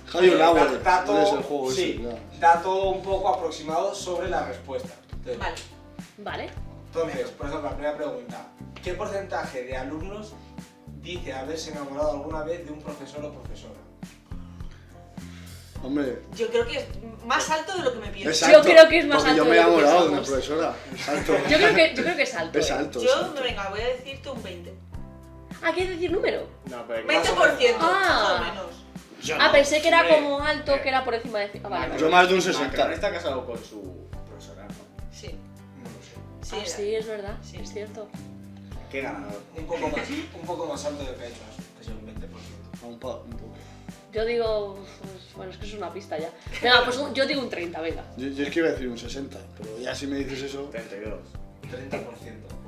Javier Lauer, dato, es el juego sí, ese, dato un poco aproximado sobre la respuesta. Entonces, Vale. Vale. entonces, por ejemplo, la primera pregunta. ¿Qué porcentaje de alumnos dice haberse enamorado alguna vez de un profesor o profesora? Hombre, Yo creo que es más alto de lo que me pienso. es Yo alto, creo que es más porque alto yo me he de lo que enamorado de una pensamos. profesora. Es alto. Yo creo que es alto. Es alto. es Yo, alto. venga, voy a decirte un 20. Ah, ¿quieres decir número? No, pero 20%, Ah. más o menos. Yo Ah, no. pensé que era Hombre. como alto, que era por encima de... Ah, vale, vale. Yo más de un Macron 60. está casado con su profesora, ¿no? Sí. No lo sé. Sí, Ah, sí, es verdad, Sí. es cierto. Qué ganador. Un poco más alto de lo que ha hecho Asu, que es un 20%. Un poco. Yo digo... Pues, bueno, es que es una pista ya. Venga, pues yo digo un 30, venga. Yo es que iba a decir un 60, pero ya si me dices eso... 32. 30%.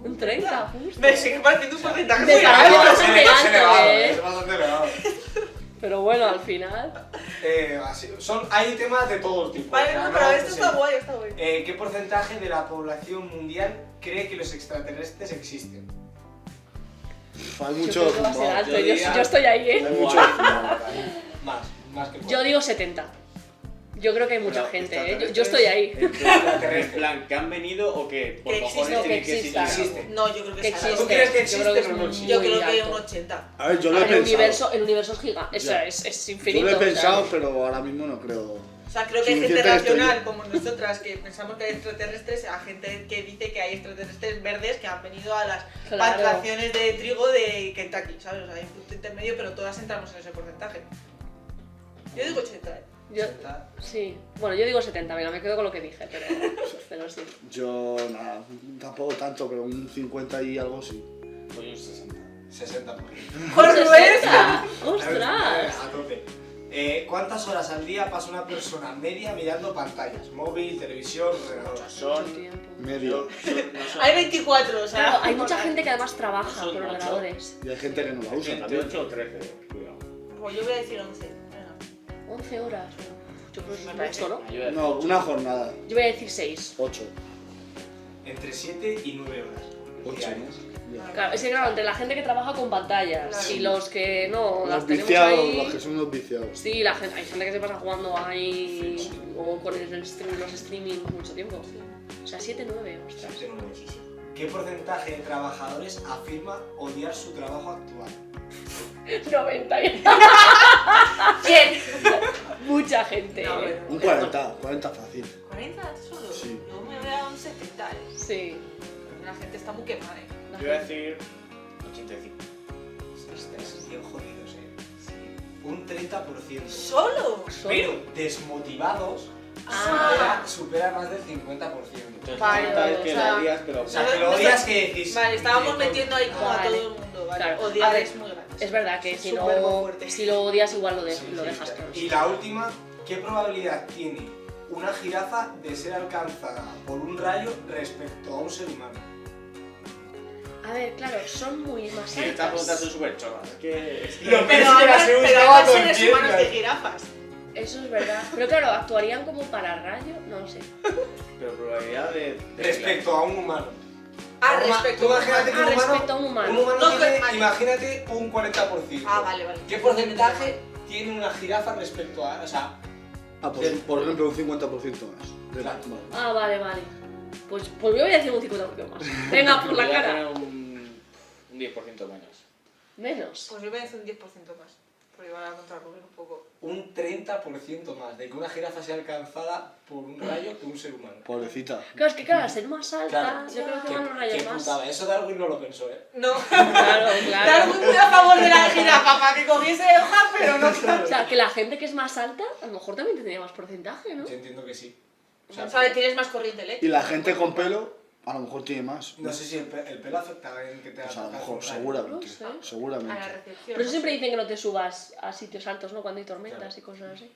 Un 30, justo. Me sigue pareciendo un porcentaje Me muy parece alto. bastante Es alto, elevado, ¿eh? es bastante elevado. Pero bueno, al final... Así, hay temas de todo tipo. Vale, o sea, no, pero no, esto sí. está guay, está guay. ¿Qué porcentaje de la población mundial cree que los extraterrestres existen? Hay Yo mucho creo que va a ser zumbao. alto, yo yo diría- estoy ahí, Hay ¿eh? mucho Guau. zumbao. Más que Yo digo 70. Yo creo que hay mucha Pero gente, ¿eh? extraterrestres, Yo estoy ahí. En plan, ¿que han venido o que por Que cojones existe, tienen que que exista. existir? Existe. No, yo creo que Que es alto. ¿Tú crees que existe. Yo creo que es existe o no muy existe? Yo creo que alto. un 80. A ver, yo lo he El pensado. universo es gigante, Ya. es Yo infinito. lo he o sea, pensado, pero ahora mismo no creo. O sea, creo que hay gente Suficiente estoy racional yo. como nosotras que pensamos que hay extraterrestres, a gente que dice que hay extraterrestres verdes que han venido a las Claro. plantaciones de trigo de Kentucky, ¿sabes? O sea, hay un punto intermedio, pero todas entramos en ese porcentaje. Yo digo 80, ¿eh? yo, sí. Bueno, yo digo 70, venga, me quedo con lo que dije, pero sí. Yo, nada, tampoco tanto, pero un 50 y algo sí. Pues un 60. 60%. ¡Por Rubén! 60. ¡Ostras! A tope. ¿Cuántas horas al día pasa una persona media mirando pantallas? Móvil, televisión, ordenador. Mucho Son... tiempo. Medio. Hay 24, o sea. Claro, hay mucha gente que además trabaja Son por ocho. ordenadores. Y hay gente que no la usa Entre también. 8 o 13, cuidado. Pues yo voy a decir 11. Venga. 11 horas. Yo creo que Me es parece. mucho, ¿no? Yo voy a decir No, ocho. una jornada. Yo voy a decir 6. 8. Entre 7 y 9 horas. 8, diarias. ¿no? Claro, es que claro, entre la gente que trabaja con pantallas Claro. y los que no, las Los tenemos viciados, ahí... los que son unos viciados. Sí, hay gente que se pasa jugando ahí o con los streaming mucho tiempo. O sea, 7-9, ostras. 7, 9. ¿Qué porcentaje de trabajadores afirma odiar su trabajo actual? 90. ¿Quién? Mucha gente. No, ¿eh? Un 40 fácil. ¿40 solo? Sí. Yo me voy a un 70, ¿eh? Sí. La gente está muy quemada, ¿eh? La Yo voy a gente- decir 85. Estáis bien jodidos, Un 30%. ¿Solo? Pero desmotivados Ah. supera más del 50%. Entonces, Vale, cuenta vale, es que o sea, lo odias, pero... O sea, que lo odias que decís. Vale, estábamos que- metiendo ahí como a Vale. todo el mundo, ¿vale? Claro. Odiar A ver, es muy grande. Es verdad que si Súper no, fuerte. si lo odias igual lo, Sí, lo sí, dejas. claro. Claro. Y la última, ¿qué probabilidad tiene una jirafa de ser alcanzada por un rayo respecto a un ser humano? A ver, claro, son muy más Sí, estas preguntas son altas. súper chorras. Es que... Lo que es Pero que las he hay buscado más con seres humanos piedras. que jirafas. Eso es verdad. Pero claro, actuarían como para rayo, no sé. Pero probabilidad de... Respecto a un humano. Ah, Tú respecto a imagínate que Ah, un humano, respecto a un humano. un humano No, tiene, vale. imagínate, un 40%. Ah, vale, vale. ¿Qué porcentaje tiene una jirafa respecto a...? O sea, Ah, por ejemplo, un 50% más. Claro. Vale. Ah, vale. Pues yo voy a decir un 50% más. Venga, por la Voy a cara. tener un 10% menos. Menos. Pues yo voy a decir un 10% más. Porque iba a contra Rubén un poco. un 30% más de que una jirafa sea alcanzada por un rayo que un ser humano. Pobrecita. Claro, es que claro, al ser más alta, Claro. yo creo que Qué- van los rayos qué más. putada. Eso Darwin no lo pensó, ¿eh? No. Claro. Darwin muy a favor de la jirafa para que cogiese hojas, pero no. O sea, que la gente que es más alta, a lo mejor también tendría más porcentaje, ¿no? Yo entiendo que sí. O O sea, sea, tienes más corriente Y eléctrica. la gente con pelo, a lo mejor tiene más. no sé si el pelo afecta en que te Pues a lo alcance mejor, un rayo. seguramente. No sé. A la Seguramente. recepción. Pero eso siempre dicen que no te subas a sitios altos, ¿no? Cuando hay tormentas Claro. y cosas así.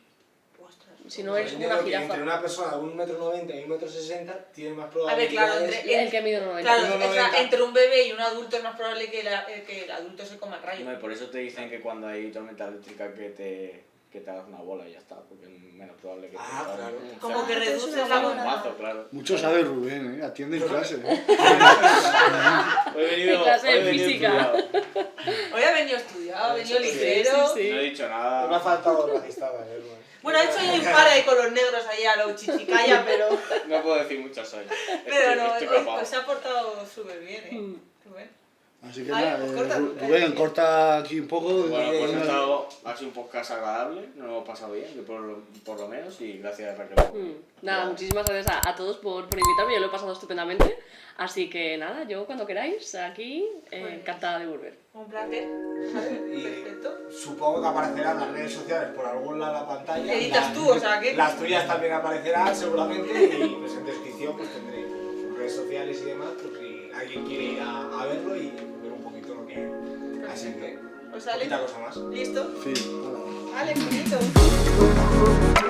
Ostras. Si no eres Yo como una entiendo que jirafa. Entre una persona de 1,90 m y 1,60 m tiene más A ver, probabilidades. claro, El que mide 1,90. Claro, 1,90. entre un bebé y un adulto es más probable que el adulto se coma el rayo. No, y por eso te dicen que cuando hay tormenta eléctrica que te hagas una bola y ya está, porque es menos probable que te Ah, hagas claro. un Como que Ah, reduce entonces la una un bola. mazo, claro. Mucho sabe Rubén, ¿eh? Atiende en clase. Hoy he venido, En clase de hoy he venido física. estudiado. Hoy ha venido estudiado, ha venido Sí, ligero. sí, sí. No he dicho Me ha nada. faltado racista, ¿eh? Bueno, ha hecho ahí un par ahí con los negros ahí a lo chichicaya, pero No puedo decir muchas hoy. pero no, estoy capaz. pues se ha portado súper bien, Mm. Rubén. Así que Vale, nada, pues corta, Rubén, corta aquí un poco. Bueno, pues ha sido un podcast agradable, nos lo hemos pasado bien, yo por lo menos, y gracias Raquel. Nada, muchísimas gracias a todos por invitarme, yo lo he pasado estupendamente. Así que nada, yo cuando queráis, aquí, encantada de volver. Un placer. Y Perfecto. supongo que aparecerán las redes sociales por algún lado en la pantalla. Editas tú, o sea que. Las tuyas también aparecerán seguramente y pues en descripción pues tendré sus redes sociales y demás por si alguien quiere ir a verlo y ver un poquito lo que... Así que, Pues Alex, poquita cosa más. ¿listo? Sí, hola. Alex, bonito.